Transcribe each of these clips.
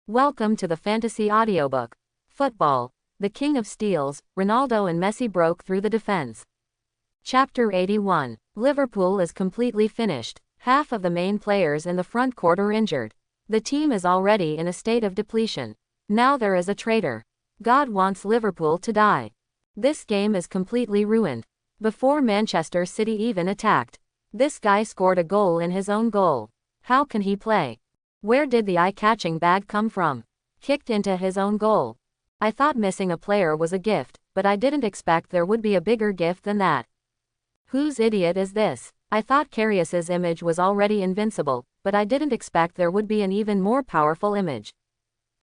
Welcome to the Fantasy Audiobook. Football. The King of Steals, Ronaldo and Messi broke through the defense. Chapter 81. Liverpool is completely finished. Half of the main players in the front court are injured. The team is already in a state of depletion. Now there is a traitor. God wants Liverpool to die. This game is completely ruined. Before Manchester City even attacked, this guy scored a goal in his own goal. How can he play? Where did the eye-catching bag come from? Kicked into his own goal. I thought missing a player was a gift, but I didn't expect there would be a bigger gift than that. Whose idiot is this? I thought Karius's image was already invincible, but I didn't expect there would be an even more powerful image.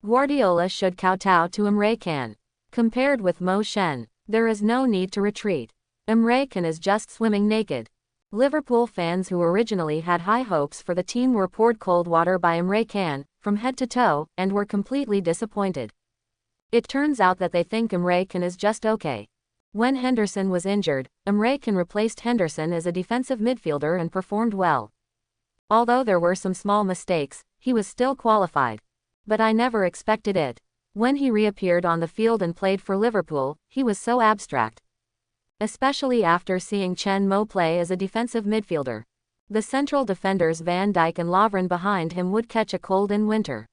Guardiola should kowtow to Emre Can. Compared with Mo Shen, there is no need to retreat. Emre Can is just swimming naked. Liverpool fans who originally had high hopes for the team were poured cold water by Emre Can, from head to toe, and were completely disappointed. It turns out that they think Emre Can is just okay. When Henderson was injured, Emre Can replaced Henderson as a defensive midfielder and performed well. Although there were some small mistakes, he was still qualified. But I never expected it. When he reappeared on the field and played for Liverpool, he was so abstract. Especially after seeing Chen Mo play as a defensive midfielder. The central defenders Van Dijk and Lovren behind him would catch a cold in winter.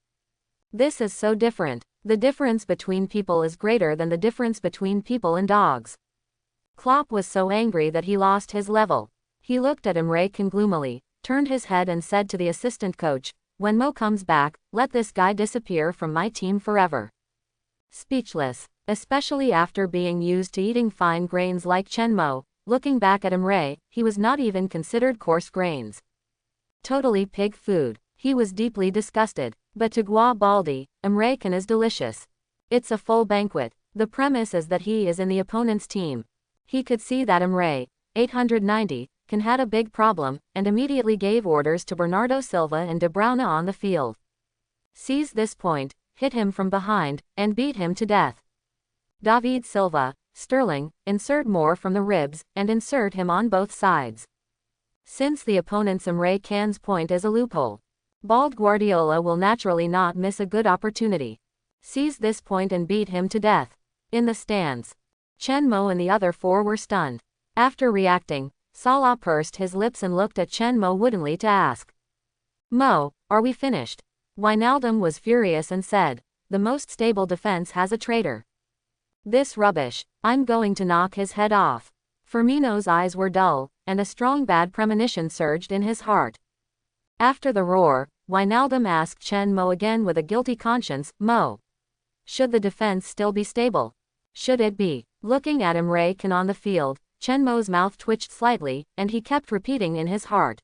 This is so different. The difference between people is greater than the difference between people and dogs. Klopp was so angry that he lost his level. He looked at Emre Can gloomily, turned his head and said to the assistant coach, "When Mo comes back, let this guy disappear from my team forever." Speechless. Especially after being used to eating fine grains like Chen Mo, looking back at Emre, he was not even considered coarse grains. Totally pig food. He was deeply disgusted. But to Baldi, Emre Can is delicious. It's a full banquet. The premise is that he is in the opponent's team. He could see that Emre, 890, Can had a big problem, and immediately gave orders to Bernardo Silva and De Bruyne on the field. Seize this point, hit him from behind, and beat him to death. David Silva, Sterling, insert more from the ribs, and insert him on both sides. Since the opponent's Emre Can's point is a loophole, Bald Guardiola will naturally not miss a good opportunity. Seize this point and beat him to death. In the stands, Chen Mo and the other four were stunned. After reacting, Salah pursed his lips and looked at Chen Mo woodenly to ask, "Mo, are we finished?" Wijnaldum was furious and said, "The most stable defense has a traitor. This rubbish, I'm going to knock his head off." Firmino's eyes were dull, and a strong bad premonition surged in his heart. After the roar, Wijnaldum asked Chen Mo again with a guilty conscience, "Mo, should the defense still be stable? Should it be?" Looking at Emre Can on the field, Chen Mo's mouth twitched slightly, and he kept repeating in his heart,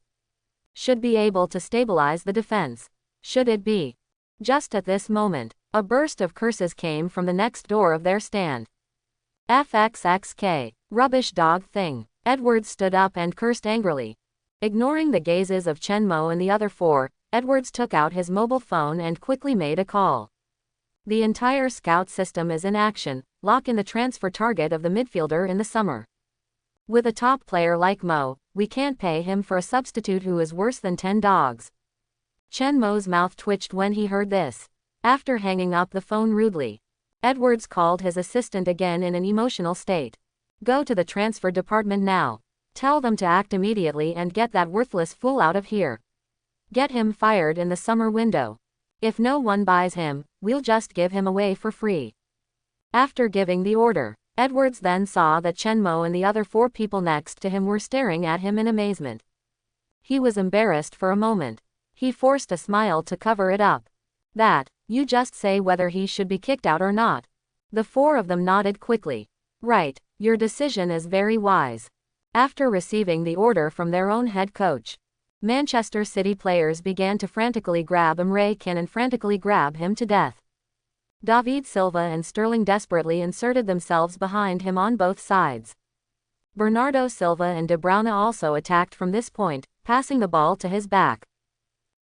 "Should be able to stabilize the defense. Should it be?" Just at this moment, a burst of curses came from the next door of their stand. "FXXK, rubbish dog thing." Edwards stood up and cursed angrily. Ignoring the gazes of Chen Mo and the other four, Edwards took out his mobile phone and quickly made a call. The entire scout system is in action. Lock in the transfer target of the midfielder in the summer. With a top player like Mo, we can't pay him for a substitute who is worse than 10 dogs. Chen Mo's mouth twitched when he heard this. After hanging up the phone rudely, Edwards called his assistant again in an emotional state. "Go to the transfer department now. Tell them to act immediately and get that worthless fool out of here. Get him fired in the summer window. If no one buys him, we'll just give him away for free." After giving the order, Edwards then saw that Chen Mo and the other four people next to him were staring at him in amazement. He was embarrassed for a moment. He forced a smile to cover it up. "That, you just say whether he should be kicked out or not." The four of them nodded quickly. "Right, your decision is very wise." After receiving the order from their own head coach, Manchester City players began to frantically grab Emre Can and frantically grab him to death. David Silva and Sterling desperately inserted themselves behind him on both sides. Bernardo Silva and De Bruyne also attacked from this point, passing the ball to his back.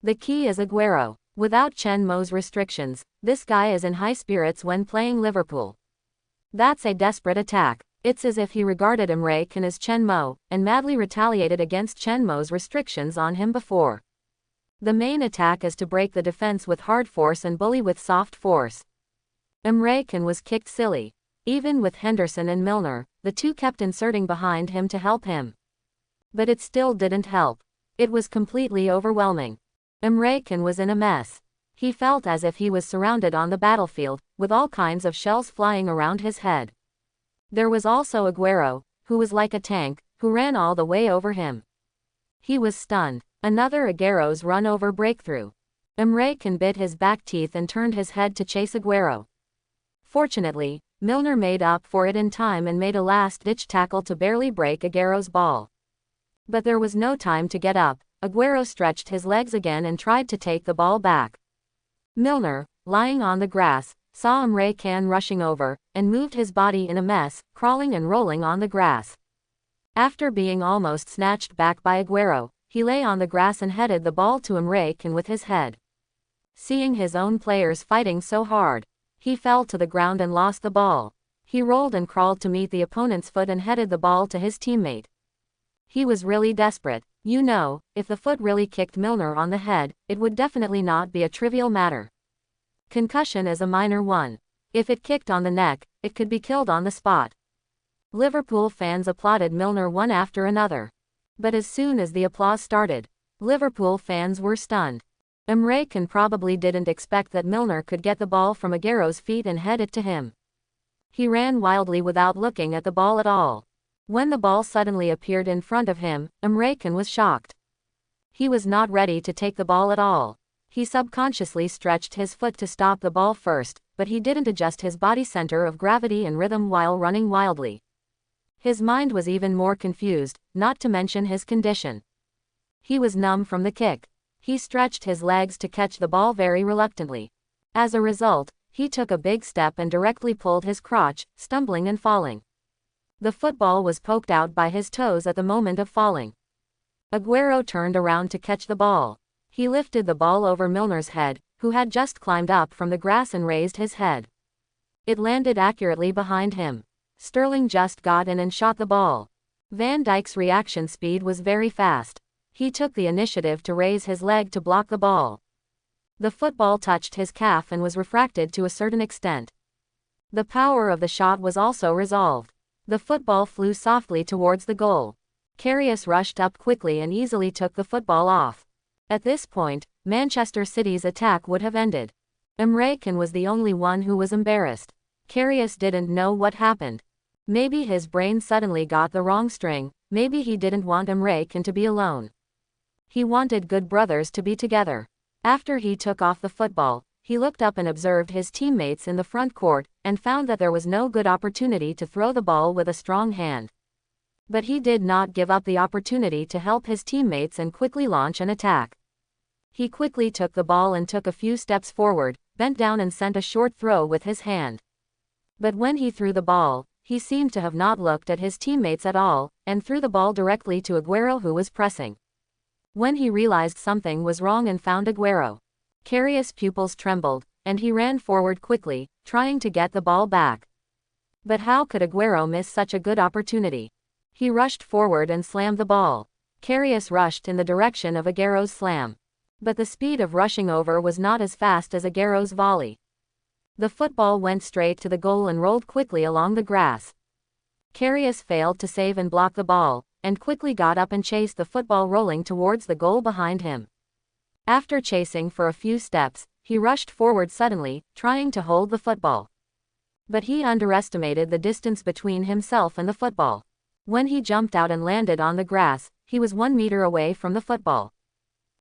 The key is Aguero. Without Chen Mo's restrictions, this guy is in high spirits when playing Liverpool. That's a desperate attack. It's as if he regarded Emre Can as Chen Mo, and madly retaliated against Chen Mo's restrictions on him before. The main attack is to break the defense with hard force and bully with soft force. Emre Can was kicked silly. Even with Henderson and Milner, the two kept inserting behind him to help him. But it still didn't help. It was completely overwhelming. Emre Can was in a mess. He felt as if he was surrounded on the battlefield, with all kinds of shells flying around his head. There was also Aguero, who was like a tank, who ran all the way over him. He was stunned. Another Aguero's run-over breakthrough. Emre Can bit his back teeth and turned his head to chase Aguero. Fortunately, Milner made up for it in time and made a last-ditch tackle to barely break Aguero's ball. But there was no time to get up. Aguero stretched his legs again and tried to take the ball back. Milner, lying on the grass, saw Emre Can rushing over, and moved his body in a mess, crawling and rolling on the grass. After being almost snatched back by Aguero, he lay on the grass and headed the ball to Emre Can with his head. Seeing his own players fighting so hard, he fell to the ground and lost the ball. He rolled and crawled to meet the opponent's foot and headed the ball to his teammate. He was really desperate. You know, if the foot really kicked Milner on the head, it would definitely not be a trivial matter. Concussion is a minor one. If it kicked on the neck, it could be killed on the spot. Liverpool fans applauded Milner one after another. But as soon as the applause started, Liverpool fans were stunned. Emre Can probably didn't expect that Milner could get the ball from Aguero's feet and head it to him. He ran wildly without looking at the ball at all. When the ball suddenly appeared in front of him, Emre Can was shocked. He was not ready to take the ball at all. He subconsciously stretched his foot to stop the ball first, but he didn't adjust his body center of gravity and rhythm while running wildly. His mind was even more confused, not to mention his condition. He was numb from the kick. He stretched his legs to catch the ball very reluctantly. As a result, he took a big step and directly pulled his crotch, stumbling and falling. The football was poked out by his toes at the moment of falling. Aguero turned around to catch the ball. He lifted the ball over Milner's head, who had just climbed up from the grass, and raised his head. It landed accurately behind him. Sterling just got in and shot the ball. Van Dijk's reaction speed was very fast. He took the initiative to raise his leg to block the ball. The football touched his calf and was refracted to a certain extent. The power of the shot was also resolved. The football flew softly towards the goal. Karius rushed up quickly and easily took the football off. At this point, Manchester City's attack would have ended. Emre Can was the only one who was embarrassed. Karius didn't know what happened. Maybe his brain suddenly got the wrong string, maybe he didn't want Emre Can to be alone. He wanted good brothers to be together. After he took off the football, he looked up and observed his teammates in the front court, and found that there was no good opportunity to throw the ball with a strong hand. But he did not give up the opportunity to help his teammates and quickly launch an attack. He quickly took the ball and took a few steps forward, bent down and sent a short throw with his hand. But when he threw the ball, he seemed to have not looked at his teammates at all, and threw the ball directly to Aguero, who was pressing. When he realized something was wrong and found Aguero, Karius' pupils trembled, and he ran forward quickly, trying to get the ball back. But how could Aguero miss such a good opportunity? He rushed forward and slammed the ball. Karius rushed in the direction of Aguero's slam. But the speed of rushing over was not as fast as Aguero's volley. The football went straight to the goal and rolled quickly along the grass. Karius failed to save and block the ball, and quickly got up and chased the football rolling towards the goal behind him. After chasing for a few steps, he rushed forward suddenly, trying to hold the football. But he underestimated the distance between himself and the football. When he jumped out and landed on the grass, he was 1 meter away from the football.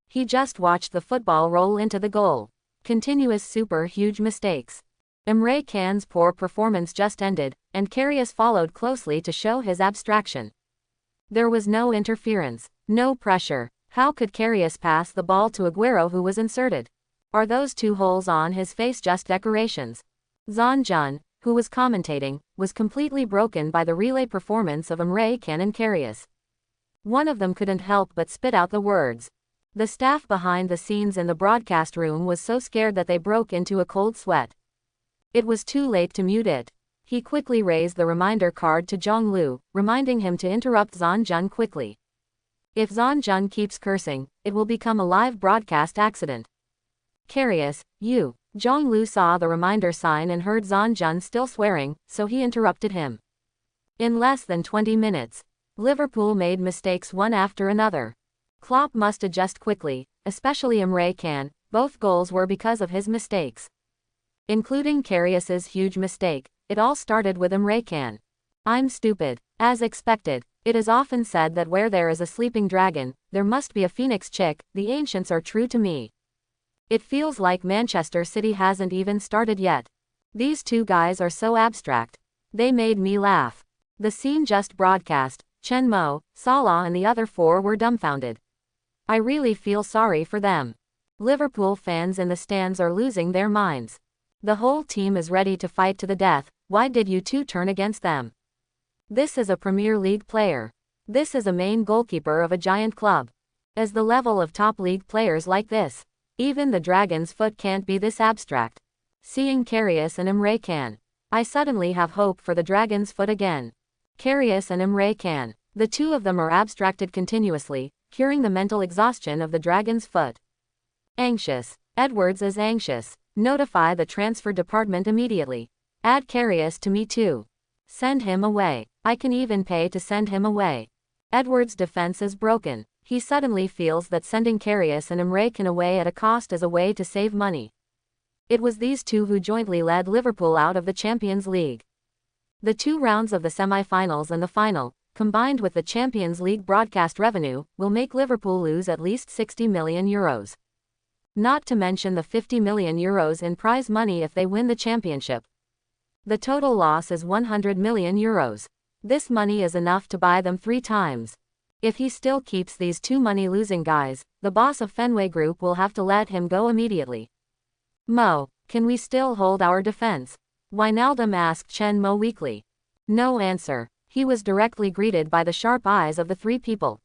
He just watched the football roll into the goal. Continuous super huge mistakes. Emre Can's poor performance just ended, and Karius followed closely to show his abstraction. There was no interference, no pressure. How could Karius pass the ball to Aguero, who was inserted? Are those 2 holes on his face just decorations? Zhan Jun, who was commentating, was completely broken by the relay performance of Emre Can and Karius. One of them couldn't help but spit out the words. The staff behind the scenes in the broadcast room was so scared that they broke into a cold sweat. It was too late to mute it. He quickly raised the reminder card to Zhonglu, reminding him to interrupt Zhan Jun quickly. If Zonjun keeps cursing, it will become a live broadcast accident. Carius, you. Zhonglu saw the reminder sign and heard Zonjun still swearing, so he interrupted him. In less than 20 minutes, Liverpool made mistakes one after another. Klopp must adjust quickly, especially Emre Can. Both goals were because of his mistakes. Including Karius's huge mistake, it all started with Emre Can. I'm stupid. As expected, it is often said that where there is a sleeping dragon, there must be a phoenix chick. The ancients are true to me. It feels like Manchester City hasn't even started yet. These two guys are so abstract. They made me laugh. The scene just broadcast, Chen Mo, Salah and the other four were dumbfounded. I really feel sorry for them. Liverpool fans in the stands are losing their minds. The whole team is ready to fight to the death. Why did you two turn against them? This is a Premier League player. This is a main goalkeeper of a giant club. As the level of top league players like this, even the Dragon's Foot can't be this abstract. Seeing Karius and Emre Can, I suddenly have hope for the Dragon's Foot again. Karius and Emre Can, the two of them are abstracted continuously, curing the mental exhaustion of the Dragon's Foot. Anxious. Edwards is anxious. Notify the transfer department immediately. Add Karius to me too. Send him away. I can even pay to send him away. Edwards' defense is broken. He suddenly feels that sending Karius and Emre Can away at a cost is a way to save money. It was these two who jointly led Liverpool out of the Champions League. The 2 rounds of the semi-finals and the final, combined with the Champions League broadcast revenue, will make Liverpool lose at least €60 million. Not to mention the €50 million in prize money if they win the championship. The total loss is €100 million. This money is enough to buy them 3 times. If he still keeps these 2 money-losing guys, the boss of Fenway Group will have to let him go immediately. Mo, can we still hold our defense? Wijnaldum asked Chen Mo weakly. No answer. He was directly greeted by the sharp eyes of the 3 people.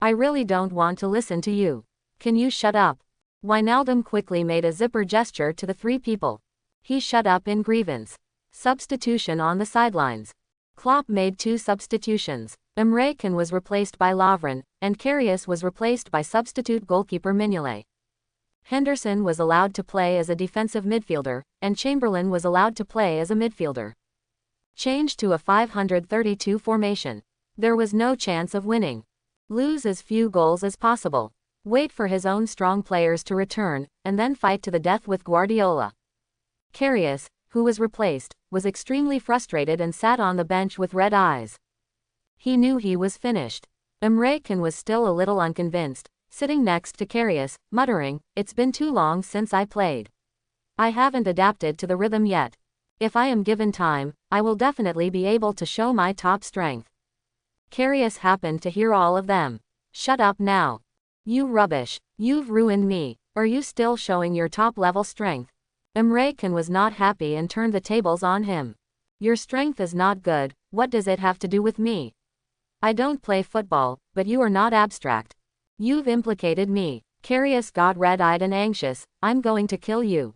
I really don't want to listen to you. Can you shut up? Wijnaldum quickly made a zipper gesture to the 3 people. He shut up in grievance. Substitution on the sidelines. Klopp made 2 substitutions. Emre Can was replaced by Lovren, and Karius was replaced by substitute goalkeeper Mignolet. Henderson was allowed to play as a defensive midfielder, and Chamberlain was allowed to play as a midfielder. Changed to a 532 formation. There was no chance of winning. Lose as few goals as possible. Wait for his own strong players to return, and then fight to the death with Guardiola. Karius, who was replaced, was extremely frustrated and sat on the bench with red eyes. He knew he was finished. Emre Can was still a little unconvinced, sitting next to Karius, muttering, "It's been too long since I played. I haven't adapted to the rhythm yet. If I am given time, I will definitely be able to show my top strength." Karius happened to hear all of them. "Shut up now. You rubbish. You've ruined me. Are you still showing your top-level strength?" Emre Can was not happy and turned the tables on him. "Your strength is not good. What does it have to do with me? I don't play football, but you are not abstract. You've implicated me." Karius got red-eyed and anxious. "I'm going to kill you."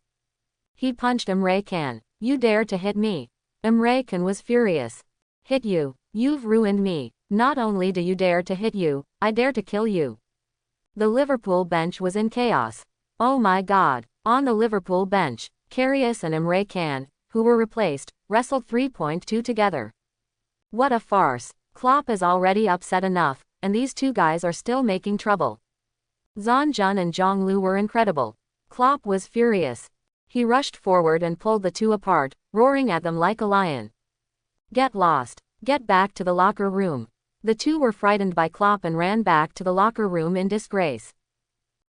He punched Emre Can. "You dare to hit me?" Emre Can was furious. "Hit you? You've ruined me. Not only do you dare to hit you, I dare to kill you." The Liverpool bench was in chaos. Oh my God. On the Liverpool bench, Karius and Emre Can, who were replaced, wrestled 3.2 together. What a farce. Klopp is already upset enough, and these 2 guys are still making trouble. Zonjun and Zhonglu were incredible. Klopp was furious. He rushed forward and pulled the 2 apart, roaring at them like a lion. "Get lost. Get back to the locker room." The 2 were frightened by Klopp and ran back to the locker room in disgrace.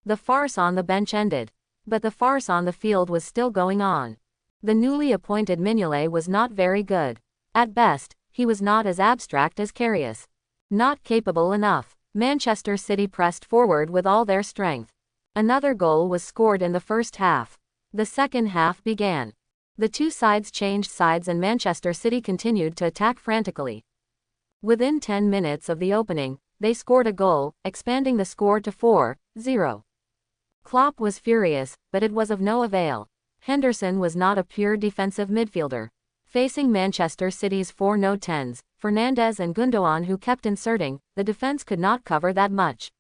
The farce on the bench ended. But the farce on the field was still going on. The newly appointed Mignolet was not very good. At best, he was not as abstract as Karius. Not capable enough. Manchester City pressed forward with all their strength. Another goal was scored in the first half. The second half began. The 2 sides changed sides and Manchester City continued to attack frantically. Within 10 minutes of the opening, they scored a goal, expanding the score to 4-0. Klopp was furious, but it was of no avail. Henderson was not a pure defensive midfielder. Facing Manchester City's 4 no-10s, Fernandes and Gundogan, who kept inserting, the defense could not cover that much.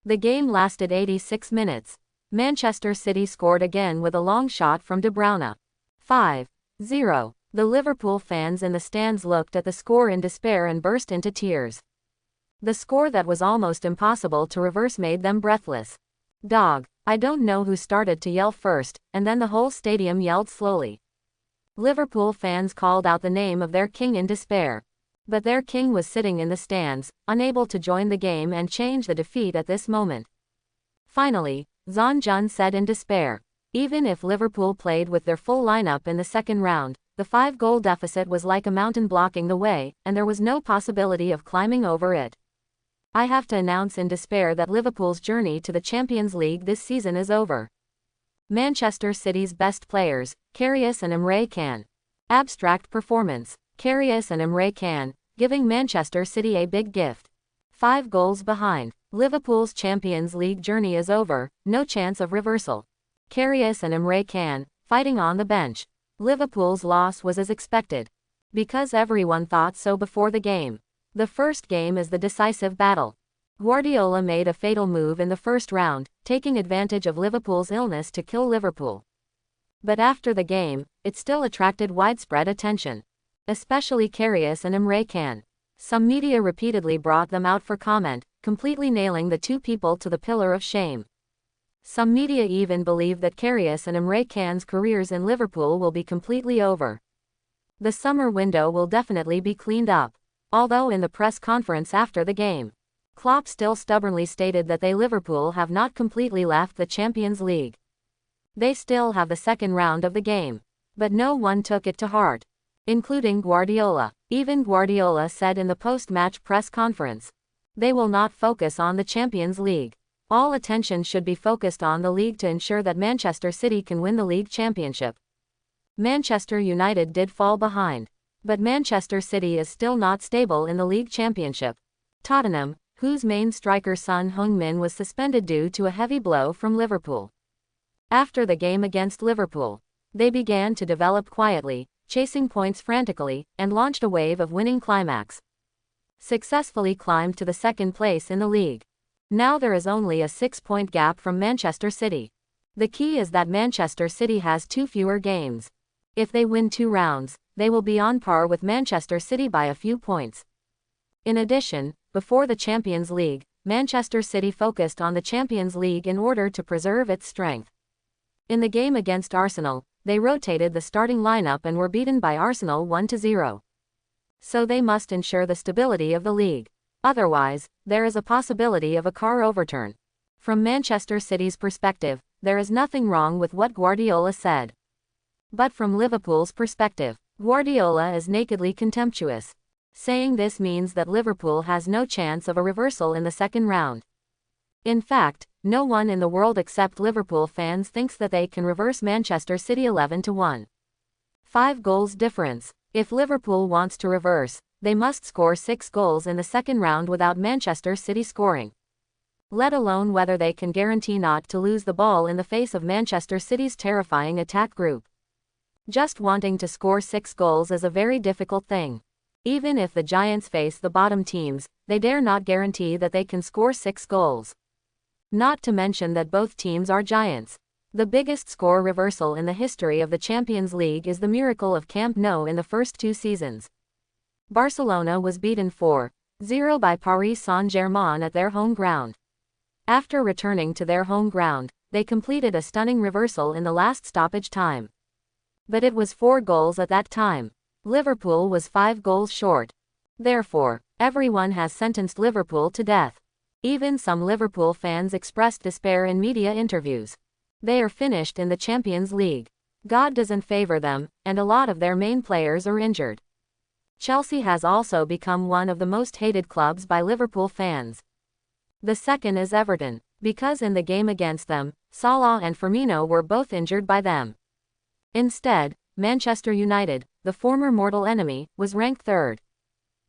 The game lasted 86 minutes. Manchester City scored again with a long shot from De Bruyne. 5-0. The Liverpool fans in the stands looked at the score in despair and burst into tears. The score that was almost impossible to reverse made them breathless. "Dog, I don't know who started to yell first," and then the whole stadium yelled slowly. Liverpool fans called out the name of their king in despair. But their king was sitting in the stands, unable to join the game and change the defeat at this moment. Finally, Zhang Jun said in despair, "Even if Liverpool played with their full lineup in the second round, the 5-goal deficit was like a mountain blocking the way, and there was no possibility of climbing over it. I have to announce in despair that Liverpool's journey to the Champions League this season is over." Manchester City's best players, Karius and Emre Can. Abstract performance. Karius and Emre Can, giving Manchester City a big gift. 5 goals behind. Liverpool's Champions League journey is over, no chance of reversal. Karius and Emre Can, fighting on the bench. Liverpool's loss was as expected. Because everyone thought so before the game. The first game is the decisive battle. Guardiola made a fatal move in the first round, taking advantage of Liverpool's illness to kill Liverpool. But after the game, it still attracted widespread attention. Especially Karius and Emre Can. Some media repeatedly brought them out for comment, completely nailing the two people to the pillar of shame. Some media even believe that Karius and Emre Can's careers in Liverpool will be completely over. The summer window will definitely be cleaned up. Although in the press conference after the game, Klopp still stubbornly stated that Liverpool have not completely left the Champions League. They still have the second round of the game. But no one took it to heart, including Guardiola. Even Guardiola said in the post-match press conference, "They will not focus on the Champions League. All attention should be focused on the league to ensure that Manchester City can win the league championship." Manchester United did fall behind. But Manchester City is still not stable in the league championship. Tottenham, whose main striker Son Heung-min was suspended due to a heavy blow from Liverpool. After the game against Liverpool, they began to develop quietly, chasing points frantically, and launched a wave of winning climax. Successfully climbed to the second place in the league. Now there is only a 6-point gap from Manchester City. The key is that Manchester City has 2 fewer games. If they win 2 rounds, they will be on par with Manchester City by a few points. In addition, before the Champions League, Manchester City focused on the Champions League in order to preserve its strength. In the game against Arsenal, they rotated the starting lineup and were beaten by Arsenal 1-0. So they must ensure the stability of the league. Otherwise, there is a possibility of a car overturn. From Manchester City's perspective, there is nothing wrong with what Guardiola said. But from Liverpool's perspective, Guardiola is nakedly contemptuous. Saying this means that Liverpool has no chance of a reversal in the second round. In fact, no one in the world except Liverpool fans thinks that they can reverse Manchester City 11-1. 5 goals difference. If Liverpool wants to reverse, they must score 6 goals in the second round without Manchester City scoring. Let alone whether they can guarantee not to lose the ball in the face of Manchester City's terrifying attack group. Just wanting to score 6 goals is a very difficult thing. Even if the Giants face the bottom teams, they dare not guarantee that they can score 6 goals. Not to mention that both teams are giants. The biggest score reversal in the history of the Champions League is the miracle of Camp Nou in the first 2 seasons. Barcelona was beaten 4-0 by Paris Saint-Germain at their home ground. After returning to their home ground, they completed a stunning reversal in the last stoppage time. But it was 4 goals at that time. Liverpool was 5 goals short. Therefore, everyone has sentenced Liverpool to death. Even some Liverpool fans expressed despair in media interviews. They are finished in the Champions League. God doesn't favor them, and a lot of their main players are injured. Chelsea has also become one of the most hated clubs by Liverpool fans. The second is Everton, because in the game against them, Salah and Firmino were both injured by them. Instead, Manchester United, the former mortal enemy, was ranked 3rd.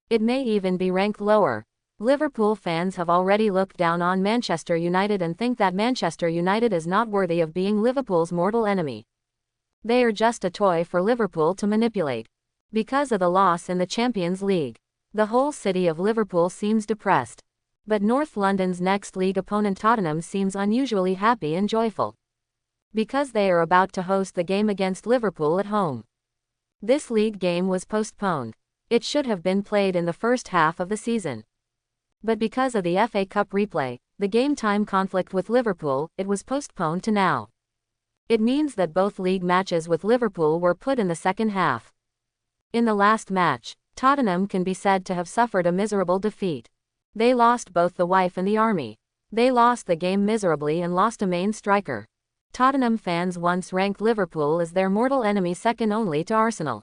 It may even be ranked lower. Liverpool fans have already looked down on Manchester United and think that Manchester United is not worthy of being Liverpool's mortal enemy. They are just a toy for Liverpool to manipulate. Because of the loss in the Champions League, The whole city of Liverpool seems depressed. But North London's next league opponent Tottenham seems unusually happy and joyful. Because they are about to host the game against Liverpool at home. This league game was postponed. It should have been played in the first half of the season. But because of the FA Cup replay, the game time conflict with Liverpool, it was postponed to now. It means that both league matches with Liverpool were put in the second half. In the last match, Tottenham can be said to have suffered a miserable defeat. They lost both the wife and the army. They lost the game miserably and lost a main striker. Tottenham fans once ranked Liverpool as their mortal enemy, second only to Arsenal.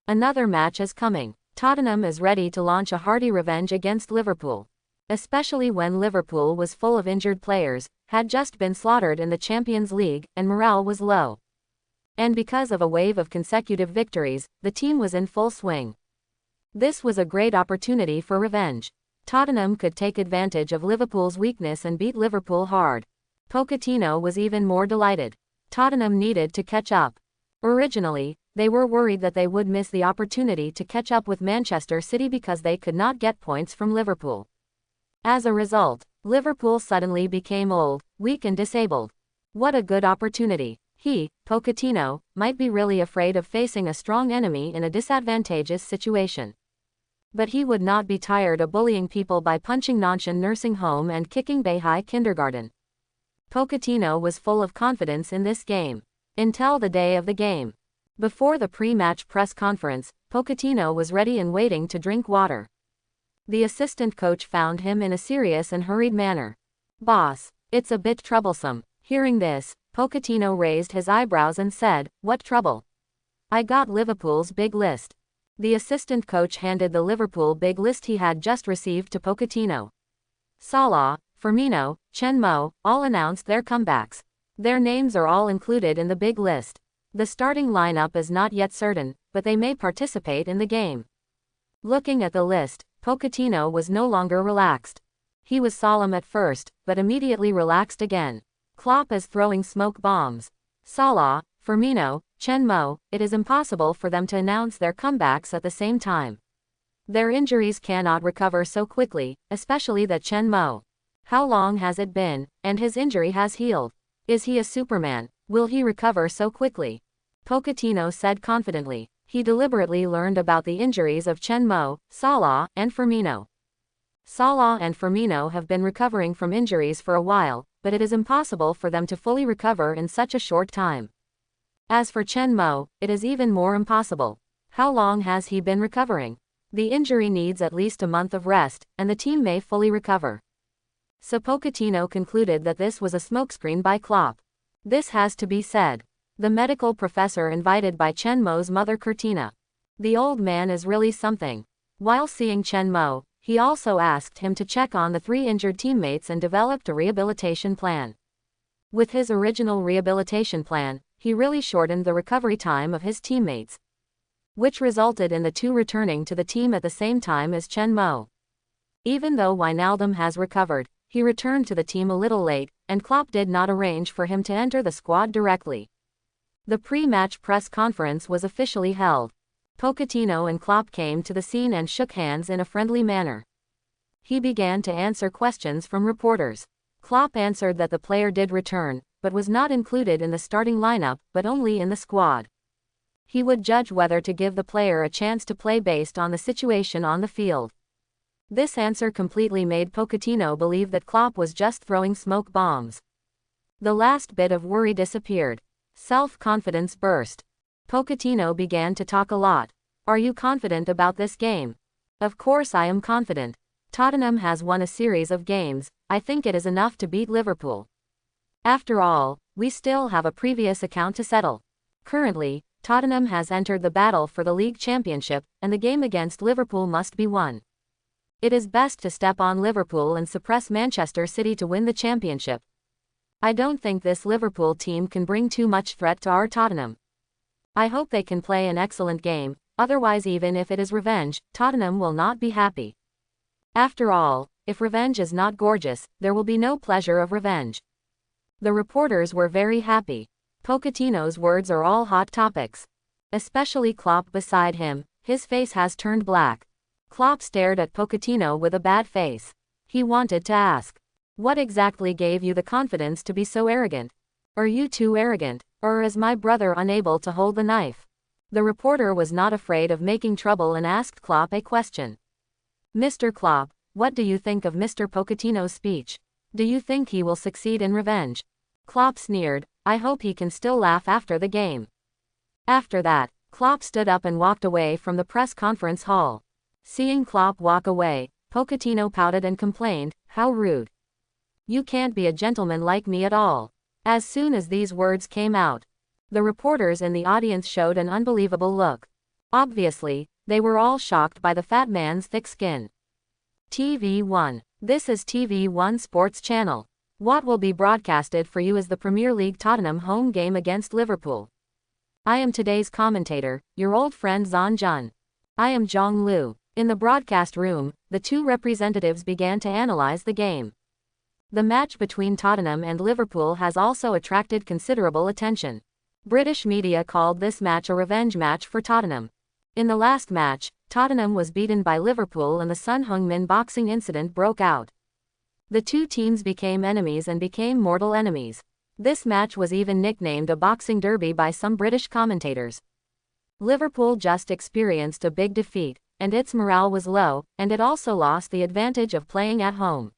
Another match is coming. Tottenham is ready to launch a hearty revenge against Liverpool. Especially when Liverpool was full of injured players, had just been slaughtered in the Champions League, and morale was low. And because of a wave of consecutive victories, the team was in full swing. This was a great opportunity for revenge. Tottenham could take advantage of Liverpool's weakness and beat Liverpool hard. Pochettino was even more delighted. Tottenham needed to catch up. Originally, they were worried that they would miss the opportunity to catch up with Manchester City because they could not get points from Liverpool. As a result, Liverpool suddenly became old, weak and disabled. What a good opportunity. He, Pochettino, might be really afraid of facing a strong enemy in a disadvantageous situation. But he would not be tired of bullying people by punching Nanshan nursing home and kicking Beihai kindergarten. Pochettino was full of confidence in this game. Until the day of the game. Before the pre-match press conference, Pochettino was ready and waiting to drink water. The assistant coach found him in a serious and hurried manner. "Boss, it's a bit troublesome." Hearing this, Pochettino raised his eyebrows and said, "What trouble?" "I got Liverpool's big list." The assistant coach handed the Liverpool big list he had just received to Pochettino. Salah, Firmino, Chen Mo, all announced their comebacks. Their names are all included in the big list. The starting lineup is not yet certain, but they may participate in the game. Looking at the list, Pochettino was no longer relaxed. He was solemn at first, but immediately relaxed again. Klopp is throwing smoke bombs. Salah, Firmino, Chen Mo, it is impossible for them to announce their comebacks at the same time. Their injuries cannot recover so quickly, especially that Chen Mo. How long has it been, and his injury has healed? Is he a Superman? Will he recover so quickly? Pochettino said confidently. He deliberately learned about the injuries of Chen Mo, Salah, and Firmino. Salah and Firmino have been recovering from injuries for a while, but it is impossible for them to fully recover in such a short time. As for Chen Mo, it is even more impossible. How long has he been recovering? The injury needs at least a month of rest, and the team may fully recover. So Pochettino concluded that this was a smokescreen by Klopp. This has to be said. The medical professor invited by Chen Mo's mother Cortina. The old man is really something. While seeing Chen Mo, he also asked him to check on the 3 injured teammates and developed a rehabilitation plan. With his original rehabilitation plan, he really shortened the recovery time of his teammates, which resulted in the 2 returning to the team at the same time as Chen Mo. Even though Wijnaldum has recovered, he returned to the team a little late, and Klopp did not arrange for him to enter the squad directly. The pre-match press conference was officially held. Pochettino and Klopp came to the scene and shook hands in a friendly manner. He began to answer questions from reporters. Klopp answered that the player did return, but was not included in the starting lineup, but only in the squad. He would judge whether to give the player a chance to play based on the situation on the field. This answer completely made Pochettino believe that Klopp was just throwing smoke bombs. The last bit of worry disappeared. Self-confidence burst. Pochettino began to talk a lot. "Are you confident about this game?" "Of course I am confident. Tottenham has won a series of games. I think it is enough to beat Liverpool. After all, we still have a previous account to settle. Currently, Tottenham has entered the battle for the league championship, and the game against Liverpool must be won. It is best to step on Liverpool and suppress Manchester City to win the championship. I don't think this Liverpool team can bring too much threat to our Tottenham. I hope they can play an excellent game, otherwise even if it is revenge, Tottenham will not be happy. After all, if revenge is not gorgeous, there will be no pleasure of revenge." The reporters were very happy. Pochettino's words are all hot topics. Especially Klopp beside him, his face has turned black. Klopp stared at Pochettino with a bad face. He wanted to ask, "What exactly gave you the confidence to be so arrogant? Are you too arrogant, or is my brother unable to hold the knife?" The reporter was not afraid of making trouble and asked Klopp a question. "Mr. Klopp, what do you think of Mr. Pochettino's speech? Do you think he will succeed in revenge?" Klopp sneered, "I hope he can still laugh after the game." After that, Klopp stood up and walked away from the press conference hall. Seeing Klopp walk away, Pochettino pouted and complained, "How rude. You can't be a gentleman like me at all." As soon as these words came out, the reporters in the audience showed an unbelievable look. Obviously, they were all shocked by the fat man's thick skin. TV1. This is TV1 Sports Channel. What will be broadcasted for you is the Premier League Tottenham home game against Liverpool. I am today's commentator, your old friend Zhan Jun. I am Zhong Lu. In the broadcast room, the two representatives began to analyze the game. The match between Tottenham and Liverpool has also attracted considerable attention. British media called this match a revenge match for Tottenham. In the last match, Tottenham was beaten by Liverpool and the Son Heung-min boxing incident broke out. The two teams became enemies and became mortal enemies. This match was even nicknamed a boxing derby by some British commentators. Liverpool just experienced a big defeat, and its morale was low, and it also lost the advantage of playing at home.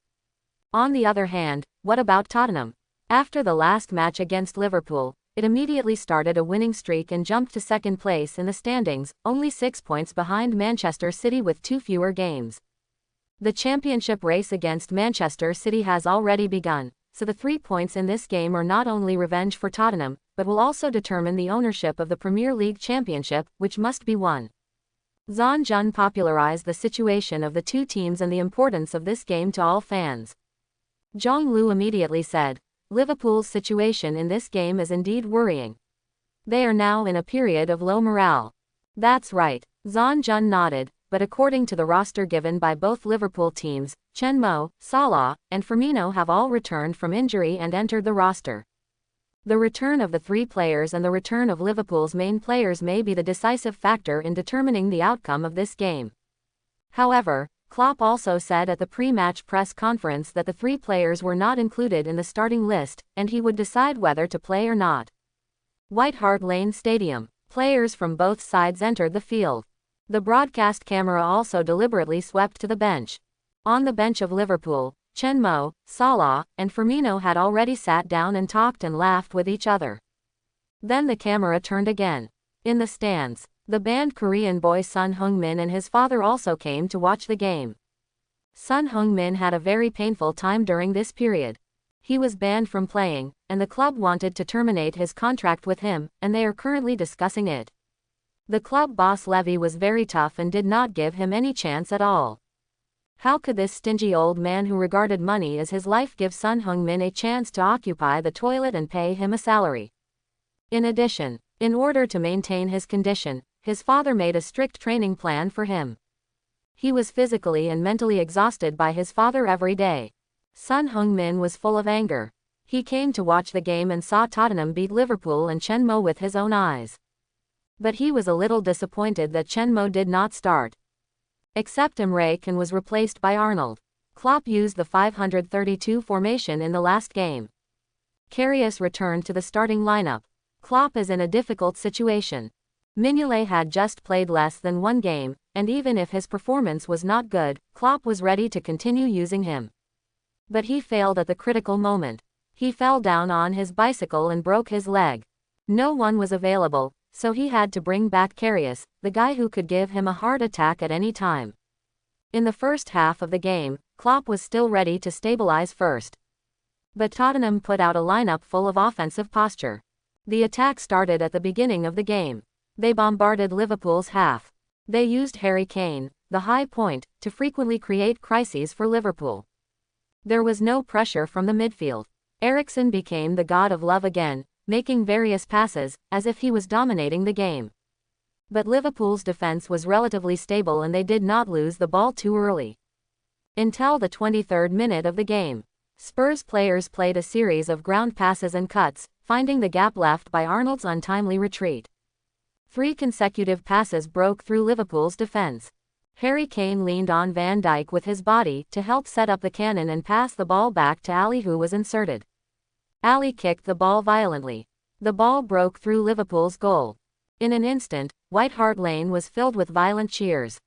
On the other hand, what about Tottenham? After the last match against Liverpool, it immediately started a winning streak and jumped to second place in the standings, only 6 points behind Manchester City with 2 fewer games. The championship race against Manchester City has already begun, so the 3 points in this game are not only revenge for Tottenham, but will also determine the ownership of the Premier League Championship, which must be won. Zhan Jun popularized the situation of the two teams and the importance of this game to all fans. Zhong Lu immediately said, "Liverpool's situation in this game is indeed worrying. They are now in a period of low morale." "That's right," Zhan Jun nodded, but according to the roster given by both Liverpool teams, Mo, Salah, and Firmino have all returned from injury and entered the roster. The return of the three players and the return of Liverpool's main players may be the decisive factor in determining the outcome of this game. However, Klopp also said at the pre-match press conference that the three players were not included in the starting list, and he would decide whether to play or not. White Hart Lane Stadium. Players from both sides entered the field. The broadcast camera also deliberately swept to the bench. On the bench of Liverpool, Mo, Salah, and Firmino had already sat down and talked and laughed with each other. Then the camera turned again. In the stands, the banned Korean boy Son Heung-min and his father also came to watch the game. Son Heung-min had a very painful time during this period. He was banned from playing, and the club wanted to terminate his contract with him, and they are currently discussing it. The club boss Levy was very tough and did not give him any chance at all. How could this stingy old man who regarded money as his life give Son Heung-min a chance to occupy the toilet and pay him a salary? In addition, in order to maintain his condition, his father made a strict training plan for him. He was physically and mentally exhausted by his father every day. Son Heung-min was full of anger. He came to watch the game and saw Tottenham beat Liverpool and Mo with his own eyes. But he was a little disappointed that Mo did not start. Except Emre Can was replaced by Arnold. Klopp used the 532 formation in the last game. Karius returned to the starting lineup. Klopp is in a difficult situation. Mignolet had just played less than one game, and even if his performance was not good, Klopp was ready to continue using him. But he failed at the critical moment. He fell down on his bicycle and broke his leg. No one was available, so he had to bring back Karius, the guy who could give him a heart attack at any time. In the first half of the game, Klopp was still ready to stabilize first. But Tottenham put out a lineup full of offensive posture. The attack started at the beginning of the game. They bombarded Liverpool's half. They used Harry Kane, the high point, to frequently create crises for Liverpool. There was no pressure from the midfield. Eriksen became the god of love again, making various passes, as if he was dominating the game. But Liverpool's defense was relatively stable and they did not lose the ball too early. Until the 23rd minute of the game, Spurs players played a series of ground passes and cuts, finding the gap left by Arnold's untimely retreat. 3 consecutive passes broke through Liverpool's defense. Harry Kane leaned on Van Dijk with his body to help set up the cannon and pass the ball back to Ali, who was inserted. Ali kicked the ball violently. The ball broke through Liverpool's goal. In an instant, White Hart Lane was filled with violent cheers.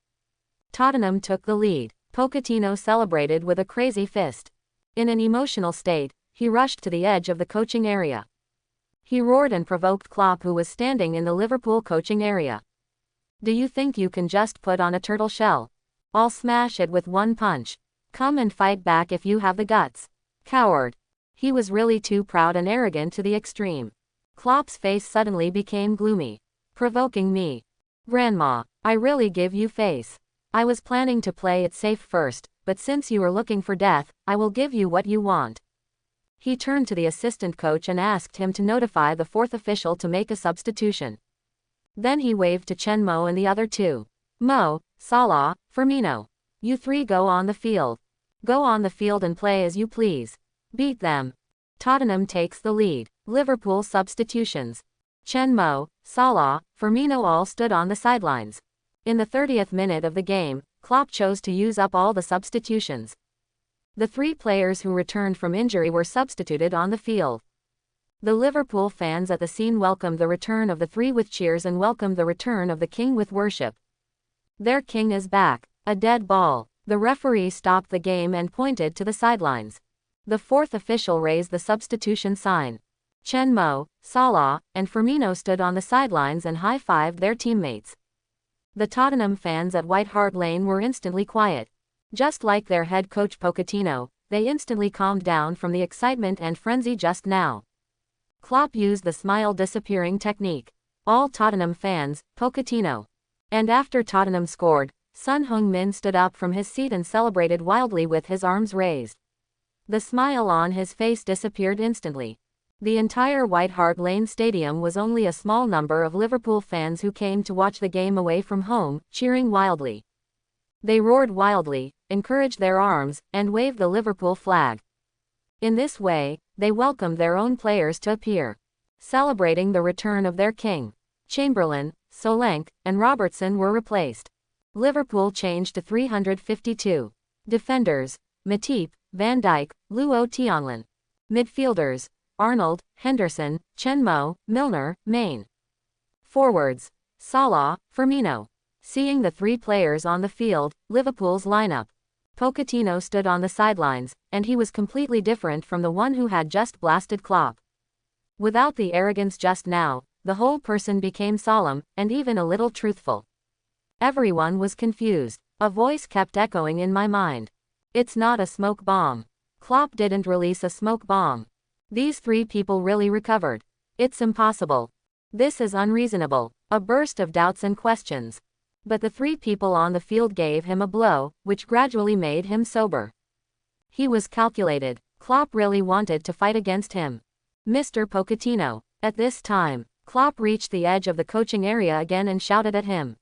Tottenham took the lead. Pochettino celebrated with a crazy fist. In an emotional state, he rushed to the edge of the coaching area. He roared and provoked Klopp, who was standing in the Liverpool coaching area. "Do you think you can just put on a turtle shell? I'll smash it with one punch. Come and fight back if you have the guts. Coward." He was really too proud and arrogant to the extreme. Klopp's face suddenly became gloomy. "Provoking me? Grandma, I really give you face. I was planning to play it safe first, but since you are looking for death, I will give you what you want." He turned to the assistant coach and asked him to notify the fourth official to make a substitution. Then he waved to Chen Mo and the other two. "Mo, Salah, Firmino. You three go on the field. Go on the field and play as you please. Beat them." Tottenham takes the lead. Liverpool substitutions. Chen Mo, Salah, Firmino all stood on the sidelines. In the 30th minute of the game, Klopp chose to use up all the substitutions. The 3 players who returned from injury were substituted on the field. The Liverpool fans at the scene welcomed the return of the 3 with cheers and welcomed the return of the king with worship. Their king is back. A dead ball. The referee stopped the game and pointed to the sidelines. The fourth official raised the substitution sign. Chen Mo, Salah, and Firmino stood on the sidelines and high-fived their teammates. The Tottenham fans at White Hart Lane were instantly quiet. Just like their head coach Pochettino, they instantly calmed down from the excitement and frenzy just now. Klopp used the smile disappearing technique. All Tottenham fans, Pochettino. And after Tottenham scored, Son Heung-min stood up from his seat and celebrated wildly with his arms raised. The smile on his face disappeared instantly. The entire White Hart Lane Stadium was only a small number of Liverpool fans who came to watch the game away from home, cheering wildly. They roared wildly, encouraged their arms, and waved the Liverpool flag. In this way, they welcomed their own players to appear, celebrating the return of their king. Chamberlain, Solanke, and Robertson were replaced. Liverpool changed to 352. Defenders: Matip, Van Dijk, Luo Tianlin. Midfielders: Arnold, Henderson, Chen Mo, Milner, Maine. Forwards: Salah, Firmino. Seeing the 3 players on the field, Liverpool's lineup, Pochettino stood on the sidelines, and he was completely different from the one who had just blasted Klopp. Without the arrogance just now, the whole person became solemn, and even a little truthful. Everyone was confused. A voice kept echoing in my mind. "It's not a smoke bomb. Klopp didn't release a smoke bomb. These 3 people really recovered. It's impossible. This is unreasonable." A burst of doubts and questions. But the 3 people on the field gave him a blow, which gradually made him sober. He was calculated. Klopp really wanted to fight against him. Mr. Pochettino. At this time, Klopp reached the edge of the coaching area again and shouted at him.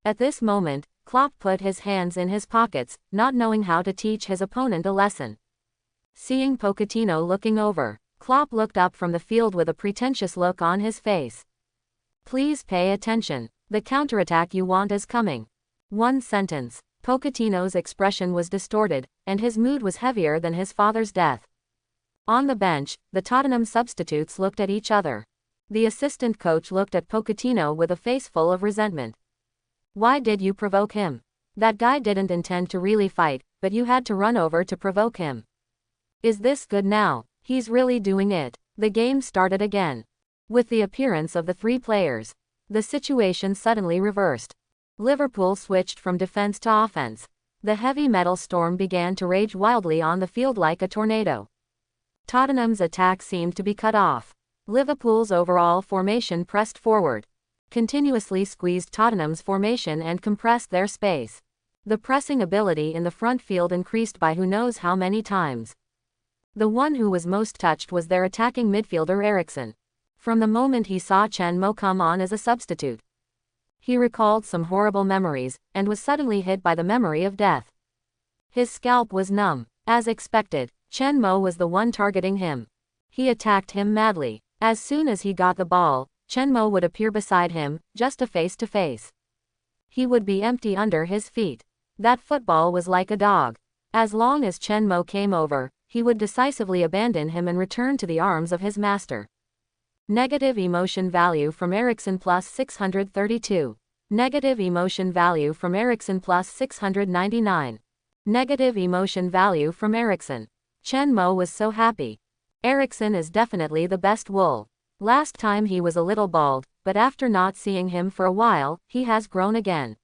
At this moment, Klopp put his hands in his pockets, not knowing how to teach his opponent a lesson. Seeing Pochettino looking over, Klopp looked up from the field with a pretentious look on his face. "Please pay attention. The counterattack you want is coming." One sentence. Pochettino's expression was distorted, and his mood was heavier than his father's death. On the bench, the Tottenham substitutes looked at each other. The assistant coach looked at Pochettino with a face full of resentment. "Why did you provoke him? That guy didn't intend to really fight, but you had to run over to provoke him. Is this good now? He's really doing it." The game started again. With the appearance of the 3 players, the situation suddenly reversed. Liverpool switched from defense to offense. The heavy metal storm began to rage wildly on the field like a tornado. Tottenham's attack seemed to be cut off. Liverpool's overall formation pressed forward, continuously squeezed Tottenham's formation and compressed their space. The pressing ability in the front field increased by who knows how many times. The one who was most touched was their attacking midfielder Eriksen. From the moment he saw Chen Mo come on as a substitute, he recalled some horrible memories, and was suddenly hit by the memory of death. His scalp was numb. As expected, Chen Mo was the one targeting him. He attacked him madly. As soon as he got the ball, Chen Mo would appear beside him, just a face-to-face. He would be empty under his feet. That football was like a dog. As long as Chen Mo came over, he would decisively abandon him and return to the arms of his master. Negative emotion value from Ericsson plus 632. Negative emotion value from Ericsson plus 699. Negative emotion value from Ericsson. Chen Mo was so happy. Ericsson is definitely the best wool. Last time he was a little bald, but after not seeing him for a while, he has grown again.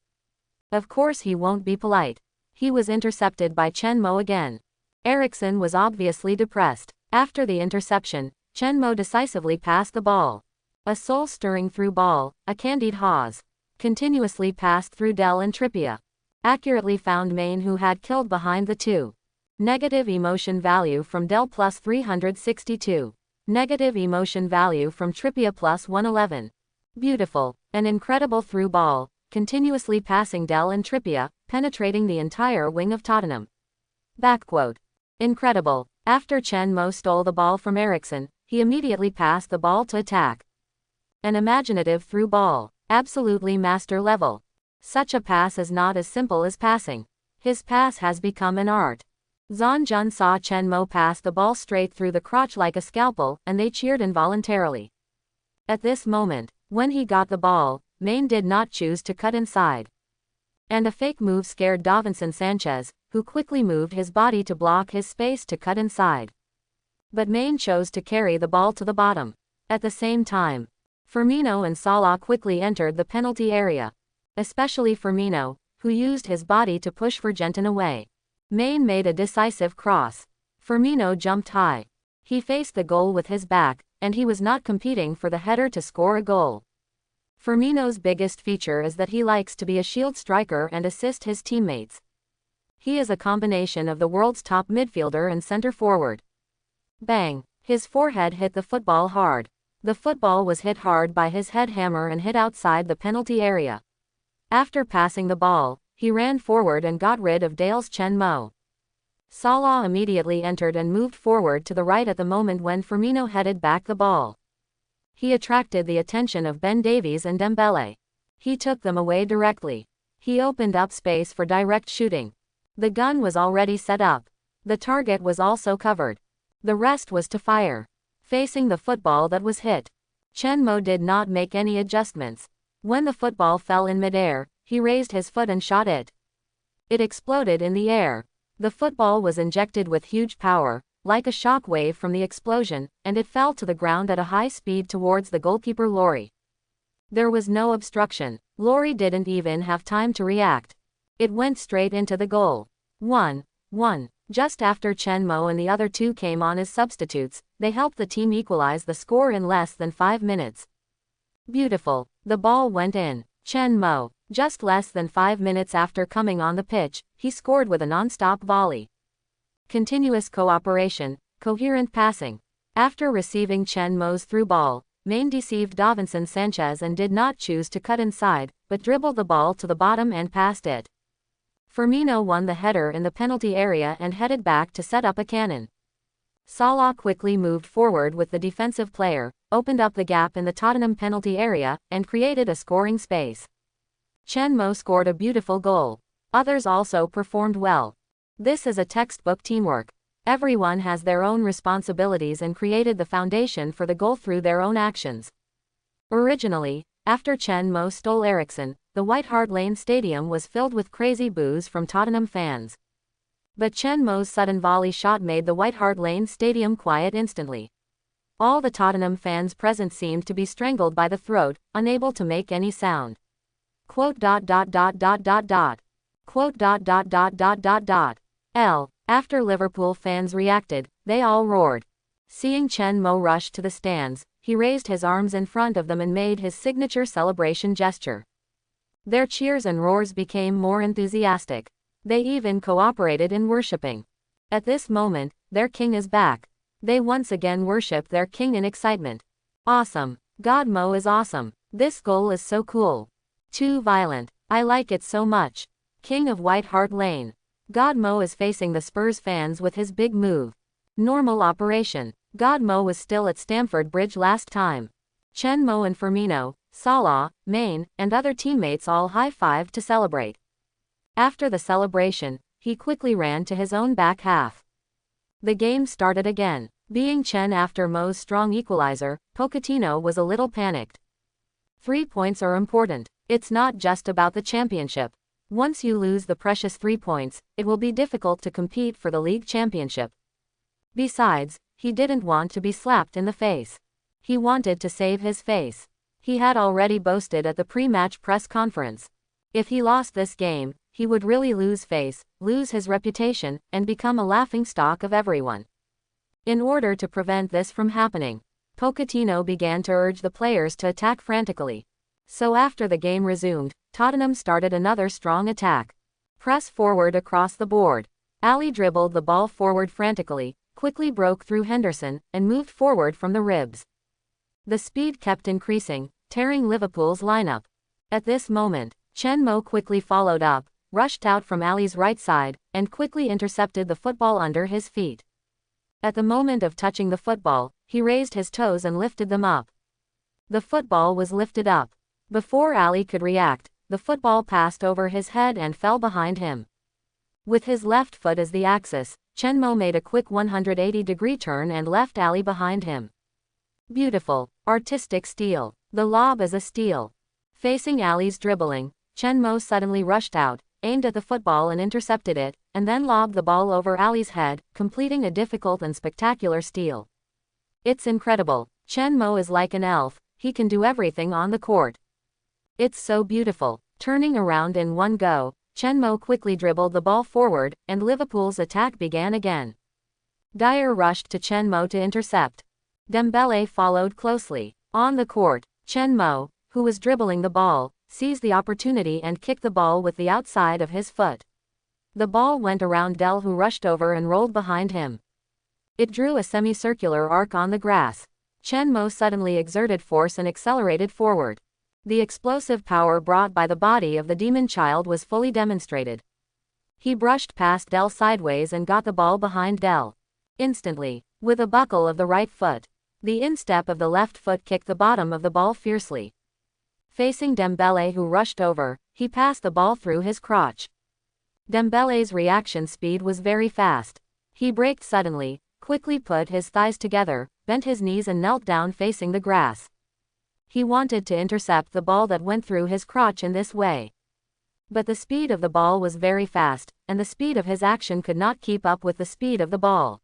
Of course he won't be polite. He was intercepted by Chen Mo again. Ericsson was obviously depressed. After the interception, Chen Mo decisively passed the ball. A soul-stirring through ball, a candied Haas. Continuously passed through Dell and Trippier. Accurately found Main who had killed behind the two. Negative emotion value from Dell plus 362. Negative emotion value from Trippier plus 111. Beautiful. An incredible through ball, continuously passing Dell and Trippier, penetrating the entire wing of Tottenham. Backquote. Incredible. After Chen Mo stole the ball from Ericsson, he immediately passed the ball to attack. An imaginative through ball. Absolutely master level. Such a pass is not as simple as passing. His pass has become an art. Zhang Jun saw Chen Mo pass the ball straight through the crotch like a scalpel, and they cheered involuntarily. At this moment, when he got the ball, Main did not choose to cut inside. And a fake move scared Davinson Sanchez, who quickly moved his body to block his space to cut inside. But Main chose to carry the ball to the bottom. At the same time, Firmino and Salah quickly entered the penalty area. Especially Firmino, who used his body to push Vergenton away. Main made a decisive cross. Firmino jumped high. He faced the goal with his back, and he was not competing for the header to score a goal. Firmino's biggest feature is that he likes to be a shield striker and assist his teammates. He is a combination of the world's top midfielder and center forward. Bang! His forehead hit the football hard. The football was hit hard by his head hammer and hit outside the penalty area. After passing the ball, he ran forward and got rid of Dale's Chen Mo. Salah immediately entered and moved forward to the right at the moment when Firmino headed back the ball. He attracted the attention of Ben Davies and Dembele. He took them away directly. He opened up space for direct shooting. The gun was already set up. The target was also covered. The rest was to fire. Facing the football that was hit, Chen Mo did not make any adjustments. When the football fell in midair, he raised his foot and shot it. It exploded in the air. The football was injected with huge power, like a shock wave from the explosion, and it fell to the ground at a high speed towards the goalkeeper Lloris. There was no obstruction. Lloris didn't even have time to react. It went straight into the goal. 1-1. Just after Chen Mo and the other two came on as substitutes, they helped the team equalize the score in less than 5 minutes. Beautiful. The ball went in. Chen Mo, just less than 5 minutes after coming on the pitch, he scored with a non-stop volley. Continuous cooperation, coherent passing. After receiving Chen Mo's through ball, Main deceived Davinson Sanchez and did not choose to cut inside, but dribbled the ball to the bottom and passed it. Firmino won the header in the penalty area and headed back to set up a cannon. Salah quickly moved forward with the defensive player, opened up the gap in the Tottenham penalty area, and created a scoring space. Chen Mo scored a beautiful goal. Others also performed well. This is a textbook teamwork. Everyone has their own responsibilities and created the foundation for the goal through their own actions. Originally, after Chen Mo stole Ericsson, the White Hart Lane Stadium was filled with crazy boos from Tottenham fans. But Chen Mo's sudden volley shot made the White Hart Lane Stadium quiet instantly. All the Tottenham fans present seemed to be strangled by the throat, unable to make any sound. Quote. After Liverpool fans reacted, they all roared. Seeing Chen Mo rush to the stands, he raised his arms in front of them and made his signature celebration gesture. Their cheers and roars became more enthusiastic. They even cooperated in worshipping. At this moment, their king is back. They once again worshipped their king in excitement. Awesome. God Mo is awesome. This goal is so cool. Too violent. I like it so much. King of White Hart Lane. God Mo is facing the Spurs fans with his big move. Normal operation. God Mo was still at Stamford Bridge last time. Chen Mo and Firmino, Salah, Mane, and other teammates all high-fived to celebrate. After the celebration, he quickly ran to his own back half. The game started again. Being Chen after Mo's strong equalizer, Pochettino was a little panicked. 3 points are important. It's not just about the championship. Once you lose the precious 3 points, it will be difficult to compete for the league championship. Besides, he didn't want to be slapped in the face. He wanted to save his face. He had already boasted at the pre-match press conference. If he lost this game, he would really lose face, lose his reputation, and become a laughingstock of everyone. In order to prevent this from happening, Pochettino began to urge the players to attack frantically. So after the game resumed, Tottenham started another strong attack. Press forward across the board. Ali dribbled the ball forward frantically, quickly broke through Henderson, and moved forward from the ribs. The speed kept increasing, tearing Liverpool's lineup. At this moment, Chen Mo quickly followed up, rushed out from Ali's right side, and quickly intercepted the football under his feet. At the moment of touching the football, he raised his toes and lifted them up. The football was lifted up. Before Ali could react, the football passed over his head and fell behind him. With his left foot as the axis, Chen Mo made a quick 180-degree turn and left Ali behind him. Beautiful, artistic steal. The lob is a steal. Facing Ali's dribbling, Chen Mo suddenly rushed out, aimed at the football and intercepted it, and then lobbed the ball over Ali's head, completing a difficult and spectacular steal. It's incredible. Chen Mo is like an elf, he can do everything on the court. It's so beautiful. Turning around in one go, Chen Mo quickly dribbled the ball forward, and Liverpool's attack began again. Dyer rushed to Chen Mo to intercept. Dembele followed closely. On the court, Chen Mo, who was dribbling the ball, seized the opportunity and kicked the ball with the outside of his foot. The ball went around Del, who rushed over and rolled behind him. It drew a semicircular arc on the grass. Chen Mo suddenly exerted force and accelerated forward. The explosive power brought by the body of the demon child was fully demonstrated. He brushed past Del sideways and got the ball behind Del. Instantly, with a buckle of the right foot, the instep of the left foot kicked the bottom of the ball fiercely. Facing Dembele, who rushed over, he passed the ball through his crotch. Dembele's reaction speed was very fast. He braked suddenly, quickly put his thighs together, bent his knees and knelt down facing the grass. He wanted to intercept the ball that went through his crotch in this way. But the speed of the ball was very fast, and the speed of his action could not keep up with the speed of the ball.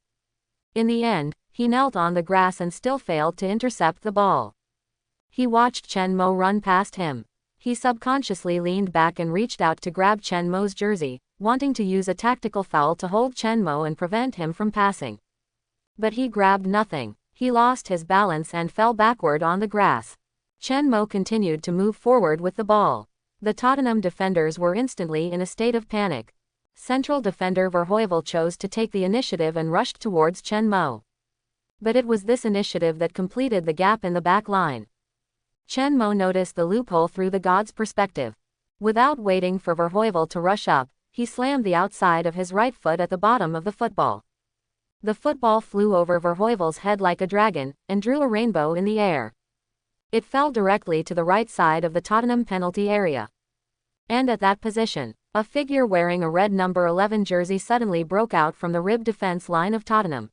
In the end, he knelt on the grass and still failed to intercept the ball. He watched Chen Mo run past him. He subconsciously leaned back and reached out to grab Chen Mo's jersey, wanting to use a tactical foul to hold Chen Mo and prevent him from passing. But he grabbed nothing. He lost his balance and fell backward on the grass. Chen Mo continued to move forward with the ball. The Tottenham defenders were instantly in a state of panic. Central defender Verheuvel chose to take the initiative and rushed towards Chen Mo. But it was this initiative that completed the gap in the back line. Chen Mo noticed the loophole through the god's perspective. Without waiting for Verheuvel to rush up, he slammed the outside of his right foot at the bottom of the football. The football flew over Verheuvel's head like a dragon, and drew a rainbow in the air. It fell directly to the right side of the Tottenham penalty area. And at that position, a figure wearing a red number 11 jersey suddenly broke out from the rib defense line of Tottenham.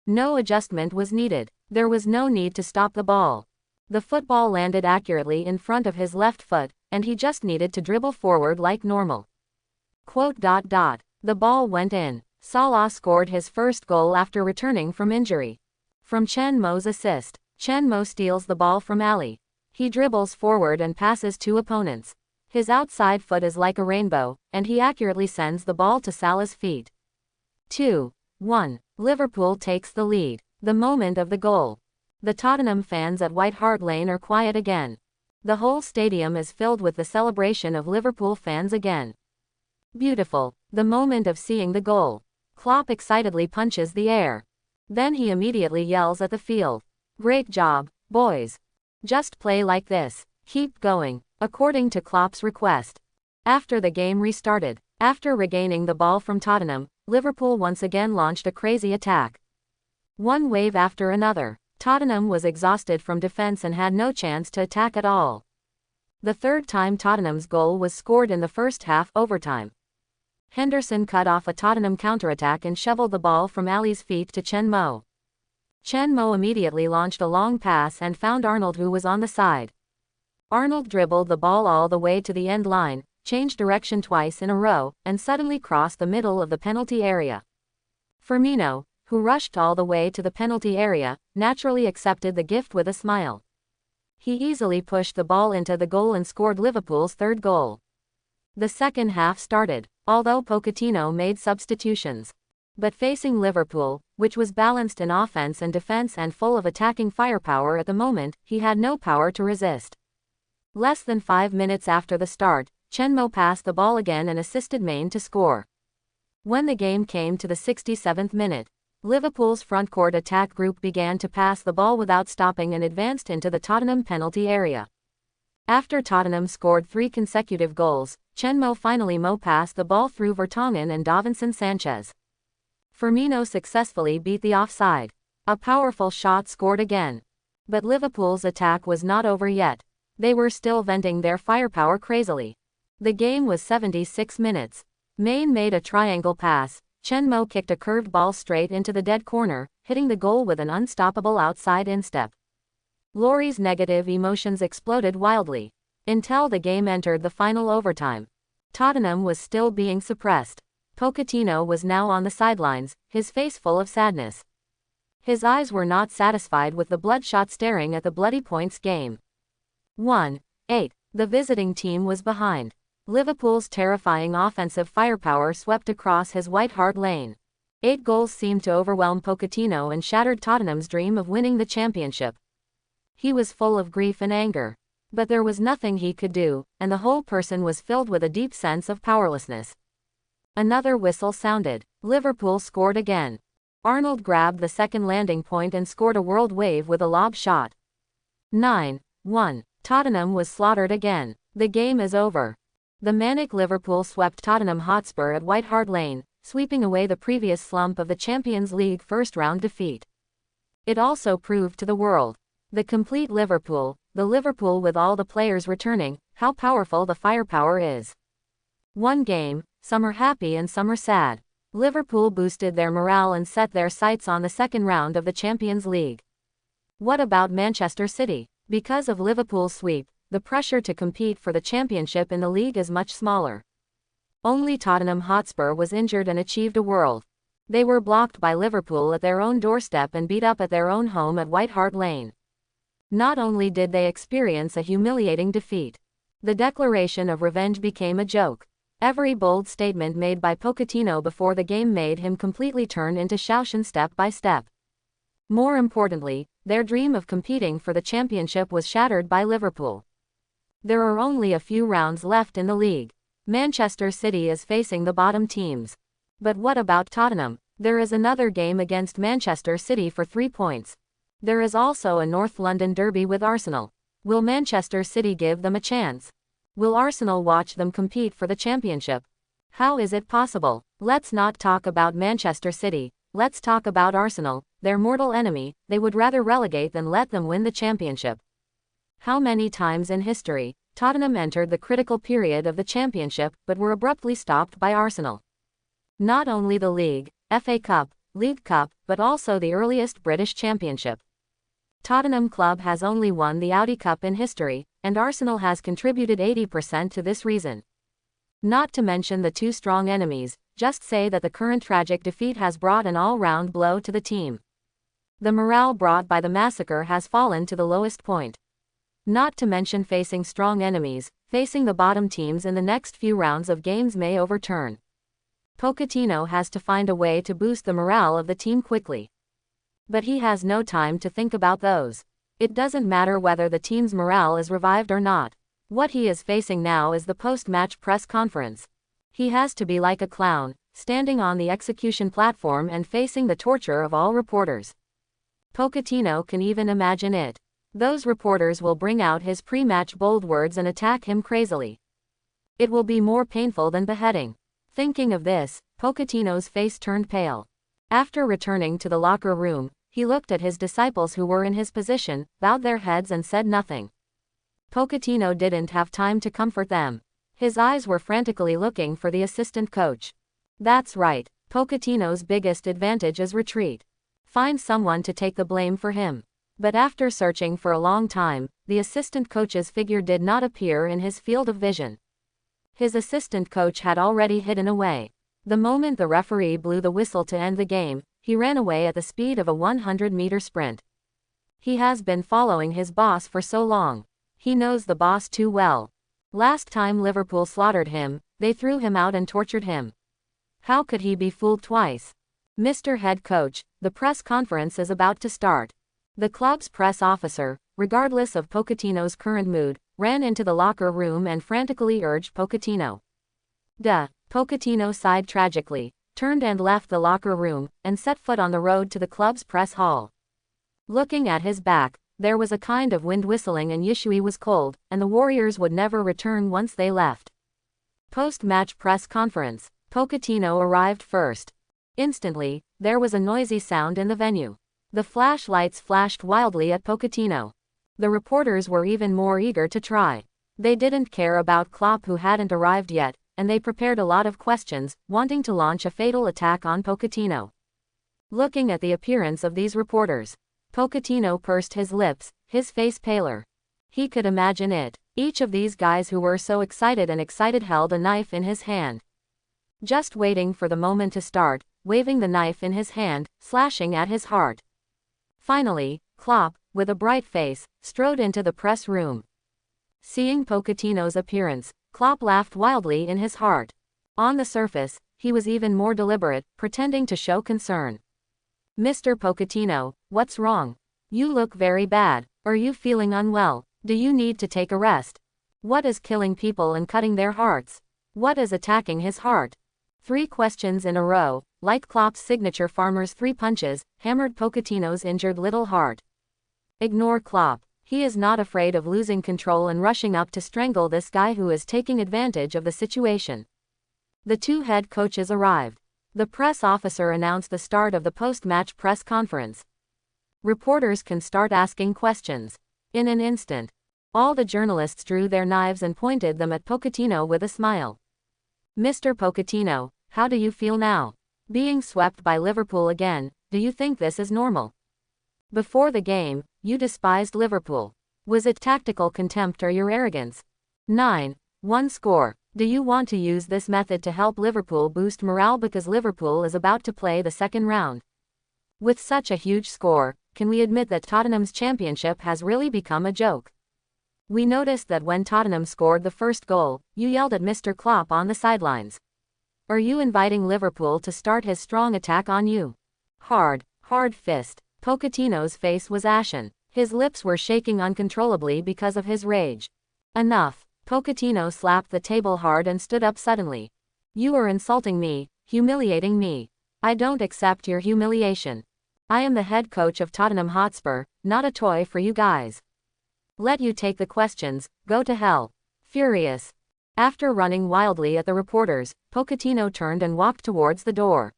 No adjustment was needed. There was no need to stop the ball. The football landed accurately in front of his left foot, and he just needed to dribble forward like normal. ... The ball went in. Salah scored his first goal after returning from injury. From Chen Mo's assist, Chen Mo steals the ball from Ali. He dribbles forward and passes two opponents. His outside foot is like a rainbow, and he accurately sends the ball to Salah's feet. 2-1. Liverpool takes the lead. The moment of the goal. The Tottenham fans at White Hart Lane are quiet again. The whole stadium is filled with the celebration of Liverpool fans again. Beautiful. The moment of seeing the goal. Klopp excitedly punches the air. Then he immediately yells at the field. Great job, boys. Just play like this. Keep going, according to Klopp's request. After the game restarted, after regaining the ball from Tottenham, Liverpool once again launched a crazy attack. One wave after another. Tottenham was exhausted from defense and had no chance to attack at all. The third time Tottenham's goal was scored in the first half overtime. Henderson cut off a Tottenham counterattack and shoveled the ball from Ali's feet to Chen Mo. Chen Mo immediately launched a long pass and found Arnold, who was on the side. Arnold dribbled the ball all the way to the end line, changed direction twice in a row, and suddenly crossed the middle of the penalty area. Firmino, who rushed all the way to the penalty area, naturally accepted the gift with a smile. He easily pushed the ball into the goal and scored Liverpool's third goal. The second half started, although Pochettino made substitutions. But facing Liverpool, which was balanced in offense and defense and full of attacking firepower at the moment, he had no power to resist. Less than 5 minutes after the start, Chen Mo passed the ball again and assisted Maine to score. When the game came to the 67th minute, Liverpool's front-court attack group began to pass the ball without stopping and advanced into the Tottenham penalty area. After Tottenham scored 3 consecutive goals, Chen Mo finally passed the ball through Vertonghen and Davinson Sanchez. Firmino successfully beat the offside. A powerful shot scored again. But Liverpool's attack was not over yet. They were still venting their firepower crazily. The game was 76 minutes. Maine made a triangle pass. Chen Mo kicked a curved ball straight into the dead corner, hitting the goal with an unstoppable outside instep. Laurie's negative emotions exploded wildly. Until the game entered the final overtime, Tottenham was still being suppressed. Pochettino was now on the sidelines, his face full of sadness. His eyes were not satisfied with the bloodshot staring at the bloody points game. 1-8. The visiting team was behind. Liverpool's terrifying offensive firepower swept across his White Hart Lane. 8 goals seemed to overwhelm Pochettino and shattered Tottenham's dream of winning the championship. He was full of grief and anger. But there was nothing he could do, and the whole person was filled with a deep sense of powerlessness. Another whistle sounded. Liverpool scored again. Arnold grabbed the second landing point and scored a world wave with a lob shot. 9-1. Tottenham was slaughtered again. The game is over. The manic Liverpool swept Tottenham Hotspur at White Hart Lane, sweeping away the previous slump of the Champions League first-round defeat. It also proved to the world, the complete Liverpool, the Liverpool with all the players returning, how powerful the firepower is. One game, some are happy and some are sad. Liverpool boosted their morale and set their sights on the second round of the Champions League. What about Manchester City? Because of Liverpool's sweep, the pressure to compete for the championship in the league is much smaller. Only Tottenham Hotspur was injured and achieved a world. They were blocked by Liverpool at their own doorstep and beat up at their own home at White Hart Lane. Not only did they experience a humiliating defeat, the declaration of revenge became a joke. Every bold statement made by Pochettino before the game made him completely turn into Schaushan step by step. More importantly, their dream of competing for the championship was shattered by Liverpool. There are only a few rounds left in the league. Manchester City is facing the bottom teams. But what about Tottenham? There is another game against Manchester City for 3 points. There is also a North London derby with Arsenal. Will Manchester City give them a chance? Will Arsenal watch them compete for the championship? How is it possible? Let's not talk about Manchester City, let's talk about Arsenal, their mortal enemy. They would rather relegate than let them win the championship. How many times in history, Tottenham entered the critical period of the championship but were abruptly stopped by Arsenal? Not only the League, FA Cup, League Cup, but also the earliest British championship. Tottenham Club has only won the Audi Cup in history, and Arsenal has contributed 80% to this reason. Not to mention the two strong enemies, just say that the current tragic defeat has brought an all-round blow to the team. The morale brought by the massacre has fallen to the lowest point. Not to mention facing strong enemies, facing the bottom teams in the next few rounds of games may overturn. Pochettino has to find a way to boost the morale of the team quickly. But he has no time to think about those. It doesn't matter whether the team's morale is revived or not. What he is facing now is the post-match press conference. He has to be like a clown, standing on the execution platform and facing the torture of all reporters. Pochettino can even imagine it. Those reporters will bring out his pre-match bold words and attack him crazily. It will be more painful than beheading. Thinking of this, Pochettino's face turned pale. After returning to the locker room, He looked at his disciples who were in his position, bowed their heads and said nothing. Pochettino didn't have time to comfort them. His eyes were frantically looking for the assistant coach. That's right, Pochettino's biggest advantage is retreat. Find someone to take the blame for him. But after searching for a long time, the assistant coach's figure did not appear in his field of vision. His assistant coach had already hidden away. The moment the referee blew the whistle to end the game, he ran away at the speed of a 100-meter sprint. He has been following his boss for so long. He knows the boss too well. Last time Liverpool slaughtered him, they threw him out and tortured him. How could he be fooled twice? Mr. Head Coach, the press conference is about to start. The club's press officer, regardless of Pochettino's current mood, ran into the locker room and frantically urged Pochettino. Pochettino sighed tragically, turned and left the locker room, and set foot on the road to the club's press hall. Looking at his back, there was a kind of wind whistling and Yishui was cold, and the Warriors would never return once they left. Post-match press conference. Pochettino arrived first. Instantly, there was a noisy sound in the venue. The flashlights flashed wildly at Pochettino. The reporters were even more eager to try. They didn't care about Klopp who hadn't arrived yet, and they prepared a lot of questions, wanting to launch a fatal attack on Pochettino. Looking at the appearance of these reporters, Pochettino pursed his lips, his face paler. He could imagine it. Each of these guys who were so excited held a knife in his hand. Just waiting for the moment to start, waving the knife in his hand, slashing at his heart. Finally, Klopp, with a bright face, strode into the press room. Seeing Pochettino's appearance, Klopp laughed wildly in his heart. On the surface, he was even more deliberate, pretending to show concern. Mr. Pochettino, what's wrong? You look very bad. Are you feeling unwell? Do you need to take a rest? What is killing people and cutting their hearts? What is attacking his heart? 3 questions in a row, like Klopp's signature farmer's 3 punches, hammered Pochettino's injured little heart. Ignore Klopp. He is not afraid of losing control and rushing up to strangle this guy who is taking advantage of the situation. The 2 head coaches arrived. The press officer announced the start of the post-match press conference. Reporters can start asking questions. In an instant, all the journalists drew their knives and pointed them at Pochettino with a smile. Mr. Pochettino, how do you feel now? Being swept by Liverpool again, do you think this is normal? Before the game, you despised Liverpool. Was it tactical contempt or your arrogance? 9-1 score. Do you want to use this method to help Liverpool boost morale because Liverpool is about to play the second round? With such a huge score, can we admit that Tottenham's championship has really become a joke? We noticed that when Tottenham scored the first goal, you yelled at Mr. Klopp on the sidelines. Are you inviting Liverpool to start his strong attack on you? Hard fist. Pochettino's face was ashen. His lips were shaking uncontrollably because of his rage. Enough. Pochettino slapped the table hard and stood up suddenly. You are insulting me, humiliating me. I don't accept your humiliation. I am the head coach of Tottenham Hotspur, not a toy for you guys. Let you take the questions, go to hell. Furious. After running wildly at the reporters, Pochettino turned and walked towards the door.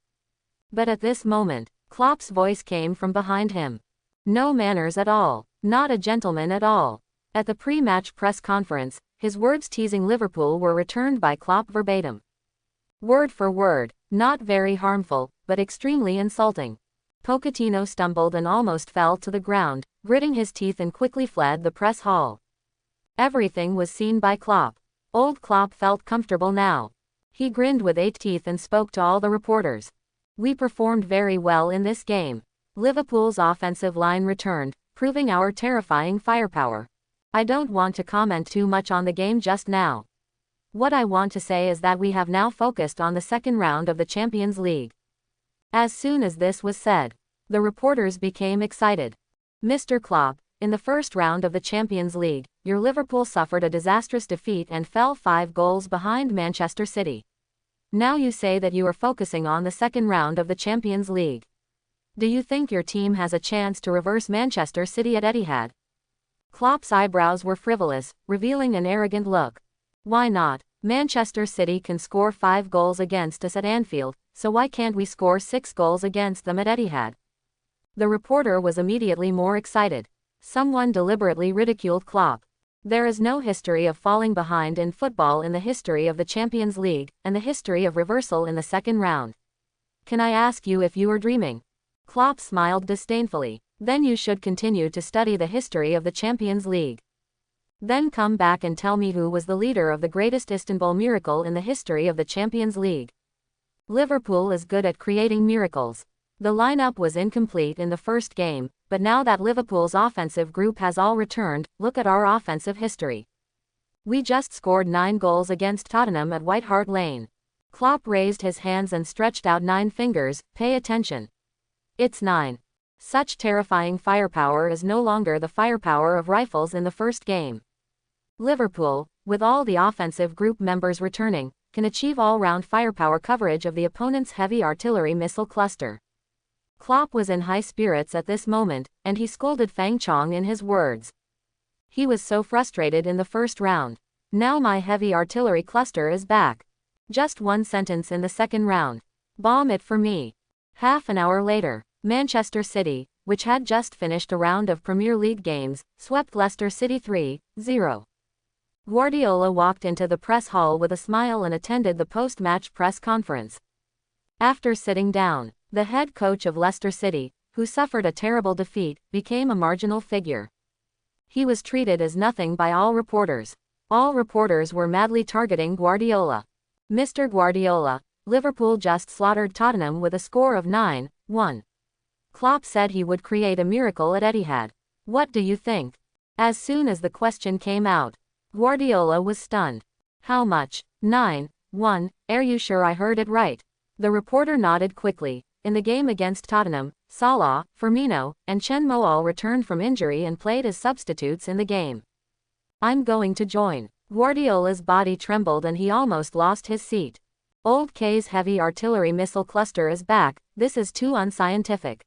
But at this moment, Klopp's voice came from behind him. No manners at all. Not a gentleman at all. At the pre-match press conference, his words teasing Liverpool were returned by Klopp verbatim. Word for word, not very harmful, but extremely insulting. Pochettino stumbled and almost fell to the ground, gritting his teeth and quickly fled the press hall. Everything was seen by Klopp. Old Klopp felt comfortable now. He grinned with 8 teeth and spoke to all the reporters. We performed very well in this game. Liverpool's offensive line returned, proving our terrifying firepower. I don't want to comment too much on the game just now. What I want to say is that we have now focused on the second round of the Champions League. As soon as this was said, the reporters became excited. Mr. Klopp, in the first round of the Champions League, your Liverpool suffered a disastrous defeat and fell 5 goals behind Manchester City. Now you say that you are focusing on the second round of the Champions League. Do you think your team has a chance to reverse Manchester City at Etihad? Klopp's eyebrows were frivolous, revealing an arrogant look. Why not? Manchester City can score 5 goals against us at Anfield, so why can't we score 6 goals against them at Etihad? The reporter was immediately more excited. Someone deliberately ridiculed Klopp. There is no history of falling behind in football in the history of the Champions League, and the history of reversal in the second round. Can I ask you if you are dreaming? Klopp smiled disdainfully. Then you should continue to study the history of the Champions League. Then come back and tell me who was the leader of the greatest Istanbul miracle in the history of the Champions League. Liverpool is good at creating miracles. The lineup was incomplete in the first game, but now that Liverpool's offensive group has all returned, look at our offensive history. We just scored 9 goals against Tottenham at White Hart Lane. Klopp raised his hands and stretched out 9 fingers. Pay attention. It's 9. Such terrifying firepower is no longer the firepower of rifles in the first game. Liverpool, with all the offensive group members returning, can achieve all-round firepower coverage of the opponent's heavy artillery missile cluster. Klopp was in high spirits at this moment, and he scolded Fang Chong in his words. He was so frustrated in the first round. Now my heavy artillery cluster is back. Just one sentence in the second round. Bomb it for me. Half an hour later, Manchester City, which had just finished a round of Premier League games, swept Leicester City 3-0. Guardiola walked into the press hall with a smile and attended the post-match press conference. After sitting down, the head coach of Leicester City, who suffered a terrible defeat, became a marginal figure. He was treated as nothing by all reporters. All reporters were madly targeting Guardiola. Mr. Guardiola, Liverpool just slaughtered Tottenham with a score of 9-1. Klopp said he would create a miracle at Etihad. What do you think? As soon as the question came out, Guardiola was stunned. How much? 9-1. Are you sure I heard it right? The reporter nodded quickly. In the game against Tottenham, Salah, Firmino, and Chen Mo all returned from injury and played as substitutes in the game. I'm going to join. Guardiola's body trembled and he almost lost his seat. Old K's heavy artillery missile cluster is back. This is too unscientific.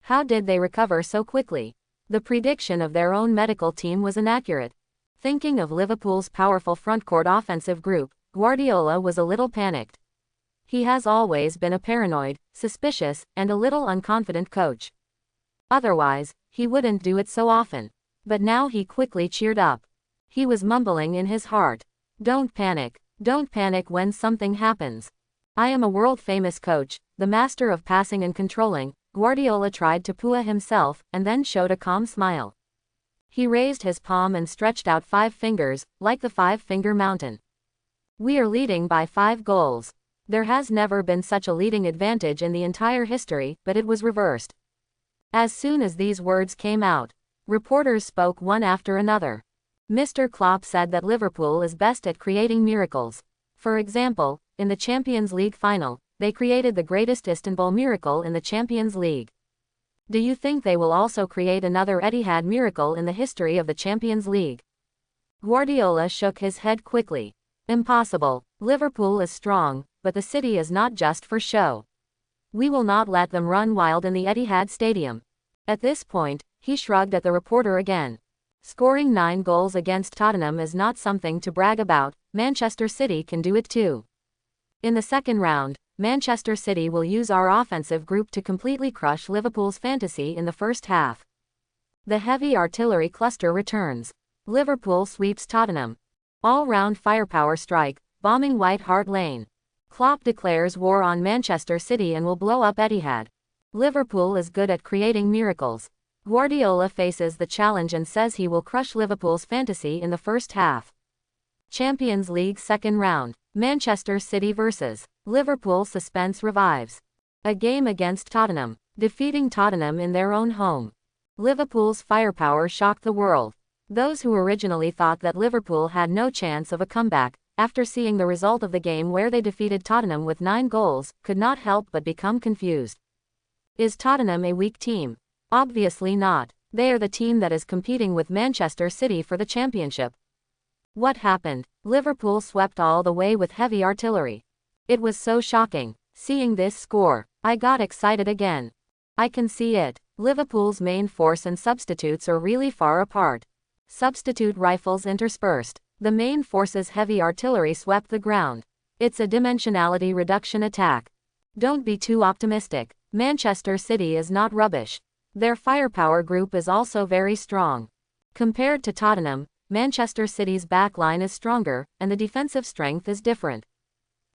How did they recover so quickly? The prediction of their own medical team was inaccurate. Thinking of Liverpool's powerful frontcourt offensive group, Guardiola was a little panicked. He has always been a paranoid, suspicious, and a little unconfident coach. Otherwise, he wouldn't do it so often. But now he quickly cheered up. He was mumbling in his heart. Don't panic. Don't panic when something happens. I am a world-famous coach, the master of passing and controlling. Guardiola tried to pooh himself, and then showed a calm smile. He raised his palm and stretched out 5 fingers, like the 5-finger mountain. We are leading by 5 goals. There has never been such a leading advantage in the entire history, but it was reversed. As soon as these words came out, reporters spoke one after another. Mr. Klopp said that Liverpool is best at creating miracles. For example, in the Champions League final, they created the greatest Istanbul miracle in the Champions League. Do you think they will also create another Etihad miracle in the history of the Champions League? Guardiola shook his head quickly. Impossible. Liverpool is strong, but the city is not just for show. We will not let them run wild in the Etihad Stadium. At this point, he shrugged at the reporter again. Scoring 9 goals against Tottenham is not something to brag about. Manchester City can do it too. In the second round, Manchester City will use our offensive group to completely crush Liverpool's fantasy in the first half. The heavy artillery cluster returns. Liverpool sweeps Tottenham. All-round firepower strike, bombing White Hart Lane. Klopp declares war on Manchester City and will blow up Etihad. Liverpool is good at creating miracles. Guardiola faces the challenge and says he will crush Liverpool's fantasy in the first half. Champions League second round. Manchester City vs. Liverpool. Suspense revives. A game against Tottenham. Defeating Tottenham in their own home. Liverpool's firepower shocked the world. Those who originally thought that Liverpool had no chance of a comeback, after seeing the result of the game where they defeated Tottenham with 9 goals, could not help but become confused. Is Tottenham a weak team? Obviously not. They are the team that is competing with Manchester City for the championship. What happened? Liverpool swept all the way with heavy artillery. It was so shocking. Seeing this score, I got excited again. I can see it. Liverpool's main force and substitutes are really far apart. Substitute rifles interspersed. The main force's heavy artillery swept the ground. It's a dimensionality reduction attack. Don't be too optimistic. Manchester City is not rubbish. Their firepower group is also very strong. Compared to Tottenham, Manchester City's backline is stronger, and the defensive strength is different.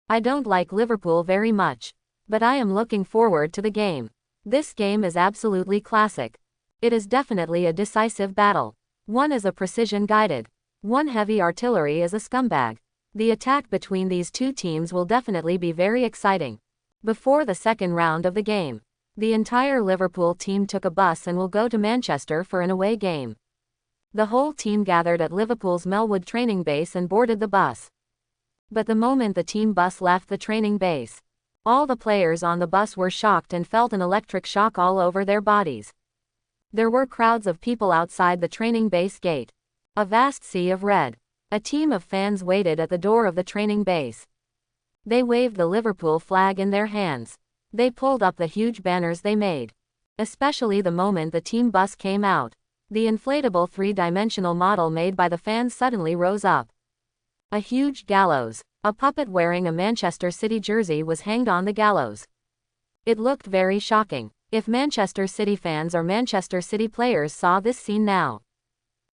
I don't like Liverpool very much, but I am looking forward to the game. This game is absolutely classic. It is definitely a decisive battle. One is a precision-guided. One heavy artillery is a scumbag. The attack between these two teams will definitely be very exciting. Before the second round of the game, the entire Liverpool team took a bus and will go to Manchester for an away game. The whole team gathered at Liverpool's Melwood training base and boarded the bus. But the moment the team bus left the training base, all the players on the bus were shocked and felt an electric shock all over their bodies. There were crowds of people outside the training base gate. A vast sea of red. A team of fans waited at the door of the training base. They waved the Liverpool flag in their hands. They pulled up the huge banners they made. Especially the moment the team bus came out. The inflatable three-dimensional model made by the fans suddenly rose up. A huge gallows. A puppet wearing a Manchester City jersey was hanged on the gallows. It looked very shocking. If Manchester City fans or Manchester City players saw this scene now,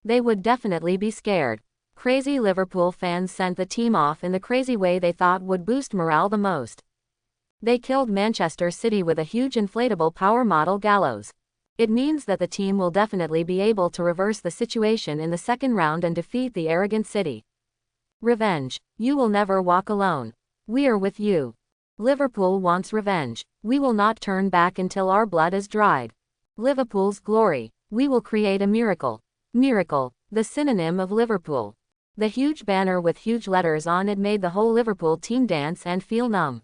they would definitely be scared. Crazy Liverpool fans sent the team off in the crazy way they thought would boost morale the most. They killed Manchester City with a huge inflatable power model gallows. It means that the team will definitely be able to reverse the situation in the second round and defeat the arrogant City. Revenge. You will never walk alone. We are with you. Liverpool wants revenge. We will not turn back until our blood is dried. Liverpool's glory. We will create a miracle. Miracle, the synonym of Liverpool. The huge banner with huge letters on it made the whole Liverpool team dance and feel numb.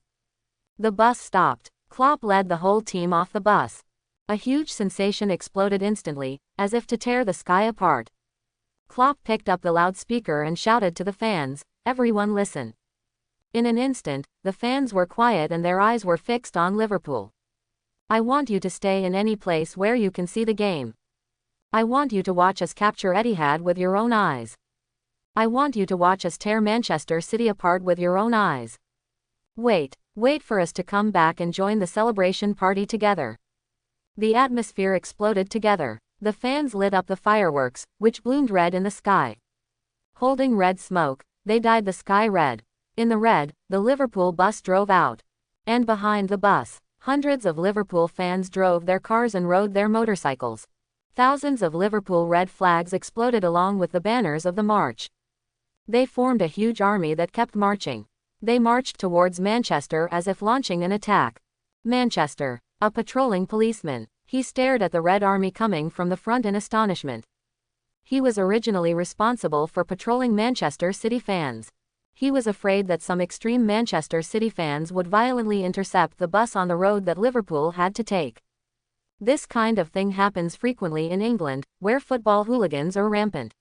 The bus stopped. Klopp led the whole team off the bus. A huge sensation exploded instantly, as if to tear the sky apart. Klopp picked up the loudspeaker and shouted to the fans, "Everyone listen." In an instant, the fans were quiet and their eyes were fixed on Liverpool. I want you to stay in any place where you can see the game. I want you to watch us capture Etihad with your own eyes. I want you to watch us tear Manchester City apart with your own eyes. Wait for us to come back and join the celebration party together. The atmosphere exploded together. The fans lit up the fireworks, which bloomed red in the sky. Holding red smoke, they dyed the sky red. In the red, the Liverpool bus drove out. And behind the bus, hundreds of Liverpool fans drove their cars and rode their motorcycles. Thousands of Liverpool red flags exploded along with the banners of the march. They formed a huge army that kept marching. They marched towards Manchester as if launching an attack. Manchester. A patrolling policeman. He stared at the Red Army coming from the front in astonishment. He was originally responsible for patrolling Manchester City fans. He was afraid that some extreme Manchester City fans would violently intercept the bus on the road that Liverpool had to take. This kind of thing happens frequently in England, where football hooligans are rampant.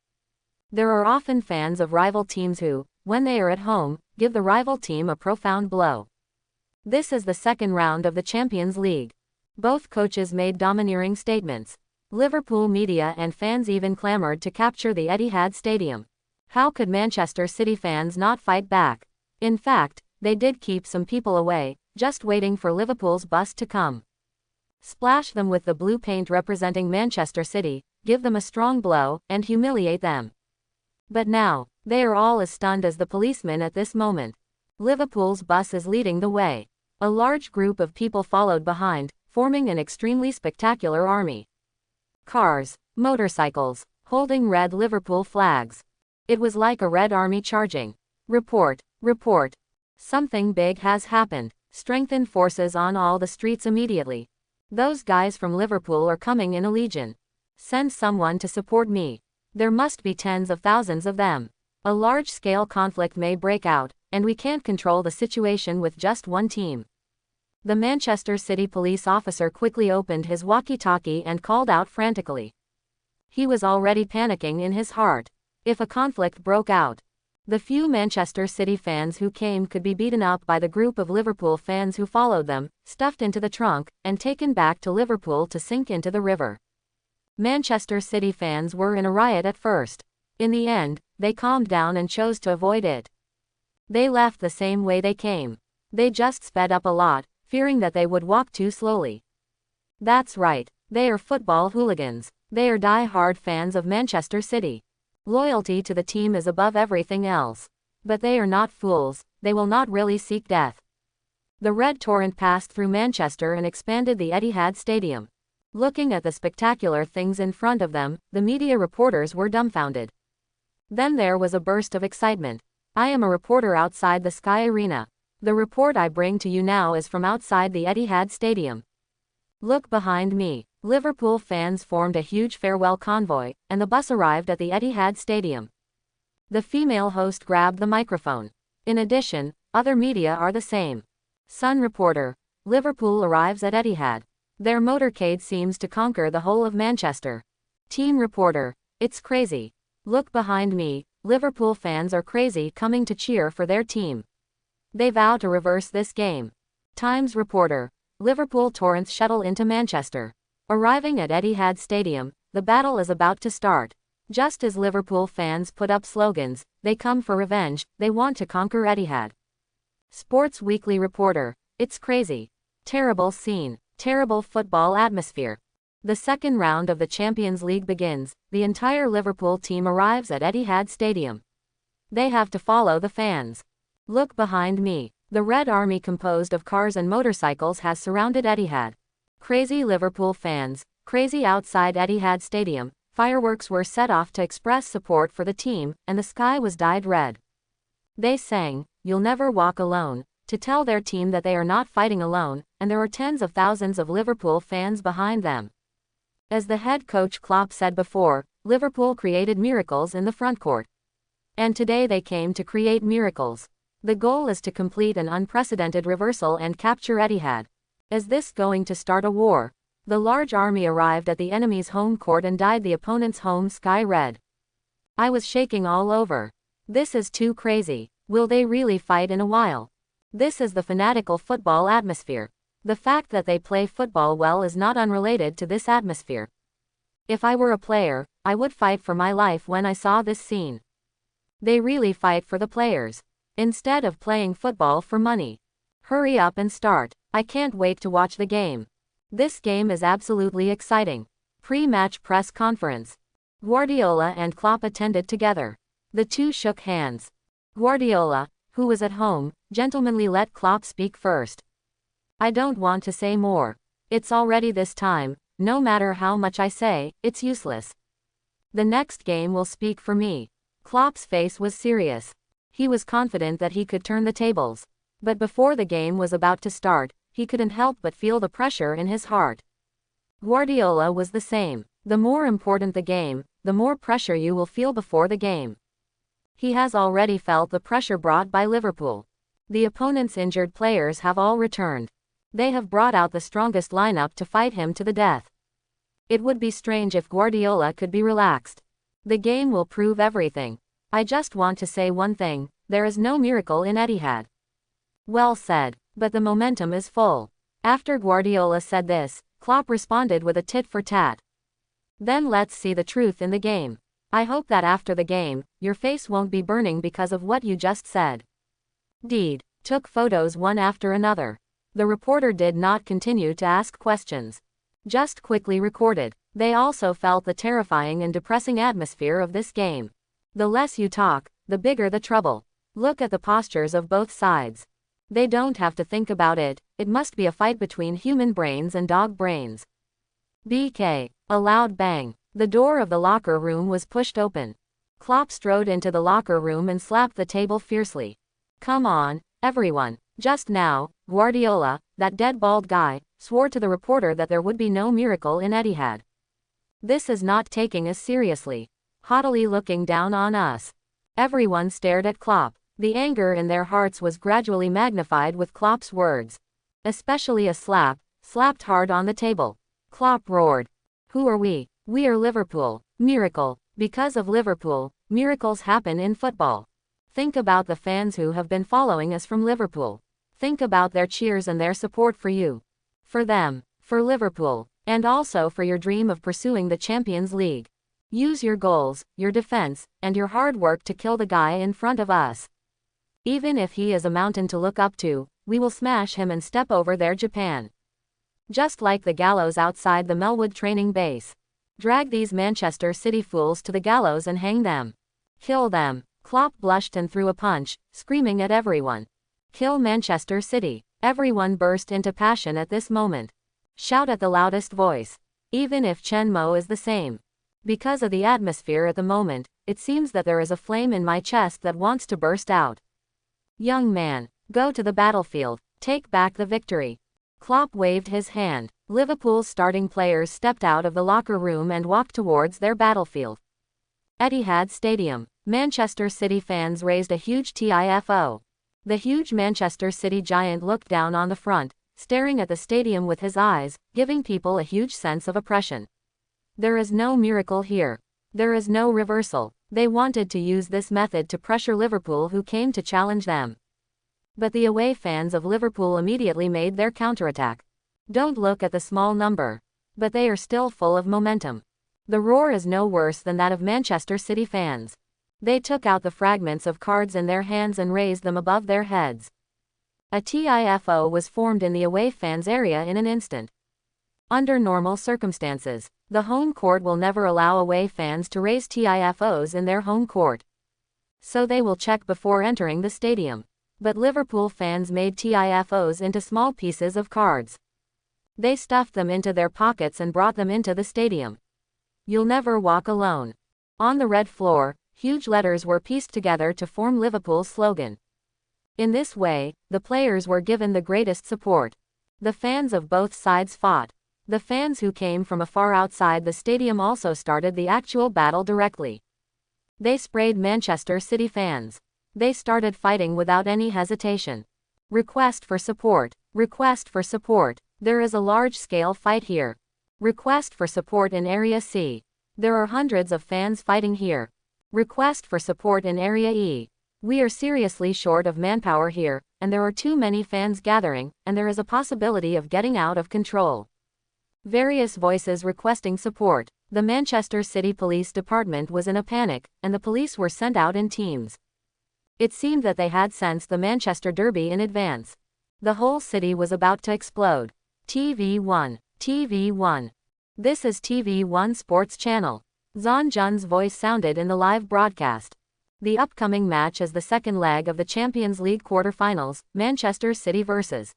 There are often fans of rival teams who, when they are at home, give the rival team a profound blow. This is the second round of the Champions League. Both coaches made domineering statements. Liverpool media and fans even clamored to capture the Etihad Stadium. How could Manchester City fans not fight back? In fact, they did keep some people away, just waiting for Liverpool's bus to come. Splash them with the blue paint representing Manchester City, give them a strong blow, and humiliate them. But now, they are all as stunned as the policemen at this moment. Liverpool's bus is leading the way. A large group of people followed behind, forming an extremely spectacular army. Cars, motorcycles, holding red Liverpool flags. It was like a Red Army charging. Report. Something big has happened. Strengthen forces on all the streets immediately. Those guys from Liverpool are coming in a legion. Send someone to support me. There must be tens of thousands of them. A large-scale conflict may break out, and we can't control the situation with just one team. The Manchester City police officer quickly opened his walkie-talkie and called out frantically. He was already panicking in his heart. If a conflict broke out, the few Manchester City fans who came could be beaten up by the group of Liverpool fans who followed them, stuffed into the trunk, and taken back to Liverpool to sink into the river. Manchester City fans were in a riot at first. In the end, they calmed down and chose to avoid it. They left the same way they came. They just sped up a lot, fearing that they would walk too slowly. That's right. They are football hooligans. They are die-hard fans of Manchester City. Loyalty to the team is above everything else. But they are not fools, they will not really seek death. The red torrent passed through Manchester and expanded the Etihad Stadium. Looking at the spectacular things in front of them, the media reporters were dumbfounded. Then there was a burst of excitement. I am a reporter outside the Sky Arena. The report I bring to you now is from outside the Etihad Stadium. Look behind me. Liverpool fans formed a huge farewell convoy, and the bus arrived at the Etihad Stadium. The female host grabbed the microphone. In addition, other media are the same. Sun reporter. Liverpool arrives at Etihad. Their motorcade seems to conquer the whole of Manchester. Team reporter. It's crazy. Look behind me. Liverpool fans are crazy coming to cheer for their team. They vow to reverse this game. Times reporter. Liverpool torrents shuttle into Manchester. Arriving at Etihad Stadium, the battle is about to start. Just as Liverpool fans put up slogans, they come for revenge, they want to conquer Etihad. Sports Weekly reporter. It's crazy. Terrible scene. Terrible football atmosphere. The second round of the Champions League begins. The entire Liverpool team arrives at Etihad Stadium. They have to follow the fans. Look behind me. The Red Army composed of cars and motorcycles has surrounded Etihad. Crazy Liverpool fans, crazy outside Etihad Stadium, fireworks were set off to express support for the team, and the sky was dyed red. They sang, "You'll Never Walk Alone," to tell their team that they are not fighting alone, and there are tens of thousands of Liverpool fans behind them. As the head coach Klopp said before, Liverpool created miracles in the front court. And today they came to create miracles. The goal is to complete an unprecedented reversal and capture Etihad. Is this going to start a war? The large army arrived at the enemy's home court and dyed the opponent's home sky red. I was shaking all over. This is too crazy. Will they really fight in a while? This is the fanatical football atmosphere. The fact that they play football well is not unrelated to this atmosphere. If I were a player, I would fight for my life when I saw this scene. They really fight for the players, instead of playing football for money. Hurry up and start. I can't wait to watch the game. This game is absolutely exciting. Pre-match press conference. Guardiola and Klopp attended together. The two shook hands. Guardiola, who was at home, gentlemanly let Klopp speak first. I don't want to say more. It's already this time, no matter how much I say, it's useless. The next game will speak for me. Klopp's face was serious. He was confident that he could turn the tables. But before the game was about to start, he couldn't help but feel the pressure in his heart. Guardiola was the same. The more important the game, the more pressure you will feel before the game. He has already felt the pressure brought by Liverpool. The opponent's injured players have all returned. They have brought out the strongest lineup to fight him to the death. It would be strange if Guardiola could be relaxed. The game will prove everything. I just want to say one thing, there is no miracle in Etihad. Well said, but the momentum is full. After Guardiola said this, Klopp responded with a tit for tat. Then let's see the truth in the game. I hope that after the game, your face won't be burning because of what you just said. Deed took photos one after another. The reporter did not continue to ask questions. Just quickly recorded. They also felt the terrifying and depressing atmosphere of this game. The less you talk, the bigger the trouble. Look at the postures of both sides. They don't have to think about it, it must be a fight between human brains and dog brains. BK. A loud bang. The door of the locker room was pushed open. Klopp strode into the locker room and slapped the table fiercely. Come on, everyone. Just now, Guardiola, that dead bald guy, swore to the reporter that there would be no miracle in Etihad. This is not taking us seriously. Haughtily looking down on us. Everyone stared at Klopp. The anger in their hearts was gradually magnified with Klopp's words. Especially a slap, slapped hard on the table. Klopp roared. Who are we? We are Liverpool. Miracle. Because of Liverpool, miracles happen in football. Think about the fans who have been following us from Liverpool. Think about their cheers and their support for you. For them, for Liverpool, and also for your dream of pursuing the Champions League. Use your goals, your defense, and your hard work to kill the guy in front of us. Even if he is a mountain to look up to, we will smash him and step over their Japan. Just like the gallows outside the Melwood training base. Drag these Manchester City fools to the gallows and hang them. Kill them. Klopp blushed and threw a punch, screaming at everyone. Kill Manchester City. Everyone burst into passion at this moment. Shout at the loudest voice. Even if Chen Mo is the same. Because of the atmosphere at the moment, it seems that there is a flame in my chest that wants to burst out. Young man, go to the battlefield, take back the victory. Klopp waved his hand. Liverpool's starting players stepped out of the locker room and walked towards their battlefield. Etihad Stadium. Manchester City fans raised a huge tifo. The huge Manchester City giant looked down on the front, staring at the stadium with his eyes, giving people a huge sense of oppression. There is no miracle here. There is no reversal. They wanted to use this method to pressure Liverpool, who came to challenge them. But the away fans of Liverpool immediately made their counterattack. Don't look at the small number. But they are still full of momentum. The roar is no worse than that of Manchester City fans. They took out the fragments of cards in their hands and raised them above their heads. A tifo was formed in the away fans' area in an instant. Under normal circumstances, the home court will never allow away fans to raise tifos in their home court. So they will check before entering the stadium. But Liverpool fans made tifos into small pieces of cards. They stuffed them into their pockets and brought them into the stadium. You'll never walk alone. On the red floor, huge letters were pieced together to form Liverpool's slogan. In this way, the players were given the greatest support. The fans of both sides fought. The fans who came from afar outside the stadium also started the actual battle directly. They sprayed Manchester City fans. They started fighting without any hesitation. Request for support. Request for support. There is a large-scale fight here. Request for support in Area C. There are hundreds of fans fighting here. Request for support in Area E. We are seriously short of manpower here, and there are too many fans gathering, and there is a possibility of getting out of control. Various voices requesting support. The Manchester City Police Department was in a panic, and the police were sent out in teams. It seemed that they had sensed the Manchester Derby in advance. The whole city was about to explode. TV1. TV1. This is TV1 Sports Channel. Zon Jun's voice sounded in the live broadcast. The upcoming match is the second leg of the Champions League quarter-finals, Manchester City vs.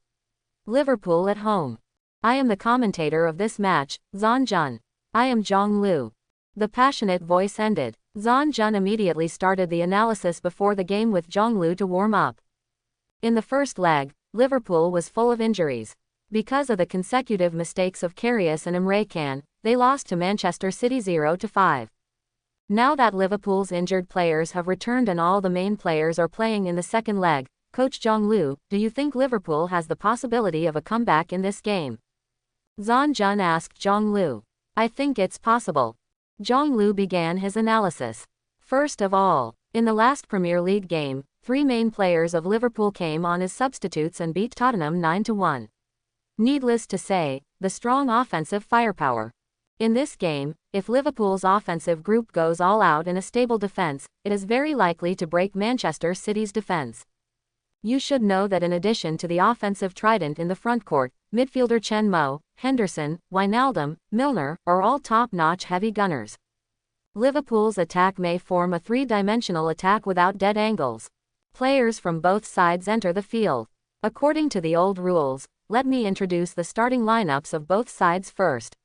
Liverpool at home. I am the commentator of this match, Zon Jun. I am Zhong Lu. The passionate voice ended. Zon Jun immediately started the analysis before the game with Zhong Lu to warm up. In the first leg, Liverpool was full of injuries. Because of the consecutive mistakes of Karius and Emre Can, they lost to Manchester City 0-5. Now that Liverpool's injured players have returned and all the main players are playing in the second leg, Coach Zhong Lu, do you think Liverpool has the possibility of a comeback in this game? Zon Jun asked Zhong Lu. I think it's possible. Zhong Lu began his analysis. First of all, in the last Premier League game, 3 main players of Liverpool came on as substitutes and beat Tottenham 9-1. Needless to say, the strong offensive firepower. In this game, if Liverpool's offensive group goes all out in a stable defense, it is very likely to break Manchester City's defense. You should know that in addition to the offensive trident in the front court, midfielder Chen Mo, Henderson, Wijnaldum, Milner are all top-notch heavy gunners. Liverpool's attack may form a 3-dimensional attack without dead angles. Players from both sides enter the field. According to the old rules, let me introduce the starting lineups of both sides first.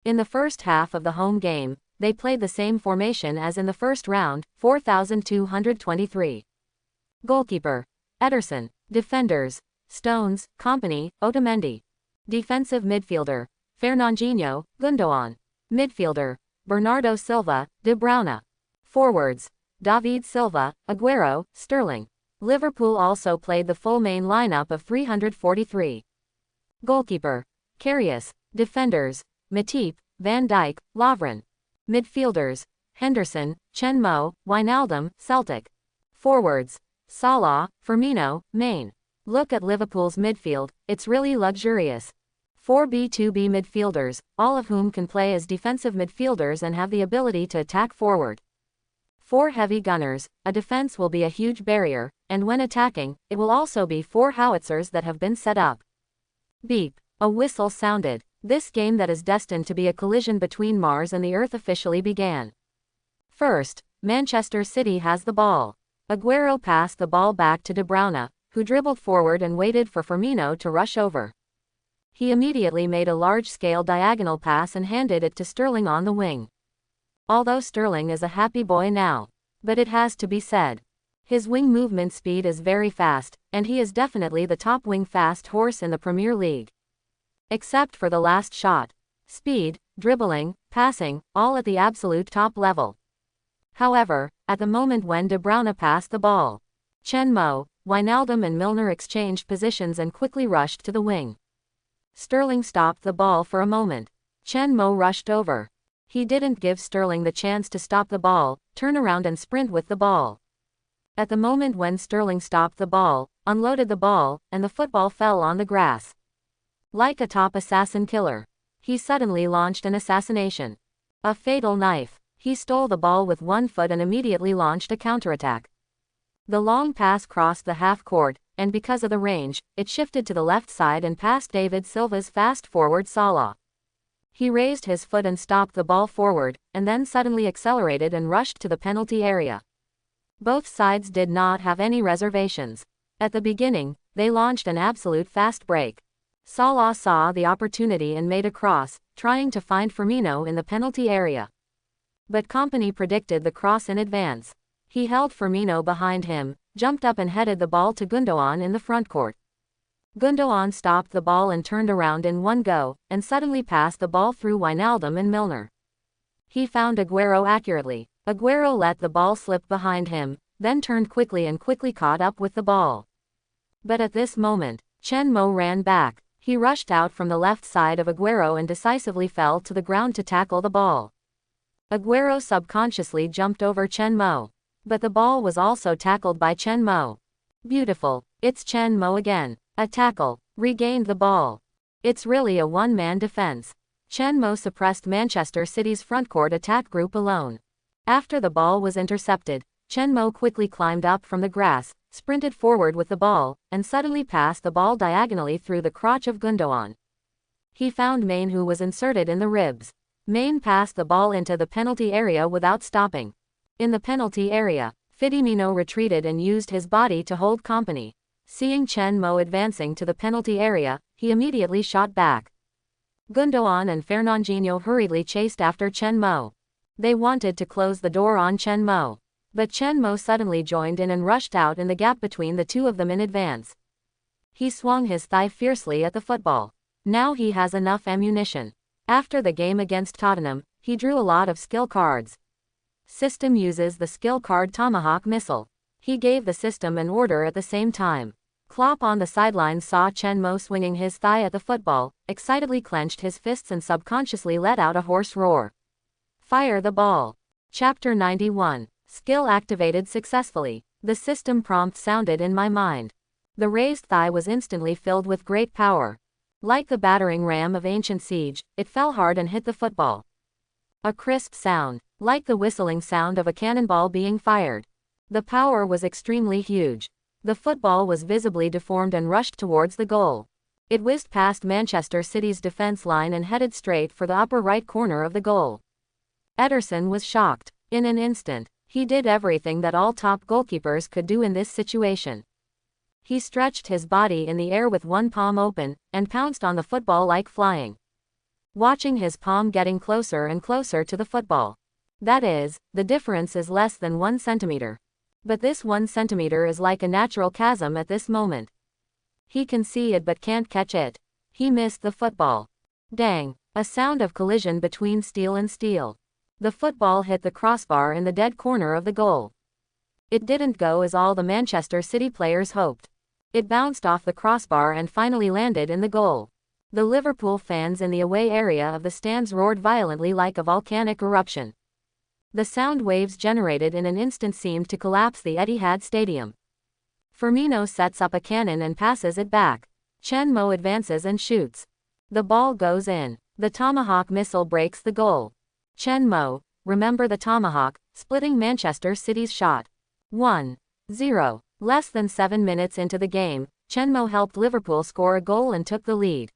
In the first half of the home game, they played the same formation as in the first round, 4,223. Goalkeeper: Ederson. Defenders: Stones, Kompany, Otamendi. Defensive midfielder: Fernandinho, Gundogan. Midfielder: Bernardo Silva, De Bruyne. Forwards: David Silva, Aguero, Sterling. Liverpool also played the full main lineup of 343. Goalkeeper: Karius. Defenders: Matip, Van Dijk, Lovren. Midfielders: Henderson, Chen Mo, Wijnaldum, Celtic. Forwards: Salah, Firmino, Maine. Look at Liverpool's midfield, it's really luxurious. 4 B2B midfielders, all of whom can play as defensive midfielders and have the ability to attack forward. 4 heavy gunners, a defense will be a huge barrier, and when attacking, it will also be 4 howitzers that have been set up. Beep. A whistle sounded. This game that is destined to be a collision between Mars and the Earth officially began. First, Manchester City has the ball. Aguero passed the ball back to De Bruyne, who dribbled forward and waited for Firmino to rush over. He immediately made a large-scale diagonal pass and handed it to Sterling on the wing. Although Sterling is a happy boy now, but it has to be said, his wing movement speed is very fast, and he is definitely the top wing fast horse in the Premier League. Except for the last shot. Speed, dribbling, passing, all at the absolute top level. However, at the moment when De Bruyne passed the ball, Chenmo, Wijnaldum and Milner exchanged positions and quickly rushed to the wing. Sterling stopped the ball for a moment. Chenmo rushed over. He didn't give Sterling the chance to stop the ball, turn around and sprint with the ball. At the moment when Sterling stopped the ball, unloaded the ball, and the football fell on the grass. Like a top assassin killer, he suddenly launched an assassination. A fatal knife. He stole the ball with one foot and immediately launched a counterattack. The long pass crossed the half-court, and because of the range, it shifted to the left side and passed David Silva's fast forward Salah. He raised his foot and stopped the ball forward, and then suddenly accelerated and rushed to the penalty area. Both sides did not have any reservations. At the beginning, they launched an absolute fast break. Salah saw the opportunity and made a cross, trying to find Firmino in the penalty area. But Kompany predicted the cross in advance. He held Firmino behind him, jumped up and headed the ball to Gundogan in the front court. Gundogan stopped the ball and turned around in one go, and suddenly passed the ball through Wijnaldum and Milner. He found Aguero accurately. Aguero let the ball slip behind him, then turned quickly and quickly caught up with the ball. But at this moment, Chenmo ran back. He rushed out from the left side of Aguero and decisively fell to the ground to tackle the ball. Aguero subconsciously jumped over Chenmo. But the ball was also tackled by Chenmo. Beautiful. It's Chenmo again. A tackle. Regained the ball. It's really a one-man defense. Chenmo suppressed Manchester City's frontcourt attack group alone. After the ball was intercepted, Chenmo quickly climbed up from the grass, sprinted forward with the ball, and suddenly passed the ball diagonally through the crotch of Gundogan. He found Maine, who was inserted in the ribs. Maine passed the ball into the penalty area without stopping. In the penalty area, Firmino retreated and used his body to hold Kompany. Seeing Chenmo advancing to the penalty area, he immediately shot back. Gundogan and Fernandinho hurriedly chased after Chenmo. They wanted to close the door on Chenmo. But Chenmo suddenly joined in and rushed out in the gap between the two of them in advance. He swung his thigh fiercely at the football. Now he has enough ammunition. After the game against Tottenham, he drew a lot of skill cards. System uses the skill card Tomahawk missile. He gave the system an order at the same time. Klopp on the sidelines saw Chenmo swinging his thigh at the football, excitedly clenched his fists and subconsciously let out a hoarse roar. Fire the ball. Chapter 91. Skill activated successfully. The system prompt sounded in my mind. The raised thigh was instantly filled with great power. Like the battering ram of ancient siege, it fell hard and hit the football. A crisp sound, like the whistling sound of a cannonball being fired. The power was extremely huge. The football was visibly deformed and rushed towards the goal. It whizzed past Manchester City's defense line and headed straight for the upper right corner of the goal. Ederson was shocked. In an instant, he did everything that all top goalkeepers could do in this situation. He stretched his body in the air with one palm open, and pounced on the football like flying. Watching his palm getting closer and closer to the football. That is, the difference is less than 1 centimeter. But this 1 centimeter is like a natural chasm at this moment. He can see it but can't catch it. He missed the football. Dang! A sound of collision between steel and steel. The football hit the crossbar in the dead corner of the goal. It didn't go as all the Manchester City players hoped. It bounced off the crossbar and finally landed in the goal. The Liverpool fans in the away area of the stands roared violently like a volcanic eruption. The sound waves generated in an instant seemed to collapse the Etihad Stadium. Firmino sets up a cannon and passes it back. Chenmo advances and shoots. The ball goes in. The Tomahawk missile breaks the goal. Chenmo, remember the Tomahawk, splitting Manchester City's shot. 1-0. Less than 7 minutes into the game, Chenmo helped Liverpool score a goal and took the lead.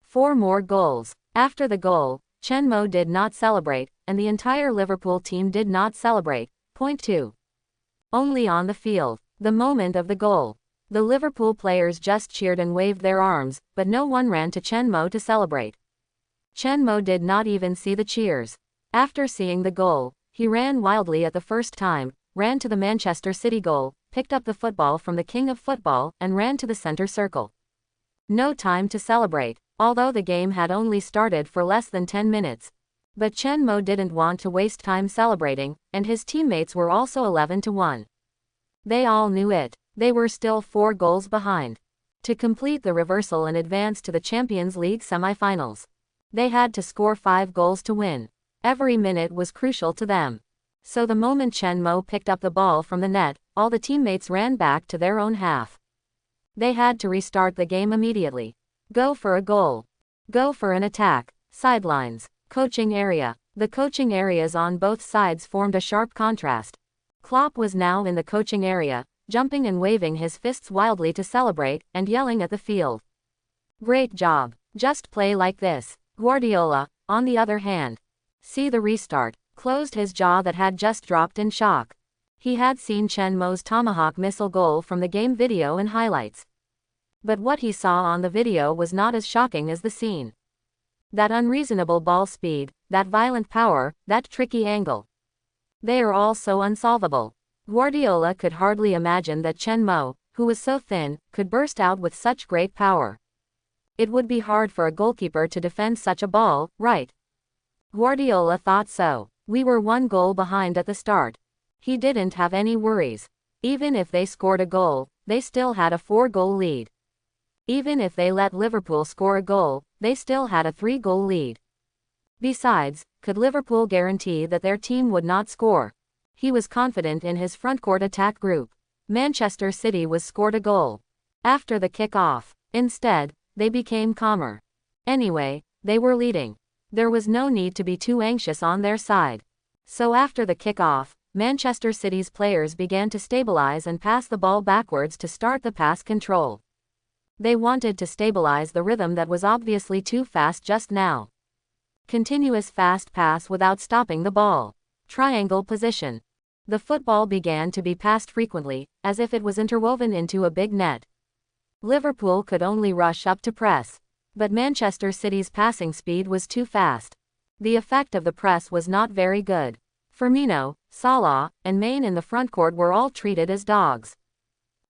4 more goals. After the goal, Chen Mo did not celebrate, and the entire Liverpool team did not celebrate. Point 2. Only on the field. The moment of the goal. The Liverpool players just cheered and waved their arms, but no one ran to Chen Mo to celebrate. Chen Mo did not even see the cheers. After seeing the goal, he ran wildly at the first time, ran to the Manchester City goal, picked up the football from the king of football, and ran to the center circle. No time to celebrate, although the game had only started for less than 10 minutes. But Chen Mo didn't want to waste time celebrating, and his teammates were also 11-1. They all knew it. They were still 4 goals behind. To complete the reversal and advance to the Champions League semi-finals, they had to score 5 goals to win. Every minute was crucial to them. So the moment Chen Mo picked up the ball from the net, all the teammates ran back to their own half. They had to restart the game immediately. Go for a goal. Go for an attack. Sidelines. Coaching area. The coaching areas on both sides formed a sharp contrast. Klopp was now in the coaching area, jumping and waving his fists wildly to celebrate, and yelling at the field. Great job. Just play like this. Guardiola, on the other hand, see the restart, closed his jaw that had just dropped in shock. He had seen Chen Mo's tomahawk missile goal from the game video and highlights. But what he saw on the video was not as shocking as the scene. That unreasonable ball speed, that violent power, that tricky angle. They are all so unsolvable. Guardiola could hardly imagine that Chen Mo, who was so thin, could burst out with such great power. It would be hard for a goalkeeper to defend such a ball, right? Guardiola thought so. We were 1 goal behind at the start. He didn't have any worries. Even if they scored a goal, they still had a 4-goal lead. Even if they let Liverpool score a goal, they still had a 3-goal lead. Besides, could Liverpool guarantee that their team would not score? He was confident in his frontcourt attack group. Manchester City was scored a goal after the kick-off. Instead, they became calmer. Anyway, they were leading. There was no need to be too anxious on their side. So after the kick-off, Manchester City's players began to stabilize and pass the ball backwards to start the pass control. They wanted to stabilize the rhythm that was obviously too fast just now. Continuous fast pass without stopping the ball. Triangle position. The football began to be passed frequently, as if it was interwoven into a big net. Liverpool could only rush up to press. But Manchester City's passing speed was too fast. The effect of the press was not very good. Firmino, Salah, and Mane in the frontcourt were all treated as dogs.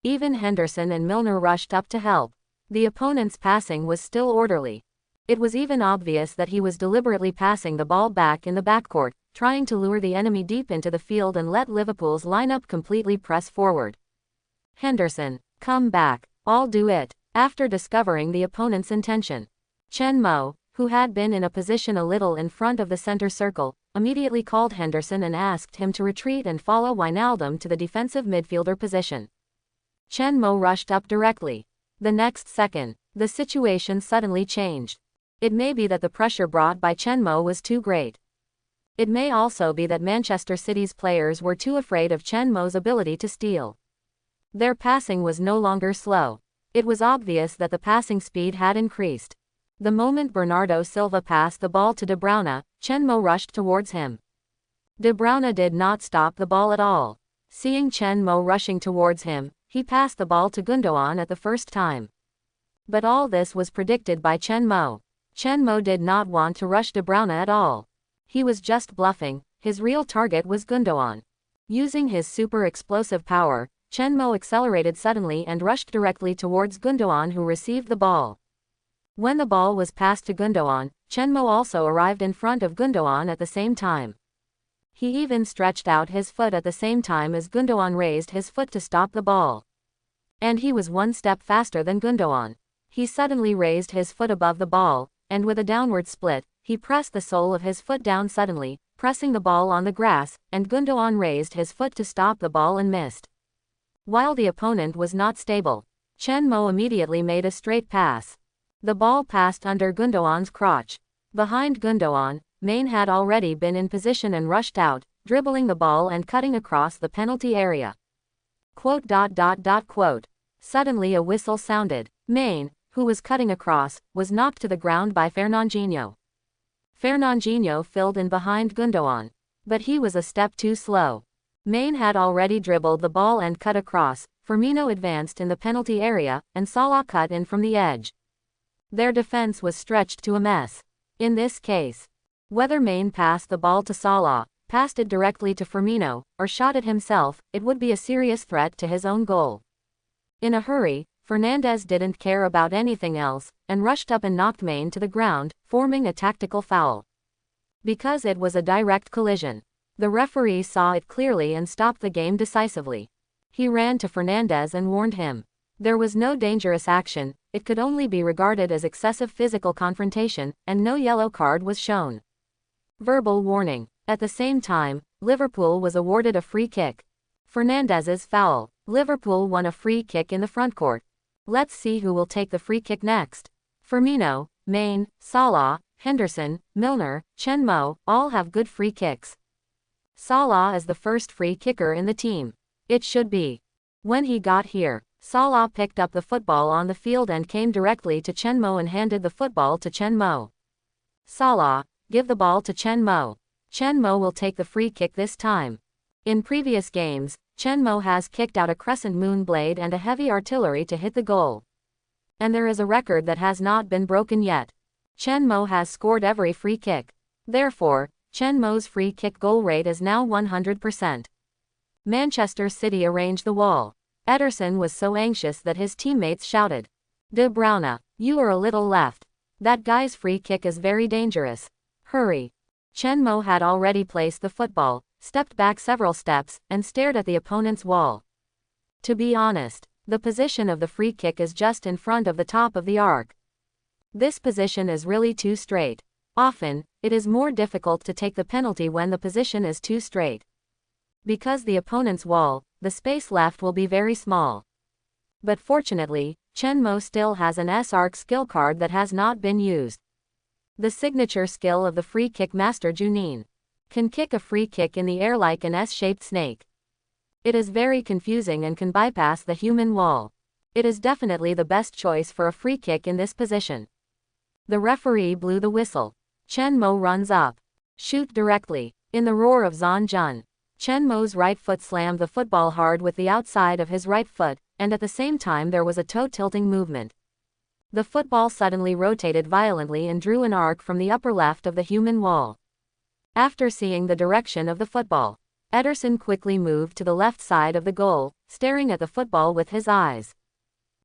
Even Henderson and Milner rushed up to help. The opponent's passing was still orderly. It was even obvious that he was deliberately passing the ball back in the backcourt, trying to lure the enemy deep into the field and let Liverpool's lineup completely press forward. Henderson, come back. I'll do it. After discovering the opponent's intention, Chen Mo, who had been in a position a little in front of the center circle, immediately called Henderson and asked him to retreat and follow Wijnaldum to the defensive midfielder position. Chen Mo rushed up directly. The next second, the situation suddenly changed. It may be that the pressure brought by Chen Mo was too great. It may also be that Manchester City's players were too afraid of Chen Mo's ability to steal. Their passing was no longer slow. It was obvious that the passing speed had increased. The moment Bernardo Silva passed the ball to De Bruyne, Chen Mo rushed towards him. De Bruyne did not stop the ball at all. Seeing Chen Mo rushing towards him, he passed the ball to Gundogan at the first time. But all this was predicted by Chen Mo. Chen Mo did not want to rush De Bruyne at all. He was just bluffing. His real target was Gundogan. Using his super explosive power, Chen Mo accelerated suddenly and rushed directly towards Gundogan, who received the ball. When the ball was passed to Gundogan, Chen Mo also arrived in front of Gundogan at the same time. He even stretched out his foot at the same time as Gundogan raised his foot to stop the ball. And he was 1 step faster than Gundogan. He suddenly raised his foot above the ball, and with a downward split, he pressed the sole of his foot down suddenly, pressing the ball on the grass, and Gundogan raised his foot to stop the ball and missed. While the opponent was not stable, Chen Mo immediately made a straight pass. The ball passed under Gundogan's crotch. Behind Gundogan, Mane had already been in position and rushed out, dribbling the ball and cutting across the penalty area. Quote. Suddenly a whistle sounded. Mane, who was cutting across, was knocked to the ground by Fernandinho. Fernandinho filled in behind Gundogan, but he was a step too slow. Maine had already dribbled the ball and cut across, Firmino advanced in the penalty area, and Salah cut in from the edge. Their defense was stretched to a mess. In this case, whether Maine passed the ball to Salah, passed it directly to Firmino, or shot it himself, it would be a serious threat to his own goal. In a hurry, Fernandes didn't care about anything else, and rushed up and knocked Maine to the ground, forming a tactical foul. Because it was a direct collision, the referee saw it clearly and stopped the game decisively. He ran to Fernandes and warned him. There was no dangerous action, it could only be regarded as excessive physical confrontation, and no yellow card was shown. Verbal warning. At the same time, Liverpool was awarded a free kick. Fernandes's foul. Liverpool won a free kick in the front court. Let's see who will take the free kick next. Firmino, Maine, Salah, Henderson, Milner, Chen Mo, all have good free kicks. Salah is the first free kicker in the team. It should be. When he got here, Salah picked up the football on the field and came directly to Chen Mo and handed the football to Chen Mo. Salah, give the ball to Chen Mo. Chen Mo will take the free kick this time. In previous games, Chen Mo has kicked out a crescent moon blade and a heavy artillery to hit the goal. And there is a record that has not been broken yet. Chen Mo has scored every free kick. Therefore, Chen Mo's free kick goal rate is now 100%. Manchester City arranged the wall. Ederson was so anxious that his teammates shouted, "De Bruyne, you are a little left. That guy's free kick is very dangerous. Hurry." Chen Mo had already placed the football, stepped back several steps, and stared at the opponent's wall. To be honest, the position of the free kick is just in front of the top of the arc. This position is really too straight. Often, it is more difficult to take the penalty when the position is too straight. Because the opponent's wall, the space left will be very small. But fortunately, Chen Mo still has an S-arc skill card that has not been used. The signature skill of the free kick master Junin can kick a free kick in the air like an S-shaped snake. It is very confusing and can bypass the human wall. It is definitely the best choice for a free kick in this position. The referee blew the whistle. Chen Mo runs up. Shoot directly. In the roar of Zhang Jun, Chen Mo's right foot slammed the football hard with the outside of his right foot, and at the same time there was a toe-tilting movement. The football suddenly rotated violently and drew an arc from the upper left of the human wall. After seeing the direction of the football, Ederson quickly moved to the left side of the goal, staring at the football with his eyes.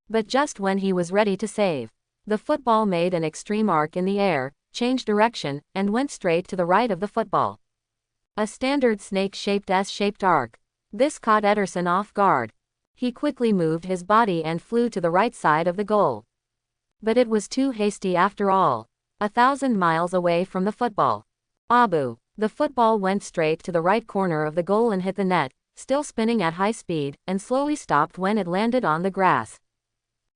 But just when he was ready to save, the football made an extreme arc in the air, changed direction, and went straight to the right of the football. A standard snake-shaped S-shaped arc. This caught Ederson off guard. He quickly moved his body and flew to the right side of the goal. But it was too hasty after all. 1,000 miles away from the football. Abu. The football went straight to the right corner of the goal and hit the net, still spinning at high speed, and slowly stopped when it landed on the grass.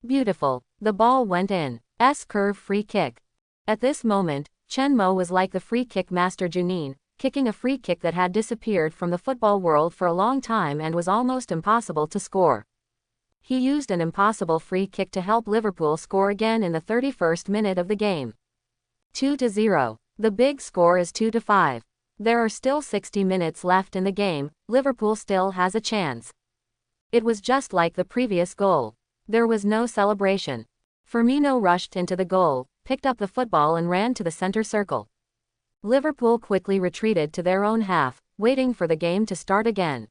Beautiful. The ball went in. S-curve free kick. At this moment, Chen Mo was like the free kick master Junin, kicking a free kick that had disappeared from the football world for a long time and was almost impossible to score. He used an impossible free kick to help Liverpool score again in the 31st minute of the game. 2-0. The big score is 2-5. There are still 60 minutes left in the game, Liverpool still has a chance. It was just like the previous goal. There was no celebration. Firmino rushed into the goal, picked up the football and ran to the center circle. Liverpool quickly retreated to their own half, waiting for the game to start again.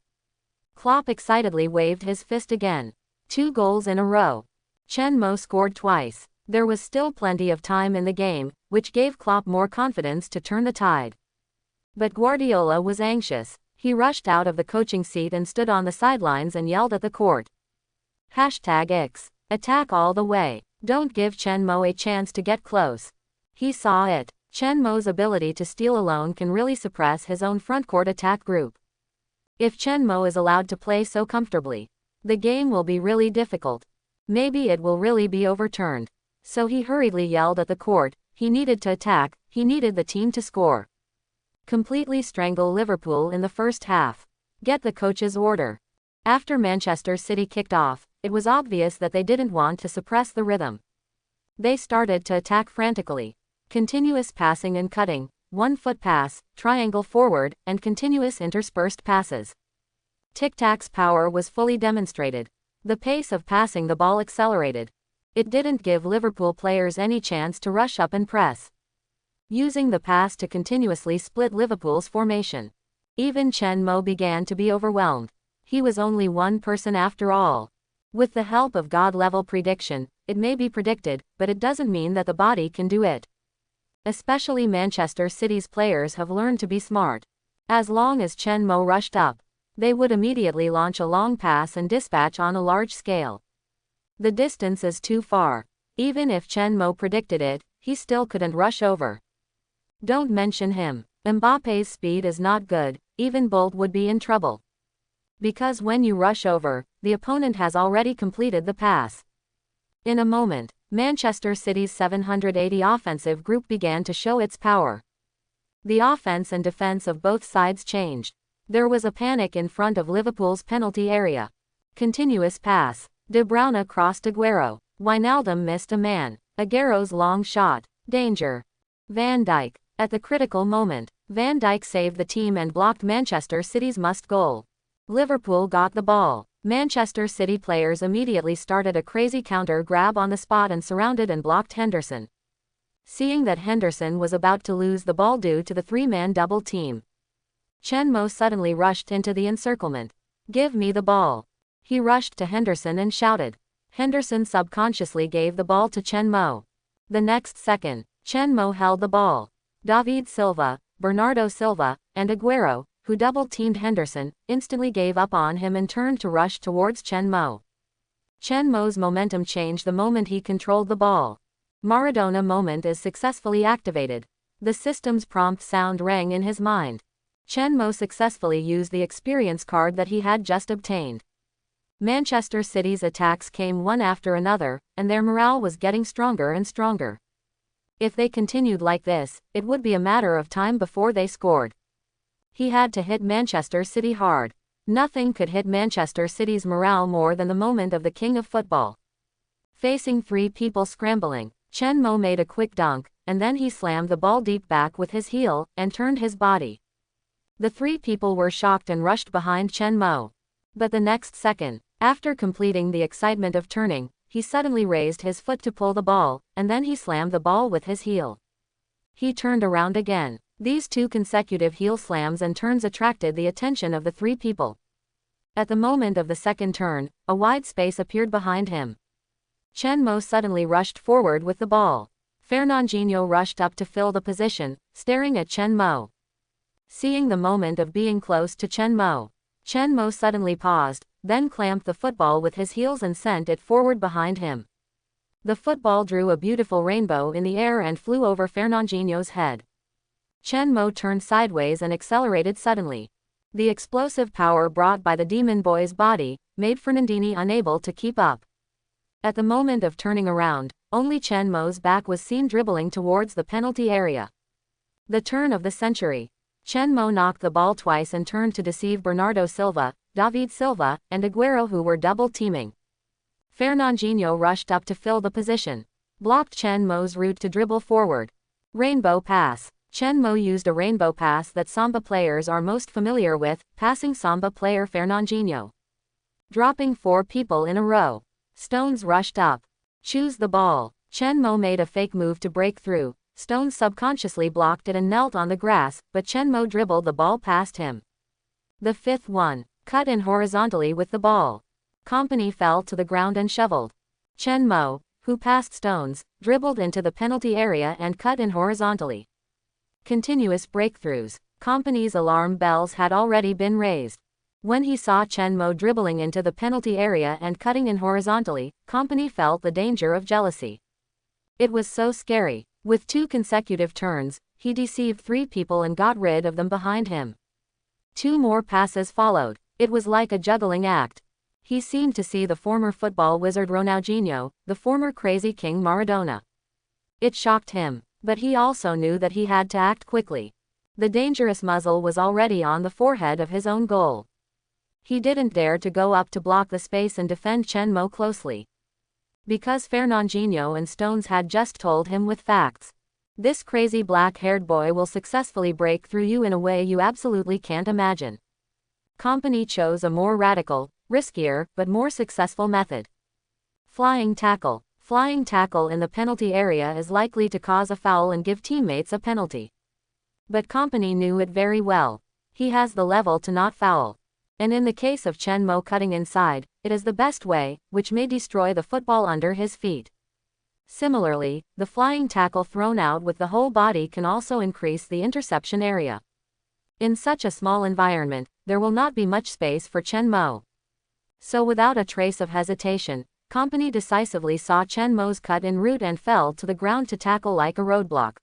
Klopp excitedly waved his fist again. 2 goals in a row. Chen Mo scored twice. There was still plenty of time in the game, which gave Klopp more confidence to turn the tide. But Guardiola was anxious. He rushed out of the coaching seat and stood on the sidelines and yelled at the court. #X. Attack all the way. Don't give Chen Mo a chance to get close. He saw it. Chen Mo's ability to steal alone can really suppress his own frontcourt attack group. If Chen Mo is allowed to play so comfortably, the game will be really difficult. Maybe it will really be overturned. So he hurriedly yelled at the court. He needed to attack, he needed the team to score. Completely strangle Liverpool in the first half. Get the coach's order. After Manchester City kicked off, it was obvious that they didn't want to suppress the rhythm. They started to attack frantically. Continuous passing and cutting, 1-foot pass, triangle forward, and continuous interspersed passes. Tic-Tac's power was fully demonstrated. The pace of passing the ball accelerated. It didn't give Liverpool players any chance to rush up and press. Using the pass to continuously split Liverpool's formation. Even Chen Mo began to be overwhelmed. He was only one person after all. With the help of God-level prediction, it may be predicted, but it doesn't mean that the body can do it. Especially Manchester City's players have learned to be smart. As long as Chen Mo rushed up, they would immediately launch a long pass and dispatch on a large scale. The distance is too far. Even if Chen Mo predicted it, he still couldn't rush over. Don't mention him. Mbappe's speed is not good, even Bolt would be in trouble. Because when you rush over, the opponent has already completed the pass. In a moment, Manchester City's 780 offensive group began to show its power. The offense and defense of both sides changed. There was a panic in front of Liverpool's penalty area. Continuous pass. De Bruyne crossed Aguero. Wijnaldum missed a man. Aguero's long shot. Danger. Van Dijk. At the critical moment, Van Dijk saved the team and blocked Manchester City's must goal. Liverpool got the ball. Manchester City players immediately started a crazy counter grab on the spot and surrounded and blocked Henderson. Seeing that Henderson was about to lose the ball due to the three-man double team, Chen Mo suddenly rushed into the encirclement. "Give me the ball." He rushed to Henderson and shouted. Henderson subconsciously gave the ball to Chen Mo. The next second, Chen Mo held the ball. David Silva, Bernardo Silva, and Aguero, who double-teamed Henderson, instantly gave up on him and turned to rush towards Chen Mo. Chen Mo's momentum changed the moment he controlled the ball. Maradona moment is successfully activated. The system's prompt sound rang in his mind. Chen Mo successfully used the experience card that he had just obtained. Manchester City's attacks came one after another, and their morale was getting stronger and stronger. If they continued like this, it would be a matter of time before they scored. He had to hit Manchester City hard. Nothing could hit Manchester City's morale more than the moment of the king of football. Facing three people scrambling, Chen Mo made a quick dunk, and then he slammed the ball deep back with his heel, and turned his body. The three people were shocked and rushed behind Chen Mo. But the next second, after completing the excitement of turning, he suddenly raised his foot to pull the ball, and then he slammed the ball with his heel. He turned around again. These two consecutive heel slams and turns attracted the attention of the three people. At the moment of the second turn, a wide space appeared behind him. Chen Mo suddenly rushed forward with the ball. Fernandinho rushed up to fill the position, staring at Chen Mo. Seeing the moment of being close to Chen Mo suddenly paused, then clamped the football with his heels and sent it forward behind him. The football drew a beautiful rainbow in the air and flew over Fernandinho's head. Chen Mo turned sideways and accelerated suddenly. The explosive power brought by the Demon Boy's body made Fernandinho unable to keep up. At the moment of turning around, only Chen Mo's back was seen dribbling towards the penalty area. The turn of the century. Chen Mo knocked the ball twice and turned to deceive Bernardo Silva, David Silva, and Aguero, who were double-teaming. Fernandinho rushed up to fill the position. Blocked Chen Mo's route to dribble forward. Rainbow pass. Chen Mo used a rainbow pass that Samba players are most familiar with, passing Samba player Fernandinho. Dropping four people in a row. Stones rushed up. Choose the ball. Chen Mo made a fake move to break through. Stones subconsciously blocked it and knelt on the grass, but Chen Mo dribbled the ball past him. The fifth one. Cut in horizontally with the ball. Company fell to the ground and shoveled. Chen Mo, who passed Stones, dribbled into the penalty area and cut in horizontally. Continuous breakthroughs. Company's alarm bells had already been raised. When he saw Chen Mo dribbling into the penalty area and cutting in horizontally, Company felt the danger of jealousy. It was so scary. With two consecutive turns, he deceived three people and got rid of them behind him. Two more passes followed. It was like a juggling act. He seemed to see the former football wizard Ronaldinho, the former crazy king Maradona. It shocked him, but he also knew that he had to act quickly. The dangerous muzzle was already on the forehead of his own goal. He didn't dare to go up to block the space and defend Chen Mo closely. Because Fernandinho and Stones had just told him with facts. This crazy black-haired boy will successfully break through you in a way you absolutely can't imagine. Company chose a more radical, riskier, but more successful method. Flying tackle. Flying tackle in the penalty area is likely to cause a foul and give teammates a penalty. But Company knew it very well. He has the level to not foul. And in the case of Chen Mo cutting inside, it is the best way, which may destroy the football under his feet. Similarly, the flying tackle thrown out with the whole body can also increase the interception area. In such a small environment, there will not be much space for Chen Mo. So without a trace of hesitation, Company decisively saw Chen Mo's cut en route and fell to the ground to tackle like a roadblock.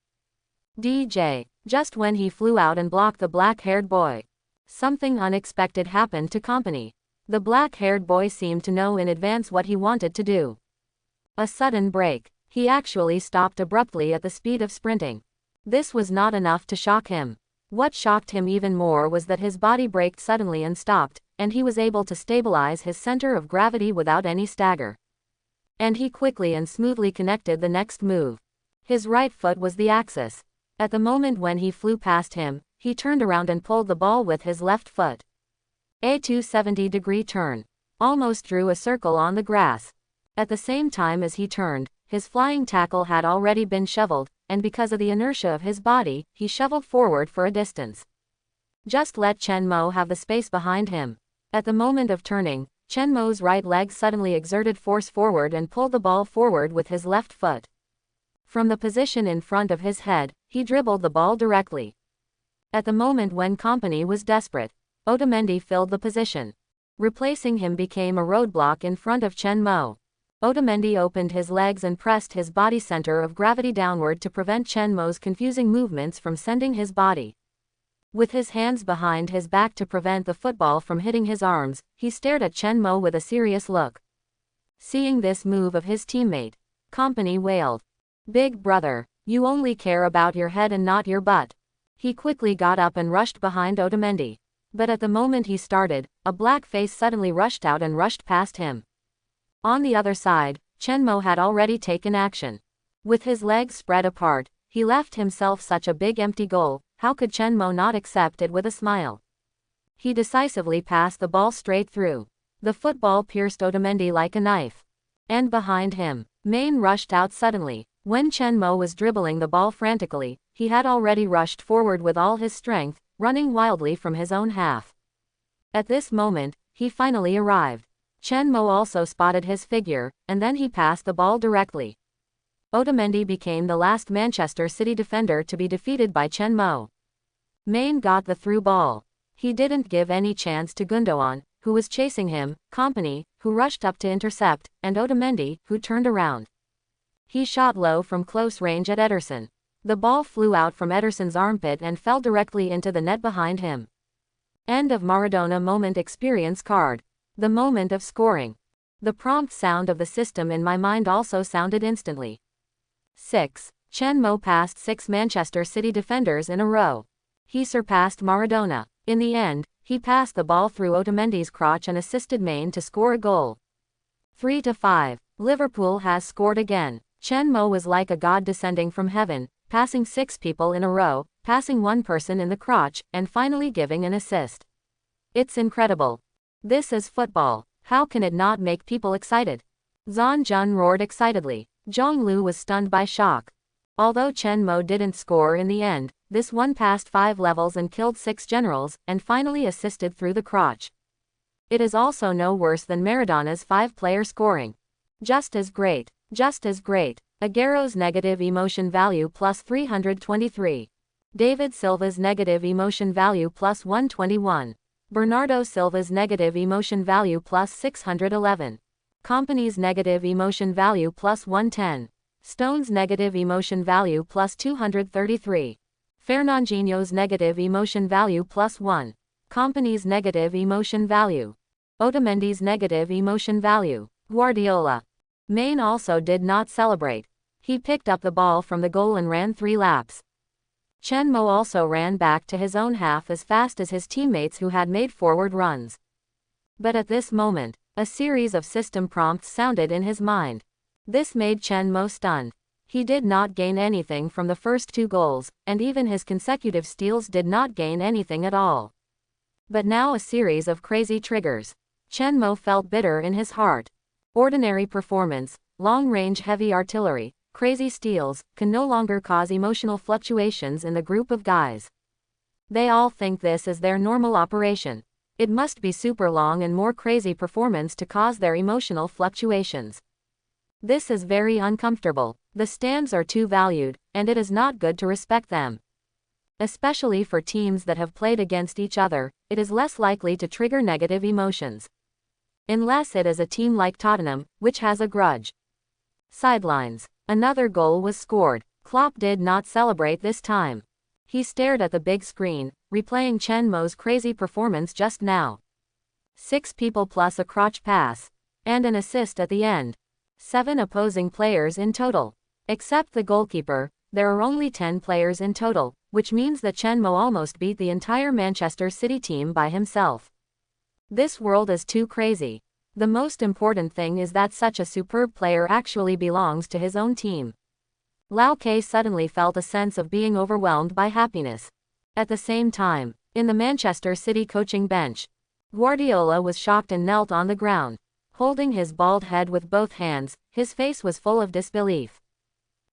DJ. Just when he flew out and blocked the black-haired boy, something unexpected happened to Company. The black-haired boy seemed to know in advance what he wanted to do. A sudden break. He actually stopped abruptly at the speed of sprinting. This was not enough to shock him. What shocked him even more was that his body braked suddenly and stopped, and he was able to stabilize his center of gravity without any stagger. And he quickly and smoothly connected the next move. His right foot was the axis. At the moment when he flew past him, he turned around and pulled the ball with his left foot. A 270-degree turn. Almost drew a circle on the grass. At the same time as he turned, his flying tackle had already been shoveled, and because of the inertia of his body, he shoveled forward for a distance. Just let Chen Mo have the space behind him. At the moment of turning, Chen Mo's right leg suddenly exerted force forward and pulled the ball forward with his left foot. From the position in front of his head, he dribbled the ball directly. At the moment when Company was desperate, Otamendi filled the position. Replacing him became a roadblock in front of Chen Mo. Otamendi opened his legs and pressed his body center of gravity downward to prevent Chen Mo's confusing movements from sending his body. With his hands behind his back to prevent the football from hitting his arms, he stared at Chen Mo with a serious look. Seeing this move of his teammate, Company wailed, "Big brother, you only care about your head and not your butt." He quickly got up and rushed behind Otamendi. But at the moment he started, a black face suddenly rushed out and rushed past him. On the other side, Chen Mo had already taken action. With his legs spread apart, he left himself such a big empty goal. How could Chen Mo not accept it with a smile? He decisively passed the ball straight through. The football pierced Otamendi like a knife. And behind him, Main rushed out suddenly. When Chen Mo was dribbling the ball frantically, he had already rushed forward with all his strength, running wildly from his own half. At this moment, he finally arrived. Chen Mo also spotted his figure, and then he passed the ball directly. Otamendi became the last Manchester City defender to be defeated by Chen Mo. Main got the through ball. He didn't give any chance to Gundogan, who was chasing him, Company, who rushed up to intercept, and Otamendi, who turned around. He shot low from close range at Ederson. The ball flew out from Ederson's armpit and fell directly into the net behind him. End of Maradona moment experience card. The moment of scoring. The prompt sound of the system in my mind also sounded instantly. 6. Chen Mo passed 6 Manchester City defenders in a row. He surpassed Maradona. In the end, he passed the ball through Otamendi's crotch and assisted Main to score a goal. 3-5. Liverpool has scored again. Chen Mo was like a god descending from heaven, passing 6 people in a row, passing one person in the crotch, and finally giving an assist. It's incredible. This is football. How can it not make people excited? Zhang Jun roared excitedly. Zhong Lu was stunned by shock. Although Chen Mo didn't score in the end, this one passed 5 levels and killed 6 generals, and finally assisted through the crotch. It is also no worse than Maradona's 5-player scoring. Just as great. Just as great. Aguero's negative emotion value plus 323. David Silva's negative emotion value plus 121. Bernardo Silva's negative emotion value plus 611. Company's negative emotion value plus 110. Stone's negative emotion value plus 233. Fernandinho's negative emotion value plus 1. Company's negative emotion value. Otamendi's negative emotion value. Guardiola. Main also did not celebrate. He picked up the ball from the goal and ran 3 laps. Chen Mo also ran back to his own half as fast as his teammates who had made forward runs. But at this moment, a series of system prompts sounded in his mind. This made Chen Mo stunned. He did not gain anything from the first 2 goals, and even his consecutive steals did not gain anything at all. But now a series of crazy triggers. Chen Mo felt bitter in his heart. Ordinary performance, long-range heavy artillery, crazy steals, can no longer cause emotional fluctuations in the group of guys. They all think this is their normal operation. It must be super long and more crazy performance to cause their emotional fluctuations. This is very uncomfortable. The stands are too valued, and it is not good to respect them. Especially for teams that have played against each other, it is less likely to trigger negative emotions. Unless it is a team like Tottenham, which has a grudge. Sidelines. Another goal was scored. Klopp did not celebrate this time. He stared at the big screen, replaying Chen Mo's crazy performance just now. 6 people plus a crotch pass. And an assist at the end. 7 opposing players in total. Except the goalkeeper, there are only 10 players in total, which means that Chen Mo almost beat the entire Manchester City team by himself. This world is too crazy. The most important thing is that such a superb player actually belongs to his own team. Lau Ke suddenly felt a sense of being overwhelmed by happiness. At the same time, in the Manchester City coaching bench, Guardiola was shocked and knelt on the ground. Holding his bald head with both hands, his face was full of disbelief.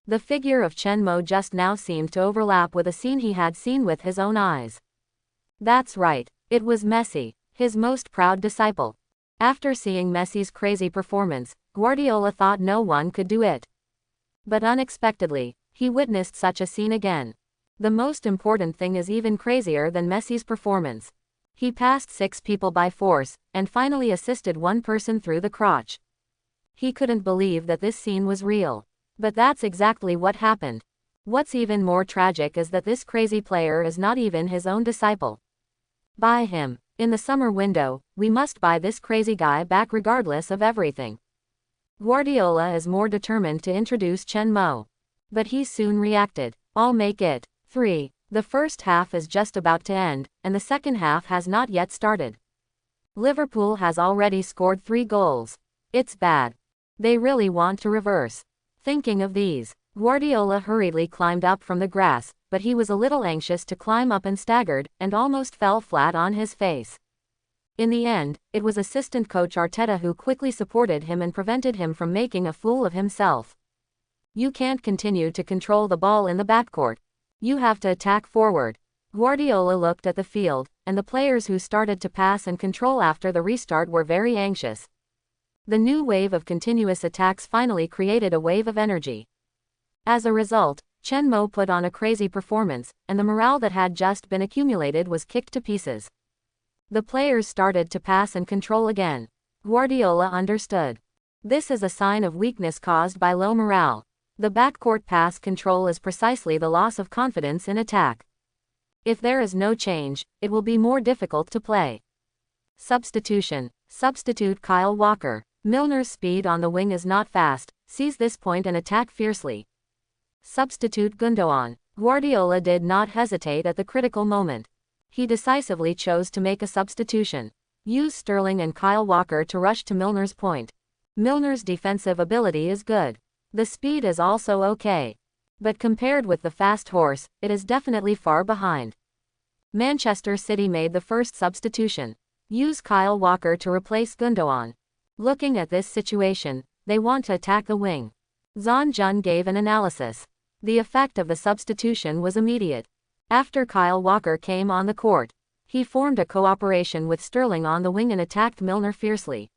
The figure of Chen Mo just now seemed to overlap with a scene he had seen with his own eyes. That's right, it was Messi, his most proud disciple. After seeing Messi's crazy performance, Guardiola thought no one could do it. But unexpectedly, he witnessed such a scene again. The most important thing is even crazier than Messi's performance. He passed 6 people by force, and finally assisted 1 person through the crotch. He couldn't believe that this scene was real. But that's exactly what happened. What's even more tragic is that this crazy player is not even his own disciple. Buy him. In the summer window, we must buy this crazy guy back regardless of everything. Guardiola is more determined to introduce Chen Mo. But he soon reacted. I'll make it 3. The first half is just about to end, and the second half has not yet started. Liverpool has already scored 3 goals. It's bad. They really want to reverse. Thinking of these, Guardiola hurriedly climbed up from the grass, but he was a little anxious to climb up and staggered, and almost fell flat on his face. In the end, it was assistant coach Arteta who quickly supported him and prevented him from making a fool of himself. You can't continue to control the ball in the backcourt. You have to attack forward. Guardiola looked at the field, and the players who started to pass and control after the restart were very anxious. The new wave of continuous attacks finally created a wave of energy. As a result, Chen Mo put on a crazy performance, and the morale that had just been accumulated was kicked to pieces. The players started to pass and control again. Guardiola understood. This is a sign of weakness caused by low morale. The backcourt pass control is precisely the loss of confidence in attack. If there is no change, it will be more difficult to play. Substitution. Substitute Kyle Walker. Milner's speed on the wing is not fast. Seize this point and attack fiercely. Substitute Gundogan. Guardiola did not hesitate at the critical moment. He decisively chose to make a substitution. Use Sterling and Kyle Walker to rush to Milner's point. Milner's defensive ability is good. The speed is also okay. But compared with the fast horse, it is definitely far behind. Manchester City made the first substitution. Use Kyle Walker to replace Gundogan. Looking at this situation, they want to attack the wing. Zhang Jun gave an analysis. The effect of the substitution was immediate. After Kyle Walker came on the court, he formed a cooperation with Sterling on the wing and attacked Milner fiercely.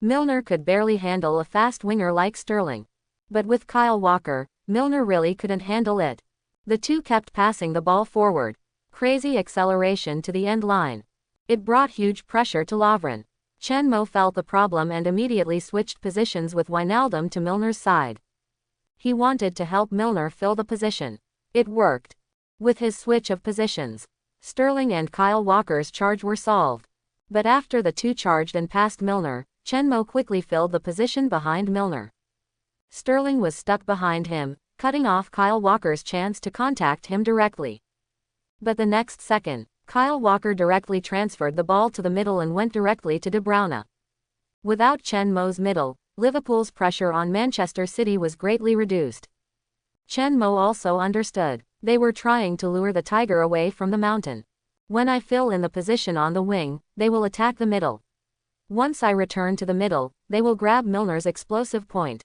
Milner could barely handle a fast winger like Sterling. But with Kyle Walker, Milner really couldn't handle it. The two kept passing the ball forward. Crazy acceleration to the end line. It brought huge pressure to Lovren. Chen Mo felt the problem and immediately switched positions with Wijnaldum to Milner's side. He wanted to help Milner fill the position. It worked. With his switch of positions, Sterling and Kyle Walker's charge were solved. But after the two charged and passed Milner, Chen Mo quickly filled the position behind Milner. Sterling was stuck behind him, cutting off Kyle Walker's chance to contact him directly. But the next second, Kyle Walker directly transferred the ball to the middle and went directly to De Bruyne. Without Chen Mo's middle, Liverpool's pressure on Manchester City was greatly reduced. Chen Mo also understood. They were trying to lure the tiger away from the mountain. When I fill in the position on the wing, they will attack the middle. Once I return to the middle, they will grab Milner's explosive point.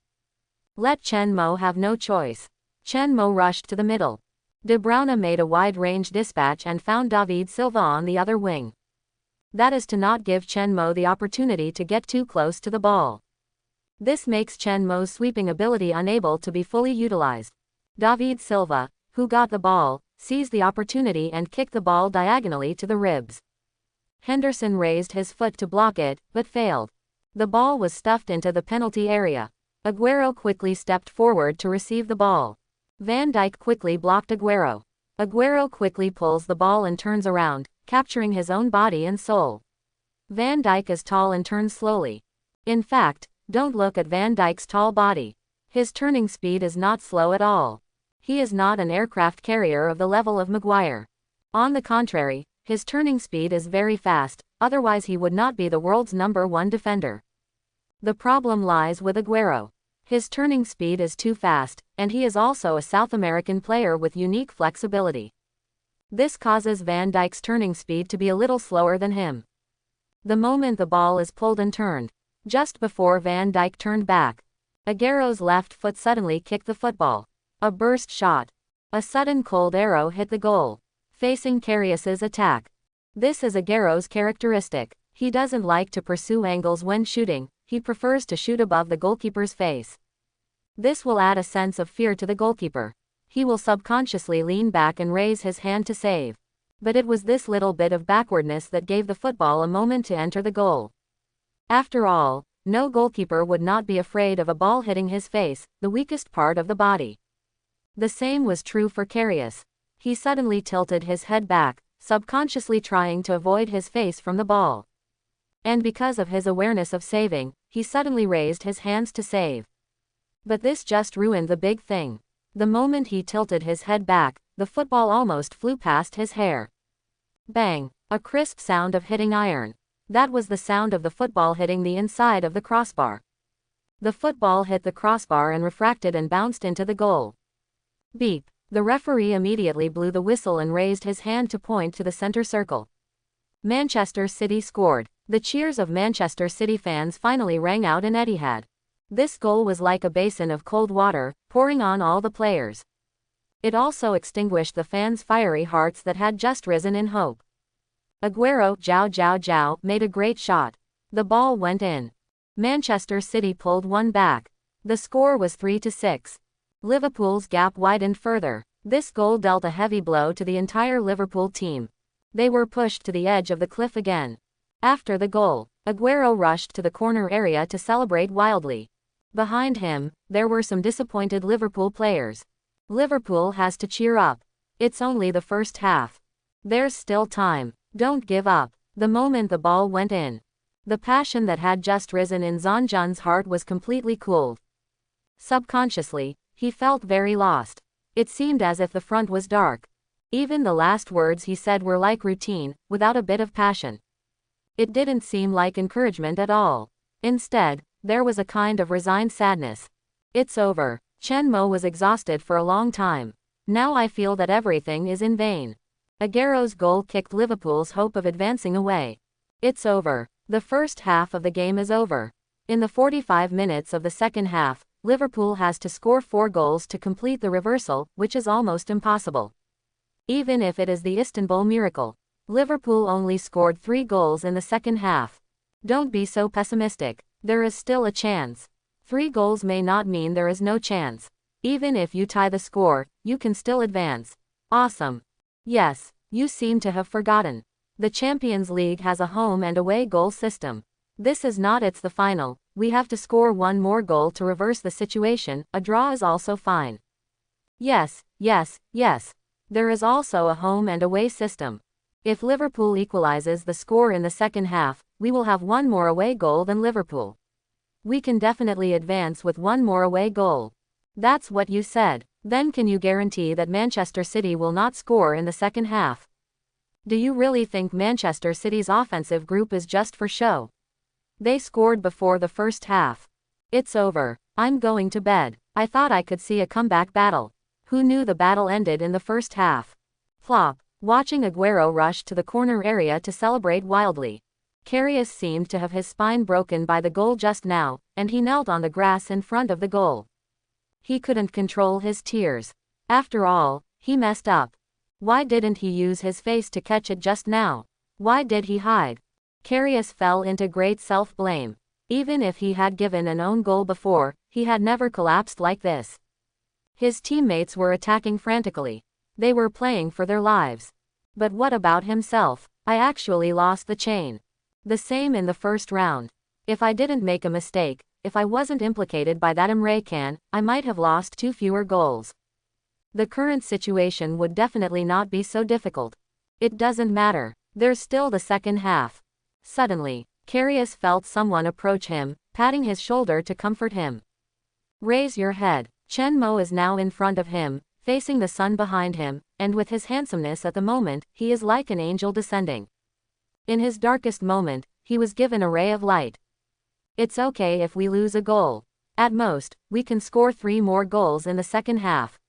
Let Chen Mo have no choice. Chen Mo rushed to the middle. De Bruyne made a wide-range dispatch and found David Silva on the other wing. That is to not give Chen Mo the opportunity to get too close to the ball. This makes Chen Mo's sweeping ability unable to be fully utilized. David Silva, who got the ball, seized the opportunity and kicked the ball diagonally to the ribs. Henderson raised his foot to block it, but failed. The ball was stuffed into the penalty area. Aguero quickly stepped forward to receive the ball. Van Dijk quickly blocked Aguero. Aguero quickly pulls the ball and turns around, capturing his own body and soul. Van Dijk is tall and turns slowly. In fact, don't look at Van Dijk's tall body. His turning speed is not slow at all. He is not an aircraft carrier of the level of Maguire. On the contrary, his turning speed is very fast, otherwise he would not be the world's #1 defender. The problem lies with Aguero. His turning speed is too fast, and he is also a South American player with unique flexibility. This causes Van Dijk's turning speed to be a little slower than him. The moment the ball is pulled and turned, just before Van Dijk turned back, Aguero's left foot suddenly kicked the football. A burst shot. A sudden cold arrow hit the goal, facing Karius's attack. This is Aguero's characteristic. He doesn't like to pursue angles when shooting, he prefers to shoot above the goalkeeper's face. This will add a sense of fear to the goalkeeper. He will subconsciously lean back and raise his hand to save. But it was this little bit of backwardness that gave the football a moment to enter the goal. After all, no goalkeeper would not be afraid of a ball hitting his face, the weakest part of the body. The same was true for Karius. He suddenly tilted his head back, subconsciously trying to avoid his face from the ball. And because of his awareness of saving, he suddenly raised his hands to save. But this just ruined the big thing. The moment he tilted his head back, the football almost flew past his hair. Bang! A crisp sound of hitting iron. That was the sound of the football hitting the inside of the crossbar. The football hit the crossbar and refracted and bounced into the goal. Beep. The referee immediately blew the whistle and raised his hand to point to the center circle. Manchester City scored. The cheers of Manchester City fans finally rang out in Etihad. This goal was like a basin of cold water, pouring on all the players. It also extinguished the fans' fiery hearts that had just risen in hope. Aguero, João, made a great shot. The ball went in. Manchester City pulled one back. The score was 3-6. Liverpool's gap widened further. This goal dealt a heavy blow to the entire Liverpool team. They were pushed to the edge of the cliff again. After the goal, Aguero rushed to the corner area to celebrate wildly. Behind him, there were some disappointed Liverpool players. Liverpool has to cheer up. It's only the first half. There's still time. Don't give up. The moment the ball went in, the passion that had just risen in Zonjan's heart was completely cooled. Subconsciously, he felt very lost. It seemed as if the front was dark. Even the last words he said were like routine, without a bit of passion. It didn't seem like encouragement at all. Instead, there was a kind of resigned sadness. It's over. Chen Mo was exhausted for a long time. Now I feel that everything is in vain. Aguero's goal kicked Liverpool's hope of advancing away. It's over. The first half of the game is over. In the 45 minutes of the second half, Liverpool has to score 4 goals to complete the reversal, which is almost impossible. Even if it is the Istanbul miracle, Liverpool only scored 3 goals in the second half. Don't be so pessimistic. There is still a chance. 3 goals may not mean there is no chance. Even if you tie the score, you can still advance. Awesome. Yes, you seem to have forgotten. The Champions League has a home and away goal system. This is not it's the final. We have to score 1 more goal to reverse the situation. A draw is also fine. Yes. There is also a home and away system. If Liverpool equalizes the score in the second half, we will have 1 more away goal than Liverpool. We can definitely advance with 1 more away goal. That's what you said. Then can you guarantee that Manchester City will not score in the second half? Do you really think Manchester City's offensive group is just for show? They scored before the first half. It's over. I'm going to bed. I thought I could see a comeback battle. Who knew the battle ended in the first half? Flop. Watching Aguero rush to the corner area to celebrate wildly. Karius seemed to have his spine broken by the goal just now, and he knelt on the grass in front of the goal. He couldn't control his tears. After all, he messed up. Why didn't he use his face to catch it just now? Why did he hide? Karius fell into great self-blame. Even if he had given an own goal before, he had never collapsed like this. His teammates were attacking frantically. They were playing for their lives. But what about himself? I actually lost the chain. The same in the first round. If I didn't make a mistake, if I wasn't implicated by that Emre Can, I might have lost 2 fewer goals. The current situation would definitely not be so difficult. It doesn't matter. There's still the second half. Suddenly, Karius felt someone approach him, patting his shoulder to comfort him. Raise your head. Chen Mo is now in front of him, facing the sun behind him, and with his handsomeness at the moment, he is like an angel descending. In his darkest moment, he was given a ray of light. It's okay if we lose a goal. At most, we can score 3 more goals in the second half.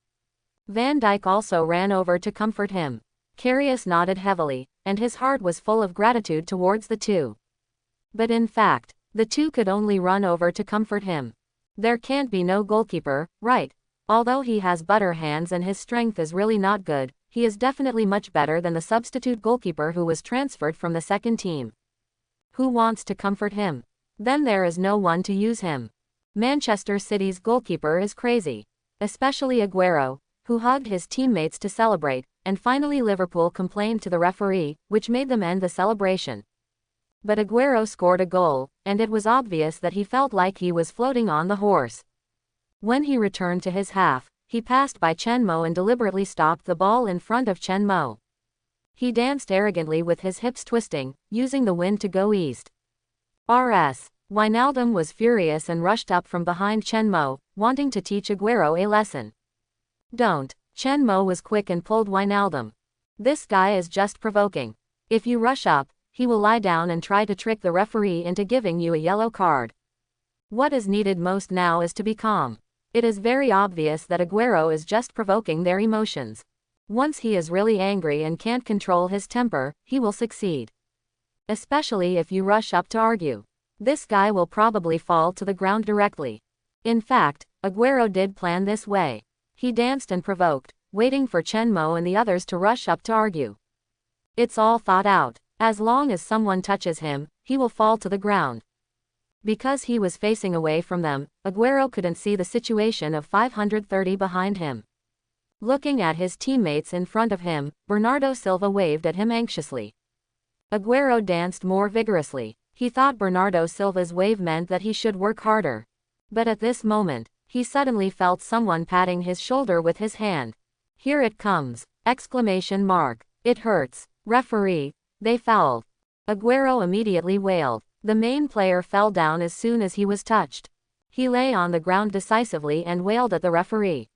Van Dijk also ran over to comfort him. Karius nodded heavily, and his heart was full of gratitude towards the two. But in fact, the two could only run over to comfort him. There can't be no goalkeeper, right? Although he has butter hands and his strength is really not good, he is definitely much better than the substitute goalkeeper who was transferred from the second team. Who wants to comfort him? Then there is no one to use him. Manchester City's goalkeeper is crazy. Especially Aguero, who hugged his teammates to celebrate, and finally Liverpool complained to the referee, which made them end the celebration. But Aguero scored a goal, and it was obvious that he felt like he was floating on the horse. When he returned to his half, he passed by Chen Mo and deliberately stopped the ball in front of Chen Mo. He danced arrogantly with his hips twisting, using the wind to go east. RS. Wijnaldum was furious and rushed up from behind Chen Mo, wanting to teach Aguero a lesson. Don't. Chen Mo was quick and pulled Wijnaldum. This guy is just provoking. If you rush up, he will lie down and try to trick the referee into giving you a yellow card. What is needed most now is to be calm. It is very obvious that Aguero is just provoking their emotions. Once he is really angry and can't control his temper, he will succeed. Especially if you rush up to argue. This guy will probably fall to the ground directly. In fact, Aguero did plan this way. He danced and provoked, waiting for Chen Mo and the others to rush up to argue. It's all thought out. As long as someone touches him, he will fall to the ground. Because he was facing away from them, Aguero couldn't see the situation of 530 behind him. Looking at his teammates in front of him, Bernardo Silva waved at him anxiously. Aguero danced more vigorously. He thought Bernardo Silva's wave meant that he should work harder. But at this moment, he suddenly felt someone patting his shoulder with his hand. Here it comes! Exclamation mark. It hurts. Referee. They fouled. Aguero immediately wailed. The main player fell down as soon as he was touched. He lay on the ground decisively and wailed at the referee.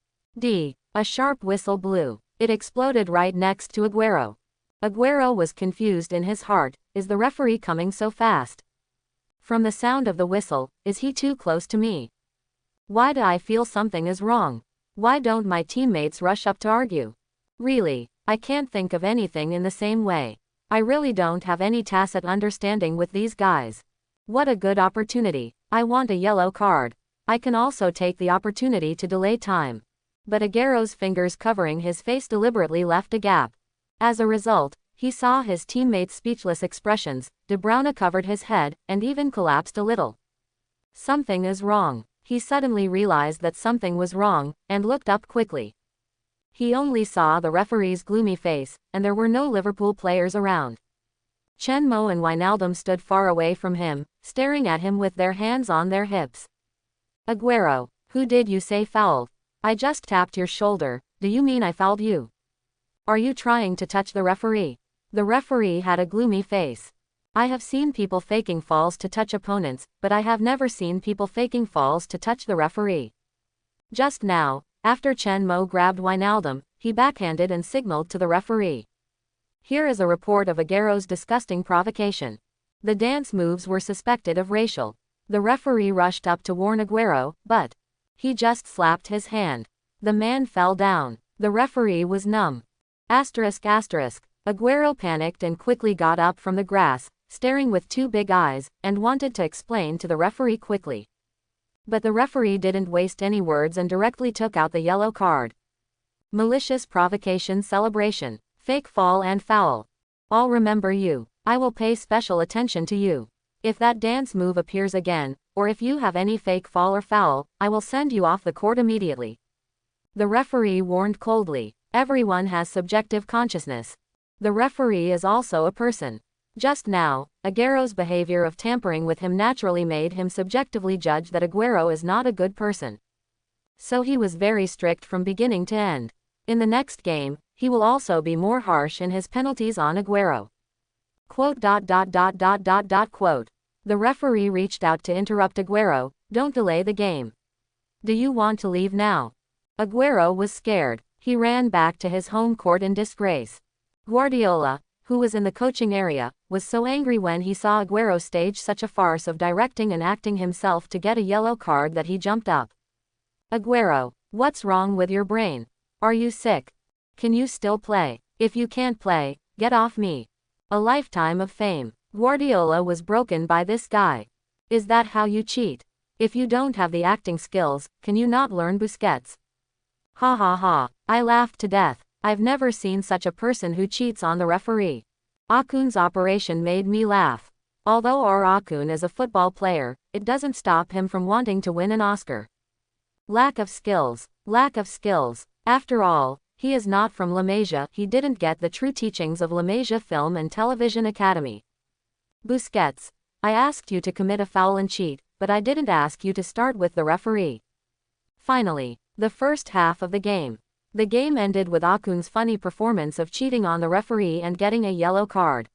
A sharp whistle blew. It exploded right next to Aguero. Aguero was confused in his heart. Is the referee coming so fast? From the sound of the whistle, is he too close to me? Why do I feel something is wrong? Why don't my teammates rush up to argue? Really, I can't think of anything in the same way. I really don't have any tacit understanding with these guys. What a good opportunity. I want a yellow card. I can also take the opportunity to delay time. But Aguero's fingers covering his face deliberately left a gap. As a result, he saw his teammates' speechless expressions. De Bruyne covered his head, and even collapsed a little. Something is wrong. He suddenly realized that something was wrong, and looked up quickly. He only saw the referee's gloomy face, and there were no Liverpool players around. Chen Mo and Wijnaldum stood far away from him, staring at him with their hands on their hips. Aguero, who did you say fouled? I just tapped your shoulder. Do you mean I fouled you? Are you trying to touch the referee? The referee had a gloomy face. I have seen people faking falls to touch opponents, but I have never seen people faking falls to touch the referee. Just now, after Chen Mo grabbed Wijnaldum, he backhanded and signaled to the referee. Here is a report of Aguero's disgusting provocation. The dance moves were suspected of racial. The referee rushed up to warn Aguero, but he just slapped his hand. The man fell down. The referee was numb. Aguero panicked and quickly got up from the grass, staring with two big eyes, and wanted to explain to the referee quickly. But the referee didn't waste any words and directly took out the yellow card. Malicious provocation celebration. Fake fall and foul. I'll remember you. I will pay special attention to you. If that dance move appears again, or if you have any fake fall or foul, I will send you off the court immediately. The referee warned coldly. Everyone has subjective consciousness. The referee is also a person. Just now, Aguero's behavior of tampering with him naturally made him subjectively judge that Aguero is not a good person. So he was very strict from beginning to end. In the next game, he will also be more harsh in his penalties on Aguero. Quote. The referee reached out to interrupt Aguero. Don't delay the game. Do you want to leave now? Aguero was scared. He ran back to his home court in disgrace. Guardiola, who was in the coaching area, was so angry when he saw Aguero stage such a farce of directing and acting himself to get a yellow card that he jumped up. Aguero, what's wrong with your brain? Are you sick? Can you still play? If you can't play, get off me. A lifetime of fame. Guardiola was broken by this guy. Is that how you cheat? If you don't have the acting skills, can you not learn Busquets? Ha ha ha. I laughed to death. I've never seen such a person who cheats on the referee. Akun's operation made me laugh. Although our Akun is a football player, it doesn't stop him from wanting to win an Oscar. Lack of skills. Lack of skills. After all, he is not from La Masia. He didn't get the true teachings of La Masia Film and Television Academy. Busquets, I asked you to commit a foul and cheat, but I didn't ask you to start with the referee. Finally, the first half of the game. The game ended with Akun's funny performance of cheating on the referee and getting a yellow card.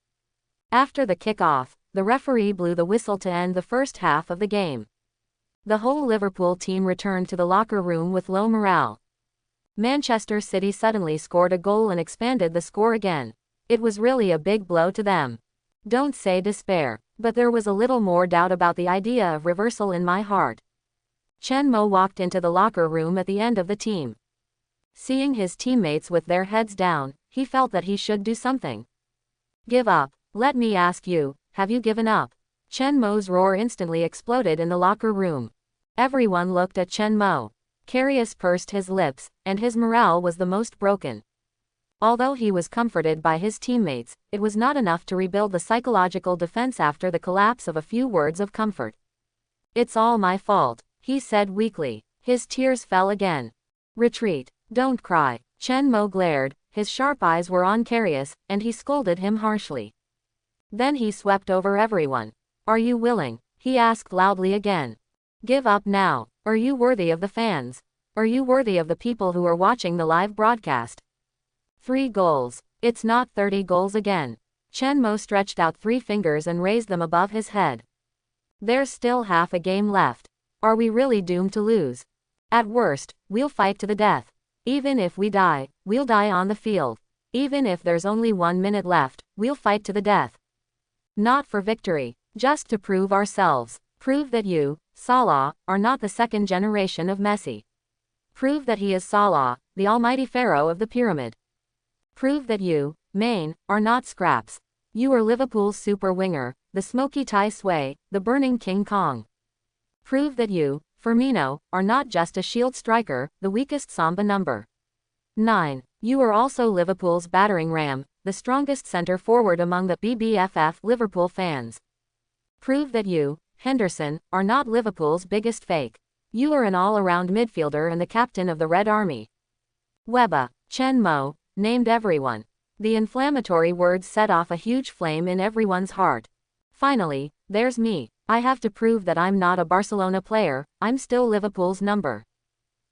After the kick-off, the referee blew the whistle to end the first half of the game. The whole Liverpool team returned to the locker room with low morale. Manchester City suddenly scored a goal and expanded the score again. It was really a big blow to them. Don't say despair, but there was a little more doubt about the idea of reversal in my heart. Chen Mo walked into the locker room at the end of the team. Seeing his teammates with their heads down, he felt that he should do something. Give up. Let me ask you, have you given up? Chen Mo's roar instantly exploded in the locker room. Everyone looked at Chen Mo. Karius pursed his lips, and his morale was the most broken. Although he was comforted by his teammates, it was not enough to rebuild the psychological defense after the collapse of a few words of comfort. It's all my fault, he said weakly. His tears fell again. Retreat. Don't cry. Chen Mo glared, his sharp eyes were on Karius, and he scolded him harshly. Then he swept over everyone. Are you willing? He asked loudly again. Give up now. Are you worthy of the fans? Are you worthy of the people who are watching the live broadcast? 3 goals. It's not 30 goals again. Chen Mo stretched out 3 fingers and raised them above his head. There's still half a game left. Are we really doomed to lose? At worst, we'll fight to the death. Even if we die, we'll die on the field. Even if there's only 1 minute left, we'll fight to the death. Not for victory, just to prove ourselves. Prove that you, Salah, are not the second generation of Messi. Prove that he is Salah, the almighty pharaoh of the pyramid. Prove that you, Mane, are not scraps. You are Liverpool's super winger, the smoky Tai Sui, the burning King Kong. Prove that you, Firmino, are not just a shield striker, the weakest Samba number 9. You are also Liverpool's battering ram, the strongest centre forward among the BBFF Liverpool fans. Prove that you, Henderson, are not Liverpool's biggest fake. You are an all-around midfielder and the captain of the Red Army. Weba, Chen Mo, named everyone. The inflammatory words set off a huge flame in everyone's heart. Finally, there's me. I have to prove that I'm not a Barcelona player, I'm still Liverpool's number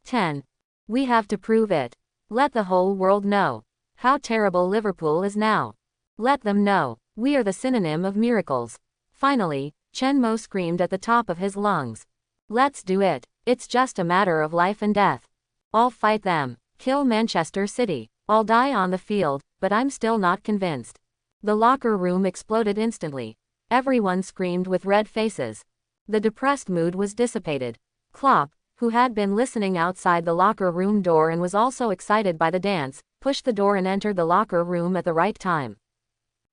10. We have to prove it. Let the whole world know how terrible Liverpool is now. Let them know we are the synonym of miracles. Finally, Chen Mo screamed at the top of his lungs. Let's do it. It's just a matter of life and death. I'll fight them. Kill Manchester City. I'll die on the field, but I'm still not convinced. The locker room exploded instantly. Everyone screamed with red faces. The depressed mood was dissipated. Klopp, who had been listening outside the locker room door and was also excited by the dance, pushed the door and entered the locker room at the right time.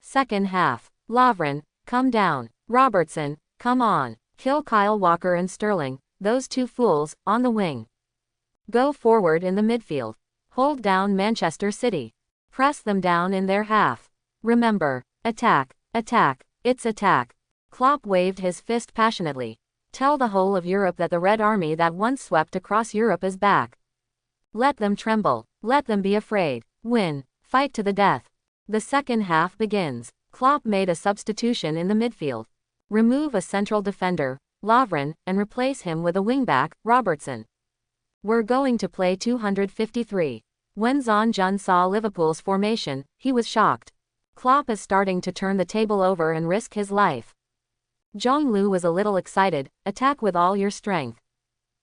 Second half. Lovren, come down. Robertson, come on. Kill Kyle Walker and Sterling, those two fools, on the wing. Go forward in the midfield. Hold down Manchester City. Press them down in their half. Remember, attack, attack, it's attack. Klopp waved his fist passionately. Tell the whole of Europe that the Red Army that once swept across Europe is back. Let them tremble. Let them be afraid. Win. Fight to the death. The second half begins. Klopp made a substitution in the midfield. Remove a central defender, Lovren, and replace him with a wingback, Robertson. We're going to play 253. When Zhang Jun saw Liverpool's formation, he was shocked. Klopp is starting to turn the table over and risk his life. Zhong Lu was a little excited. Attack with all your strength.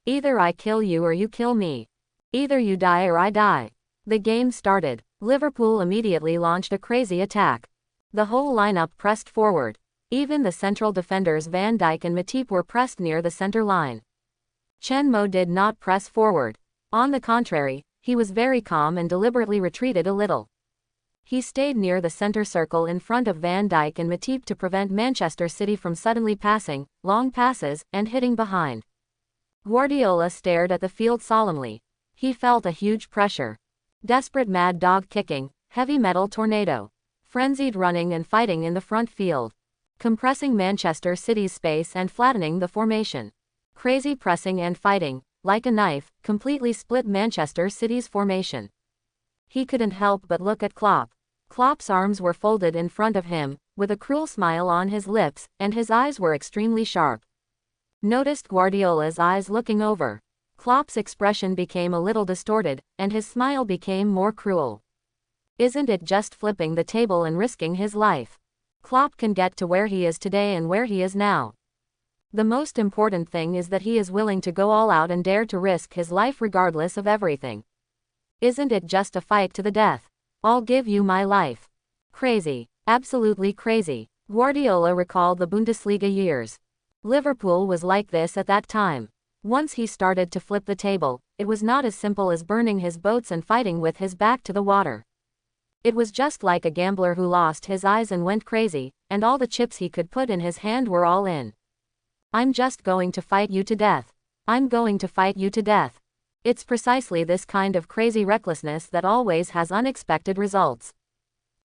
Either I kill you or you kill me. Either you die or I die. The game started. Liverpool immediately launched a crazy attack. The whole lineup pressed forward. Even the central defenders Van Dijk and Matip were pressed near the center line. Chen Mo did not press forward. On the contrary, he was very calm and deliberately retreated a little. He stayed near the center circle in front of Van Dijk and Matip to prevent Manchester City from suddenly passing, long passes, and hitting behind. Guardiola stared at the field solemnly. He felt a huge pressure. Desperate mad dog kicking, heavy metal tornado. Frenzied running and fighting in the front field. Compressing Manchester City's space and flattening the formation. Crazy pressing and fighting, like a knife, completely split Manchester City's formation. He couldn't help but look at Klopp. Klopp's arms were folded in front of him, with a cruel smile on his lips, and his eyes were extremely sharp. Noticed Guardiola's eyes looking over. Klopp's expression became a little distorted, and his smile became more cruel. Isn't it just flipping the table and risking his life? Klopp can get to where he is today and where he is now. The most important thing is that he is willing to go all out and dare to risk his life regardless of everything. Isn't it just a fight to the death? I'll give you my life. Crazy. Absolutely crazy. Guardiola recalled the Bundesliga years. Liverpool was like this at that time. Once he started to flip the table, it was not as simple as burning his boats and fighting with his back to the water. It was just like a gambler who lost his eyes and went crazy, and all the chips he could put in his hand were all in. I'm just going to fight you to death. I'm going to fight you to death. It's precisely this kind of crazy recklessness that always has unexpected results.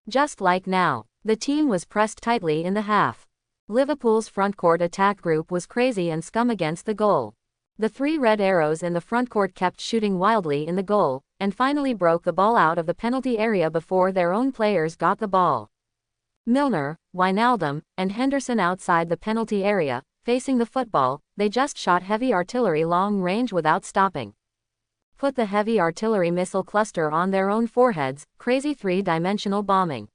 Just like now, the team was pressed tightly in the half. Liverpool's front court attack group was crazy and scum against the goal. The three red arrows in the front court kept shooting wildly in the goal, and finally broke the ball out of the penalty area before their own players got the ball. Milner, Wijnaldum, and Henderson outside the penalty area, facing the football, they just shot heavy artillery long range without stopping. Put the heavy artillery missile cluster on their own foreheads, crazy three-dimensional bombing.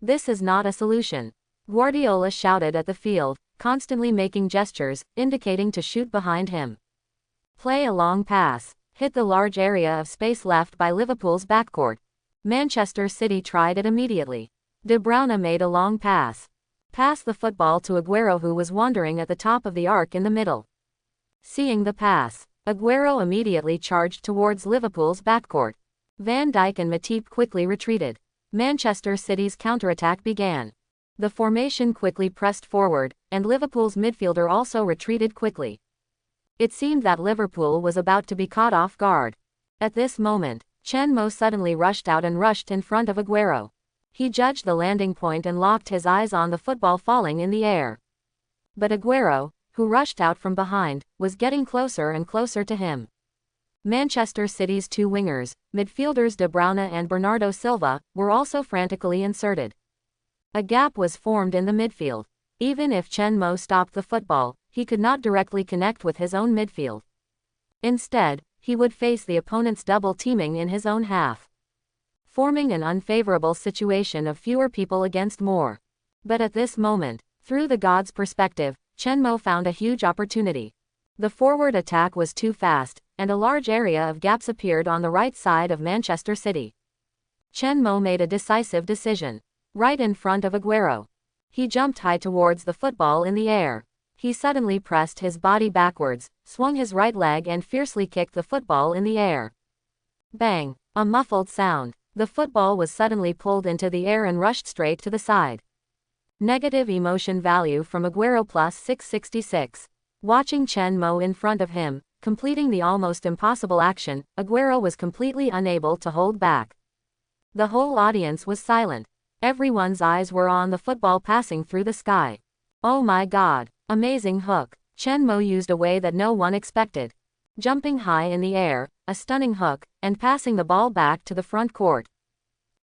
This is not a solution. Guardiola shouted at the field, constantly making gestures, indicating to shoot behind him. Play a long pass. Hit the large area of space left by Liverpool's backcourt. Manchester City tried it immediately. De Bruyne made a long pass. Pass the football to Aguero, who was wandering at the top of the arc in the middle. Seeing the pass, Aguero immediately charged towards Liverpool's backcourt. Van Dijk and Matip quickly retreated. Manchester City's counterattack began. The formation quickly pressed forward, and Liverpool's midfielder also retreated quickly. It seemed that Liverpool was about to be caught off guard. At this moment, Chen Mo suddenly rushed out and rushed in front of Aguero. He judged the landing point and locked his eyes on the football falling in the air. But Aguero, who rushed out from behind, was getting closer and closer to him. Manchester City's two wingers, midfielders De Bruyne and Bernardo Silva, were also frantically inserted. A gap was formed in the midfield. Even if Chen Mo stopped the football, he could not directly connect with his own midfield. Instead, he would face the opponent's double teaming in his own half, forming an unfavorable situation of fewer people against more. But at this moment, through the gods' perspective, Chen Mo found a huge opportunity. The forward attack was too fast, and a large area of gaps appeared on the right side of Manchester City. Chen Mo made a decisive decision. Right in front of Aguero. He jumped high towards the football in the air. He suddenly pressed his body backwards, swung his right leg and fiercely kicked the football in the air. Bang! A muffled sound. The football was suddenly pulled into the air and rushed straight to the side. Negative emotion value from Aguero plus 666. Watching Chen Mo in front of him, completing the almost impossible action, Aguero was completely unable to hold back. The whole audience was silent. Everyone's eyes were on the football passing through the sky. Oh my God! Amazing hook. Chen Mo used a way that no one expected. Jumping high in the air, a stunning hook, and passing the ball back to the front court.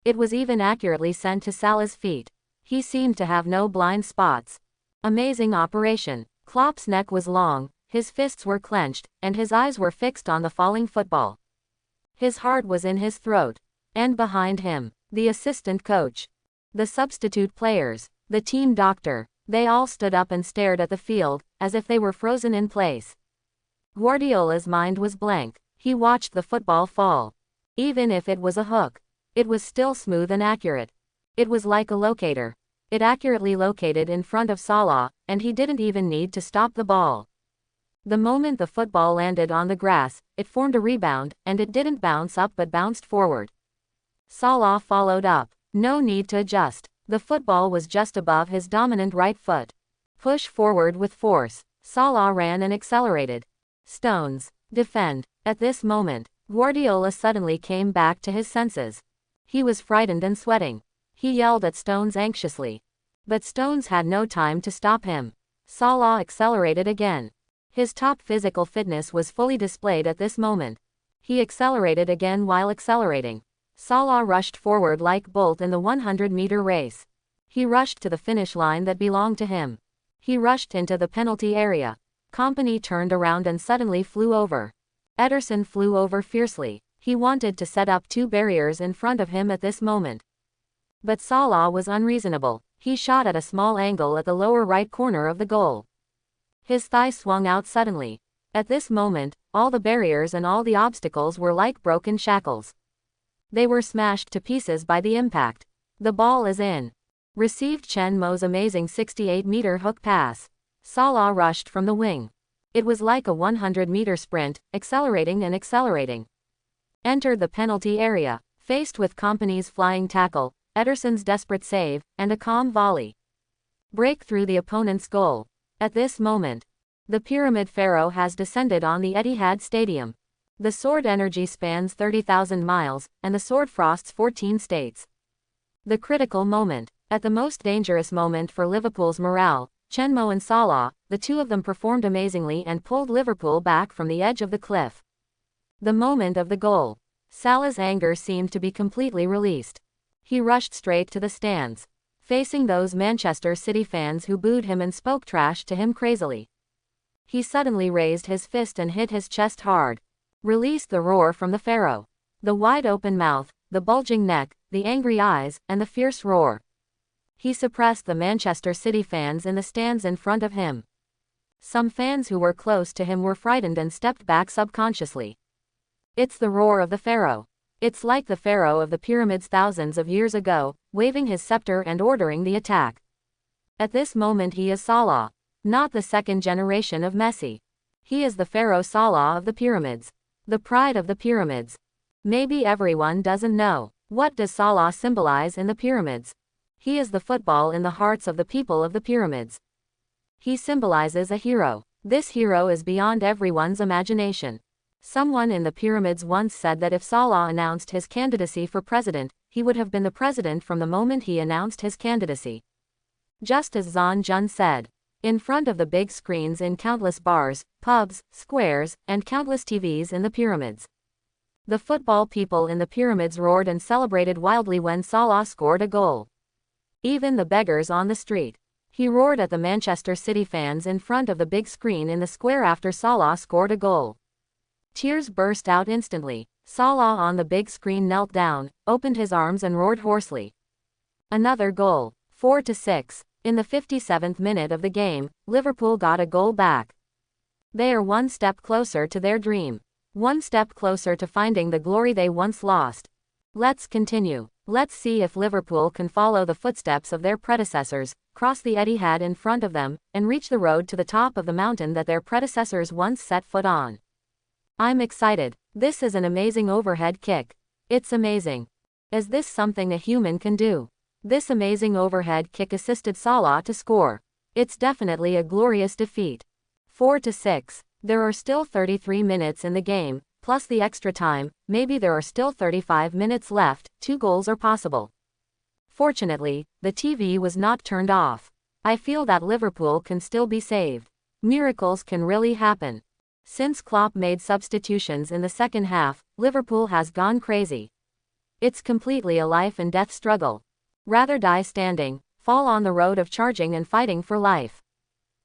It was even accurately sent to Salah's feet. He seemed to have no blind spots. Amazing operation. Klopp's neck was long, his fists were clenched, and his eyes were fixed on the falling football. His heart was in his throat. And behind him, the assistant coach, the substitute players, the team doctor, they all stood up and stared at the field, as if they were frozen in place. Guardiola's mind was blank. He watched the football fall. Even if it was a hook, it was still smooth and accurate. It was like a locator. It accurately located in front of Salah, and he didn't even need to stop the ball. The moment the football landed on the grass, it formed a rebound, and it didn't bounce up but bounced forward. Salah followed up. No need to adjust. The football was just above his dominant right foot. Push forward with force. Salah ran and accelerated. Stones. Defend. At this moment, Guardiola suddenly came back to his senses. He was frightened and sweating. He yelled at Stones anxiously. But Stones had no time to stop him. Salah accelerated again. His top physical fitness was fully displayed at this moment. He accelerated again while accelerating. Salah rushed forward like Bolt in the 100-meter race. He rushed to the finish line that belonged to him. He rushed into the penalty area. Kompany turned around and suddenly flew over. Ederson flew over fiercely. He wanted to set up two barriers in front of him at this moment. But Salah was unreasonable. He shot at a small angle at the lower right corner of the goal. His thigh swung out suddenly. At this moment, all the barriers and all the obstacles were like broken shackles. They were smashed to pieces by the impact. The ball is in. Received Chen Mo's amazing 68-meter hook pass. Salah rushed from the wing. It was like a 100-meter sprint, accelerating and accelerating. Entered the penalty area. Faced with Kompany's flying tackle, Ederson's desperate save, and a calm volley. Break through the opponent's goal. At this moment, the Pyramid Pharaoh has descended on the Etihad Stadium. The sword energy spans 30,000 miles, and the sword frosts 14 states. The critical moment. At the most dangerous moment for Liverpool's morale, Chen Mo and Salah, the two of them performed amazingly and pulled Liverpool back from the edge of the cliff. The moment of the goal. Salah's anger seemed to be completely released. He rushed straight to the stands, facing those Manchester City fans who booed him and spoke trash to him crazily. He suddenly raised his fist and hit his chest hard. Released the roar from the Pharaoh. The wide-open mouth, the bulging neck, the angry eyes, and the fierce roar. He suppressed the Manchester City fans in the stands in front of him. Some fans who were close to him were frightened and stepped back subconsciously. It's the roar of the Pharaoh. It's like the Pharaoh of the pyramids thousands of years ago, waving his scepter and ordering the attack. At this moment he is Salah, not the second generation of Messi. He is the Pharaoh Salah of the pyramids. The pride of the pyramids. Maybe everyone doesn't know. What does Salah symbolize in the pyramids? He is the football in the hearts of the people of the pyramids. He symbolizes a hero. This hero is beyond everyone's imagination. Someone in the pyramids once said that if Salah announced his candidacy for president, he would have been the president from the moment he announced his candidacy. Just as Zhan Jun said. In front of the big screens in countless bars, pubs, squares, and countless TVs in the pyramids. The football people in the pyramids roared and celebrated wildly when Salah scored a goal. Even the beggars on the street. He roared at the Manchester City fans in front of the big screen in the square after Salah scored a goal. Tears burst out instantly. Salah on the big screen knelt down, opened his arms and roared hoarsely. Another goal. 4-6. In the 57th minute of the game, Liverpool got a goal back. They are one step closer to their dream. One step closer to finding the glory they once lost. Let's continue. Let's see if Liverpool can follow the footsteps of their predecessors, cross the Etihad in front of them, and reach the road to the top of the mountain that their predecessors once set foot on. I'm excited. This is an amazing overhead kick. It's amazing. Is this something a human can do? This amazing overhead kick assisted Salah to score. It's definitely a glorious defeat. 4-6. There are still 33 minutes in the game, plus the extra time. Maybe there are still 35 minutes left. 2 goals are possible. Fortunately, the TV was not turned off. I feel that Liverpool can still be saved. Miracles can really happen. Since Klopp made substitutions in the second half, Liverpool has gone crazy. It's completely a life and death struggle. Rather die standing, fall on the road of charging and fighting for life.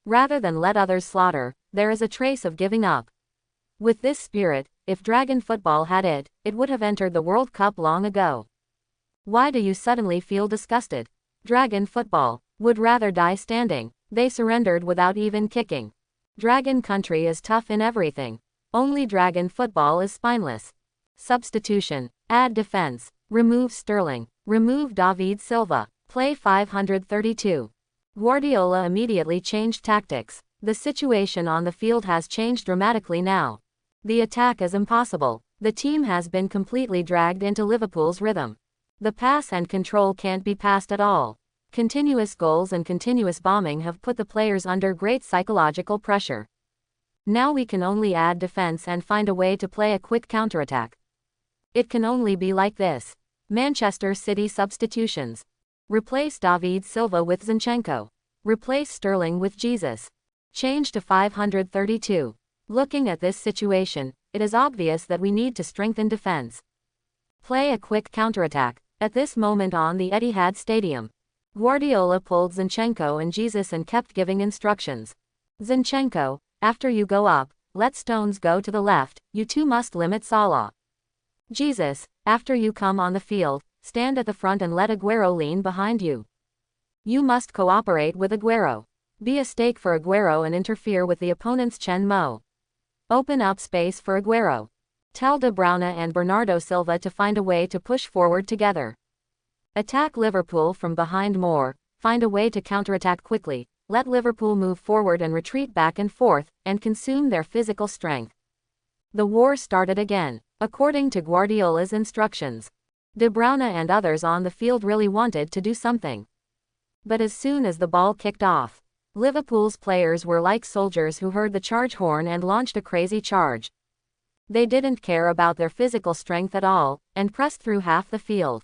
Rather than let others slaughter, there is a trace of giving up. With this spirit, if Dragon football had it, it would have entered the World Cup long ago. Why do you suddenly feel disgusted? Dragon football would rather die standing. They surrendered without even kicking. Dragon country is tough in everything. Only Dragon football is spineless. Substitution. Add defense. Remove Sterling. Remove David Silva. Play 532. Guardiola immediately changed tactics. The situation on the field has changed dramatically now. The attack is impossible. The team has been completely dragged into Liverpool's rhythm. The pass and control can't be passed at all. Continuous goals and continuous bombing have put the players under great psychological pressure. Now we can only add defense and find a way to play a quick counterattack. It can only be like this. Manchester City substitutions. Replace David Silva with Zinchenko. Replace Sterling with Jesus. Change to 532. Looking at this situation, it is obvious that we need to strengthen defense. Play a quick counterattack. At this moment on the Etihad Stadium, Guardiola pulled Zinchenko and Jesus and kept giving instructions. Zinchenko, after you go up, let Stones go to the left. You two must limit Salah. Jesus, after you come on the field, stand at the front and let Aguero lean behind you. You must cooperate with Aguero. Be a stake for Aguero and interfere with the opponent's Chen Mo. Open up space for Aguero. Tell De Bruyne and Bernardo Silva to find a way to push forward together. Attack Liverpool from behind more, find a way to counterattack quickly, let Liverpool move forward and retreat back and forth, and consume their physical strength. The war started again, according to Guardiola's instructions. De Bruyne and others on the field really wanted to do something. But as soon as the ball kicked off, Liverpool's players were like soldiers who heard the charge horn and launched a crazy charge. They didn't care about their physical strength at all, and pressed through half the field.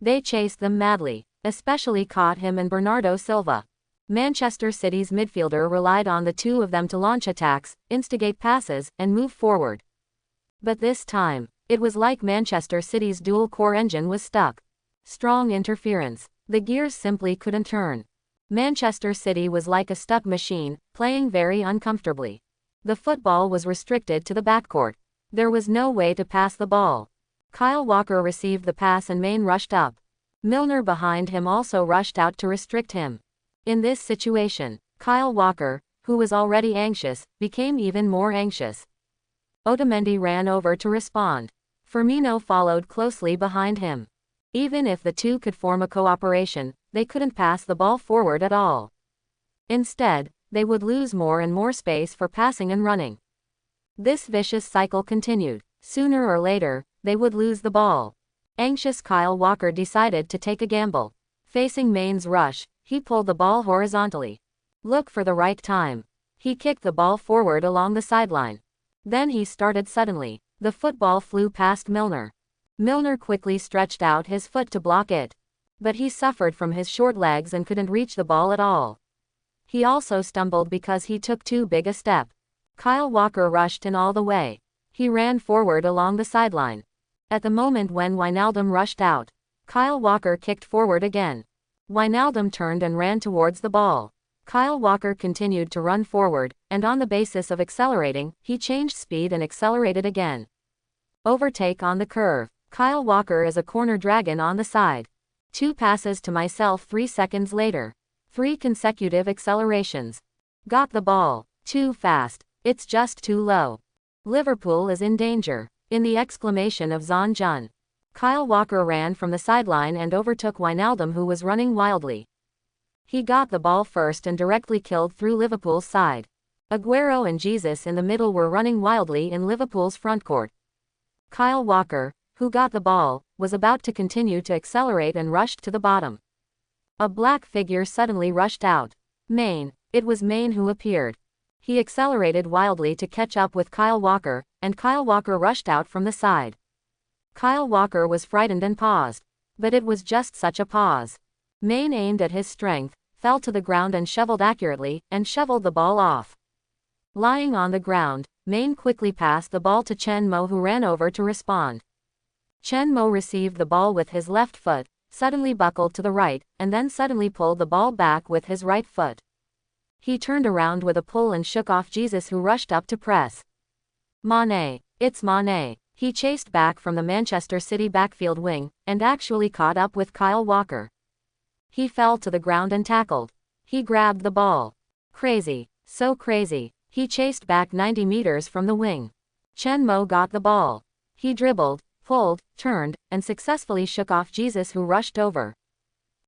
They chased them madly, especially caught him and Bernardo Silva. Manchester City's midfielder relied on the two of them to launch attacks, instigate passes, and move forward. But this time, it was like Manchester City's dual-core engine was stuck. Strong interference. The gears simply couldn't turn. Manchester City was like a stuck machine, playing very uncomfortably. The football was restricted to the backcourt. There was no way to pass the ball. Kyle Walker received the pass and Maine rushed up. Milner behind him also rushed out to restrict him. In this situation, Kyle Walker, who was already anxious, became even more anxious. Otamendi ran over to respond. Firmino followed closely behind him. Even if the two could form a cooperation, they couldn't pass the ball forward at all. Instead, they would lose more and more space for passing and running. This vicious cycle continued. Sooner or later, they would lose the ball. Anxious Kyle Walker decided to take a gamble. Facing Maine's rush, he pulled the ball horizontally. Look for the right time. He kicked the ball forward along the sideline. Then he started suddenly. The football flew past Milner. Milner quickly stretched out his foot to block it. But he suffered from his short legs and couldn't reach the ball at all. He also stumbled because he took too big a step. Kyle Walker rushed in all the way. He ran forward along the sideline. At the moment when Wijnaldum rushed out, Kyle Walker kicked forward again. Wijnaldum turned and ran towards the ball. Kyle Walker continued to run forward, and on the basis of accelerating, he changed speed and accelerated again. Overtake on the curve. Kyle Walker is a corner dragon on the side. 2 passes to myself 3 seconds later. 3 consecutive accelerations. Got the ball. Too fast. It's just too low. Liverpool is in danger. In the exclamation of Zon Jun. Kyle Walker ran from the sideline and overtook Wijnaldum, who was running wildly. He got the ball first and directly killed through Liverpool's side. Aguero and Jesus in the middle were running wildly in Liverpool's front court. Kyle Walker, who got the ball, was about to continue to accelerate and rushed to the bottom. A black figure suddenly rushed out. Main. It was Main who appeared. He accelerated wildly to catch up with Kyle Walker, and Kyle Walker rushed out from the side. Kyle Walker was frightened and paused. But it was just such a pause. Main aimed at his strength, fell to the ground and shoveled accurately, and shoveled the ball off. Lying on the ground, Main quickly passed the ball to Chen Mo, who ran over to respond. Chen Mo received the ball with his left foot, suddenly buckled to the right, and then suddenly pulled the ball back with his right foot. He turned around with a pull and shook off Jesus, who rushed up to press. Mane. It's Mane. He chased back from the Manchester City backfield wing, and actually caught up with Kyle Walker. He fell to the ground and tackled. He grabbed the ball. Crazy. So crazy. He chased back 90 meters from the wing. Chen Mo got the ball. He dribbled, pulled, turned, and successfully shook off Jesus, who rushed over.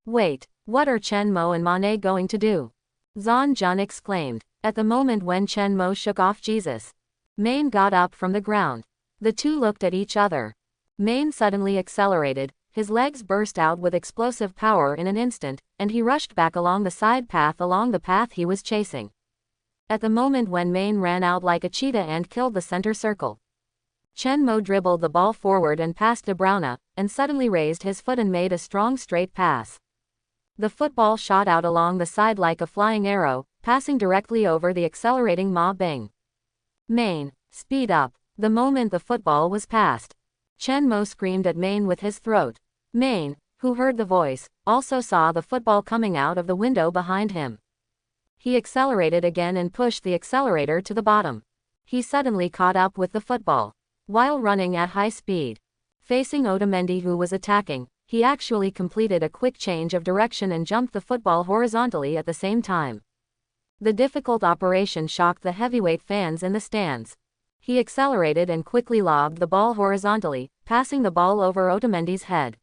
Wait, what are Chen Mo and Mane going to do? Zhang Jun exclaimed. At the moment when Chen Mo shook off Jesus, Main got up from the ground. The two looked at each other. Main suddenly accelerated, his legs burst out with explosive power in an instant, and he rushed back along the side path along the path he was chasing. At the moment when Main ran out like a cheetah and killed the center circle, Chen Mo dribbled the ball forward and passed De Bruyne, and suddenly raised his foot and made a strong straight pass. The football shot out along the side like a flying arrow, passing directly over the accelerating Ma Bing. Main, speed up. The moment the football was passed, Chen Mo screamed at Main with his throat. Main, who heard the voice, also saw the football coming out of the window behind him. He accelerated again and pushed the accelerator to the bottom. He suddenly caught up with the football. While running at high speed, facing Otamendi, who was attacking, he actually completed a quick change of direction and jumped the football horizontally at the same time. The difficult operation shocked the heavyweight fans in the stands. He accelerated and quickly lobbed the ball horizontally, passing the ball over Otamendi's head.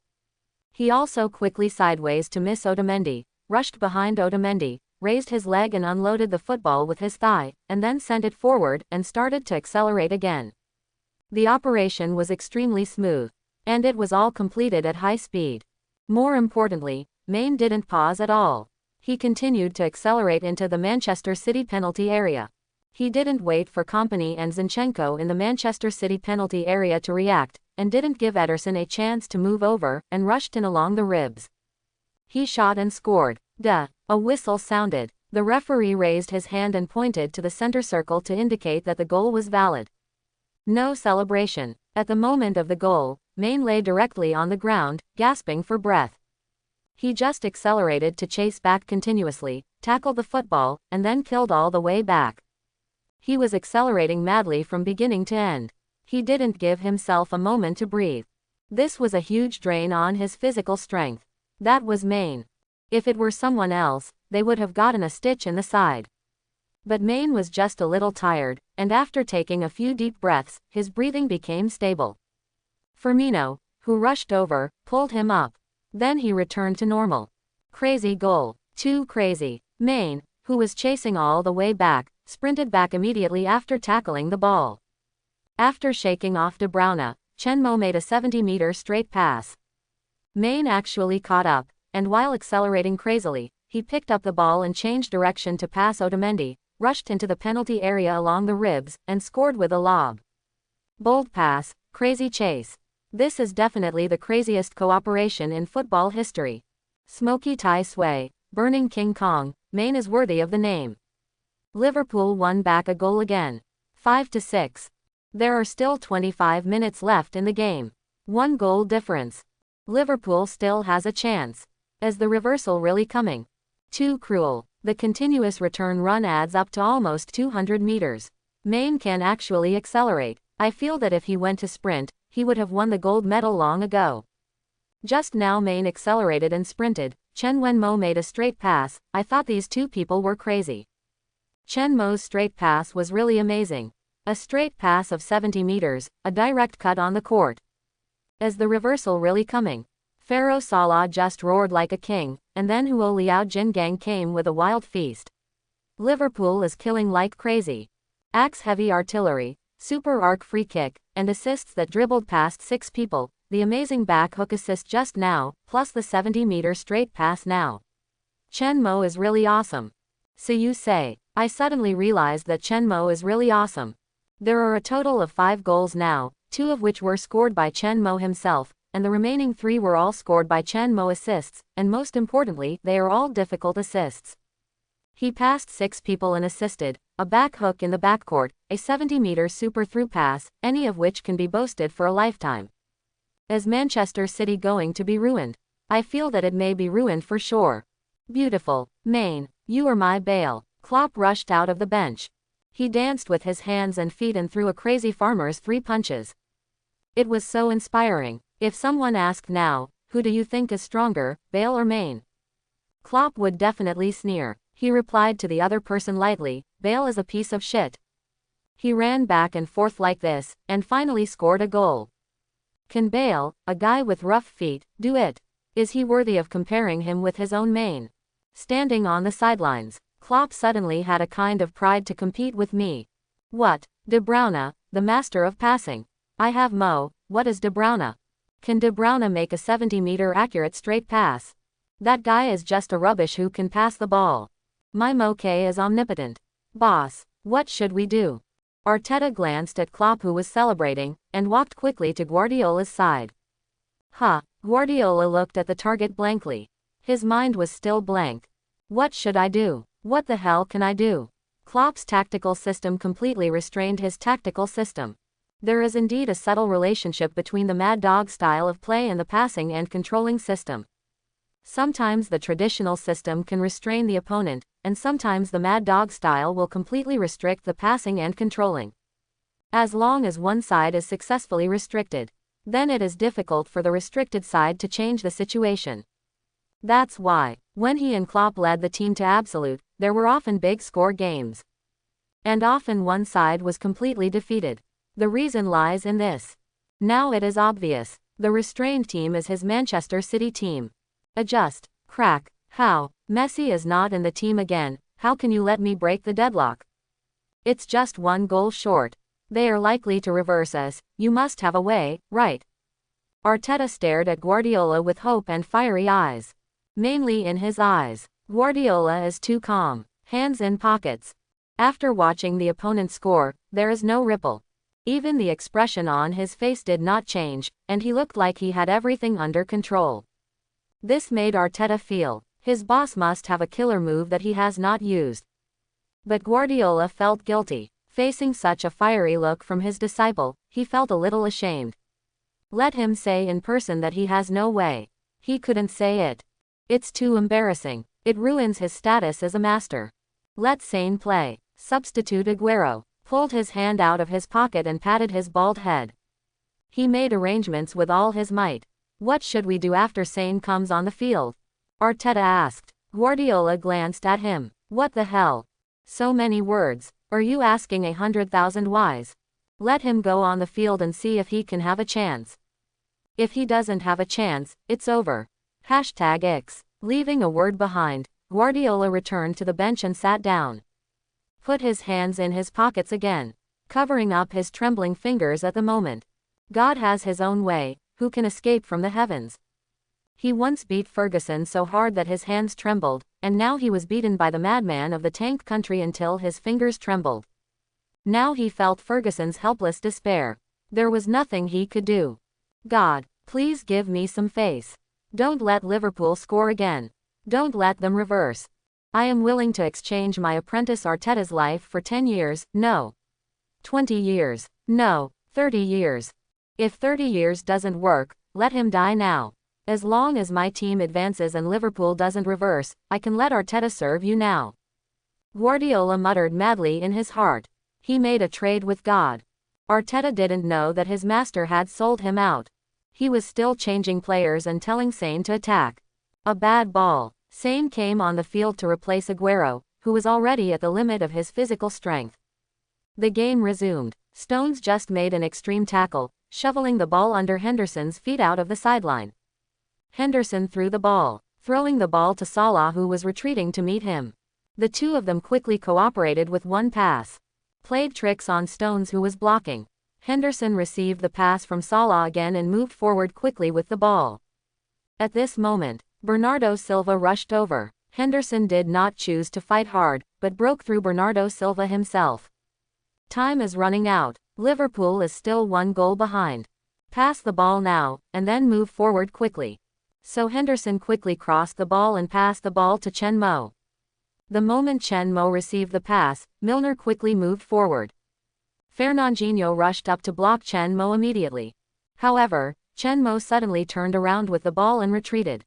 He also quickly sideways to miss Otamendi, rushed behind Otamendi, raised his leg and unloaded the football with his thigh, and then sent it forward and started to accelerate again. The operation was extremely smooth, and it was all completed at high speed. More importantly, Main didn't pause at all. He continued to accelerate into the Manchester City penalty area. He didn't wait for Kompany and Zinchenko in the Manchester City penalty area to react, and didn't give Ederson a chance to move over, and rushed in along the ribs. He shot and scored. Duh. A whistle sounded. The referee raised his hand and pointed to the center circle to indicate that the goal was valid. No celebration. At the moment of the goal, Main lay directly on the ground, gasping for breath. He just accelerated to chase back continuously, tackled the football, and then killed all the way back. He was accelerating madly from beginning to end. He didn't give himself a moment to breathe. This was a huge drain on his physical strength. That was Main. If it were someone else, they would have gotten a stitch in the side. But Main was just a little tired, and after taking a few deep breaths, his breathing became stable. Firmino, who rushed over, pulled him up. Then he returned to normal. Crazy goal. Too crazy. Main, who was chasing all the way back, sprinted back immediately after tackling the ball. After shaking off De Bruyne, Chen Mo made a 70-meter straight pass. Main actually caught up, and while accelerating crazily, he picked up the ball and changed direction to pass Otamendi, rushed into the penalty area along the ribs, and scored with a lob. Bold pass, crazy chase. This is definitely the craziest cooperation in football history. Smoky Tai Sway, Burning King Kong, Main is worthy of the name. Liverpool won back a goal again. 5-6. There are still 25 minutes left in the game. 1 goal difference. Liverpool still has a chance. Is the reversal really coming? Too cruel. The continuous return run adds up to almost 200 meters. Main can actually accelerate. I feel that if he went to sprint, he would have won the gold medal long ago. Just now Main accelerated and sprinted. Chen Mo made a straight pass. I thought these two people were crazy. Chen Mo's straight pass was really amazing. A straight pass of 70 meters, a direct cut on the court. Is the reversal really coming? Pharaoh Salah just roared like a king, and then Huo Liao Jingang came with a wild feast. Liverpool is killing like crazy. Axe-heavy artillery, super arc free kick, and assists that dribbled past 6 people, the amazing back hook assist just now, plus the 70-meter straight pass now. Chen Mo is really awesome. So you say. I suddenly realized that Chen Mo is really awesome. There are a total of 5 goals now, 2 of which were scored by Chen Mo himself, and the remaining 3 were all scored by Chen Mo assists, and most importantly, they are all difficult assists. He passed 6 people and assisted, a back hook in the backcourt, a 70-meter super through pass, any of which can be boasted for a lifetime. Is Manchester City going to be ruined? I feel that it may be ruined for sure. Beautiful, Maine, you are my Bale. Klopp rushed out of the bench. He danced with his hands and feet and threw a crazy farmer's 3 punches. It was so inspiring. If someone asked now, who do you think is stronger, Bale or Maine? Klopp would definitely sneer. He replied to the other person lightly, Bale is a piece of shit. He ran back and forth like this, and finally scored a goal. Can Bale, a guy with rough feet, do it? Is he worthy of comparing him with his own Maine? Standing on the sidelines, Klopp suddenly had a kind of pride to compete with me. What? De Bruyne, the master of passing. I have Mo, what is De Bruyne? Can De Bruyne make a 70-meter accurate straight pass? That guy is just a rubbish who can pass the ball. My Mo K is omnipotent. Boss, what should we do? Arteta glanced at Klopp who was celebrating, and walked quickly to Guardiola's side. Guardiola looked at the target blankly. His mind was still blank. What should I do? What the hell can I do? Klopp's tactical system completely restrained his tactical system. There is indeed a subtle relationship between the Mad Dog style of play and the passing and controlling system. Sometimes the traditional system can restrain the opponent, and sometimes the Mad Dog style will completely restrict the passing and controlling. As long as one side is successfully restricted, then it is difficult for the restricted side to change the situation. That's why, when he and Klopp led the team to absolute, there were often big score games. And often one side was completely defeated. The reason lies in this. Now it is obvious. The restrained team is his Manchester City team. Adjust. Crack. How? Messi is not in the team again. How can you let me break the deadlock? It's just 1 goal short. They are likely to reverse us. You must have a way, right? Arteta stared at Guardiola with hope and fiery eyes. Mainly in his eyes. Guardiola is too calm. Hands in pockets. After watching the opponent score, there is no ripple. Even the expression on his face did not change, and he looked like he had everything under control. This made Arteta feel, his boss must have a killer move that he has not used. But Guardiola felt guilty. Facing such a fiery look from his disciple, he felt a little ashamed. Let him say in person that he has no way. He couldn't say it. It's too embarrassing. It ruins his status as a master. Let Sane play. Substitute Aguero. Pulled his hand out of his pocket and patted his bald head. He made arrangements with all his might. What should we do after Sane comes on the field? Arteta asked. Guardiola glanced at him. What the hell? So many words. Are you asking 100,000 whys? Let him go on the field and see if he can have a chance. If he doesn't have a chance, it's over. #X. Leaving a word behind, Guardiola returned to the bench and sat down. Put his hands in his pockets again, covering up his trembling fingers at the moment. God has his own way, who can escape from the heavens? He once beat Ferguson so hard that his hands trembled, and now he was beaten by the madman of the tank country until his fingers trembled. Now he felt Ferguson's helpless despair. There was nothing he could do. God, please give me some face. Don't let Liverpool score again. Don't let them reverse. I am willing to exchange my apprentice Arteta's life for 10 years, no. 20 years, no. 30 years. If 30 years doesn't work, let him die now. As long as my team advances and Liverpool doesn't reverse, I can let Arteta serve you now. Guardiola muttered madly in his heart. He made a trade with God. Arteta didn't know that his master had sold him out. He was still changing players and telling Sane to attack. A bad ball. Sane came on the field to replace Aguero, who was already at the limit of his physical strength. The game resumed. Stones just made an extreme tackle, shoveling the ball under Henderson's feet out of the sideline. Henderson threw the ball, throwing the ball to Salah, who was retreating to meet him. The two of them quickly cooperated with one pass. Played tricks on Stones, who was blocking. Henderson received the pass from Salah again and moved forward quickly with the ball. At this moment, Bernardo Silva rushed over. Henderson did not choose to fight hard, but broke through Bernardo Silva himself. Time is running out. Liverpool is still 1 goal behind. Pass the ball now, and then move forward quickly. So Henderson quickly crossed the ball and passed the ball to Chen Mo. The moment Chen Mo received the pass, Milner quickly moved forward. Fernandinho rushed up to block Chen Mo immediately. However, Chen Mo suddenly turned around with the ball and retreated.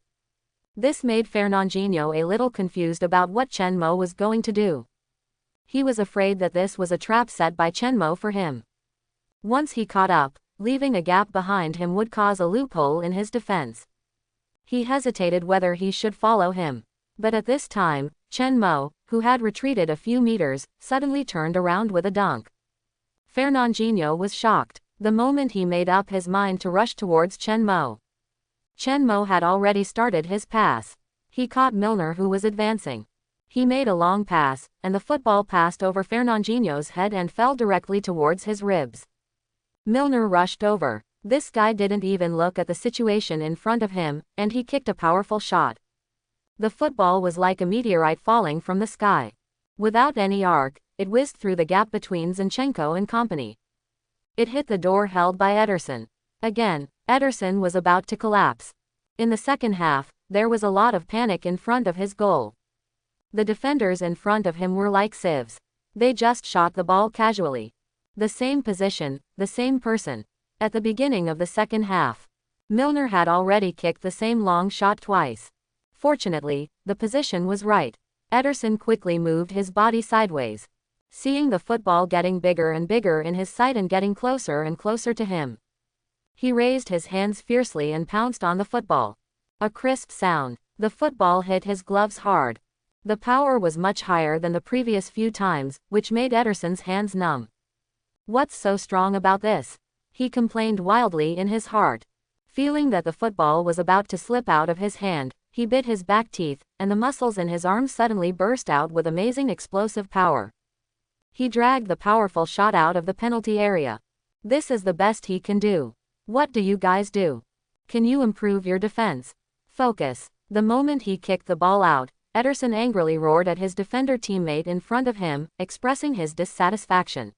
This made Fernandinho a little confused about what Chen Mo was going to do. He was afraid that this was a trap set by Chen Mo for him. Once he caught up, leaving a gap behind him would cause a loophole in his defense. He hesitated whether he should follow him. But at this time, Chen Mo, who had retreated a few meters, suddenly turned around with a dunk. Fernandinho was shocked the moment he made up his mind to rush towards Chen Mo. Chen Mo had already started his pass. He caught Milner, who was advancing. He made a long pass, and the football passed over Fernandinho's head and fell directly towards his ribs. Milner rushed over. This guy didn't even look at the situation in front of him, and he kicked a powerful shot. The football was like a meteorite falling from the sky. Without any arc, it whizzed through the gap between Zinchenko and company. It hit the door held by Ederson. Again, Ederson was about to collapse. In the second half, there was a lot of panic in front of his goal. The defenders in front of him were like sieves. They just shot the ball casually. The same position, the same person. At the beginning of the second half, Milner had already kicked the same long shot twice. Fortunately, the position was right. Ederson quickly moved his body sideways. Seeing the football getting bigger and bigger in his sight and getting closer and closer to him, he raised his hands fiercely and pounced on the football. A crisp sound. The football hit his gloves hard. The power was much higher than the previous few times, which made Ederson's hands numb. What's so strong about this? He complained wildly in his heart. Feeling that the football was about to slip out of his hand, he bit his back teeth, and the muscles in his arms suddenly burst out with amazing explosive power. He dragged the powerful shot out of the penalty area. This is the best he can do. What do you guys do? Can you improve your defense? Focus. The moment he kicked the ball out, Ederson angrily roared at his defender teammate in front of him, expressing his dissatisfaction.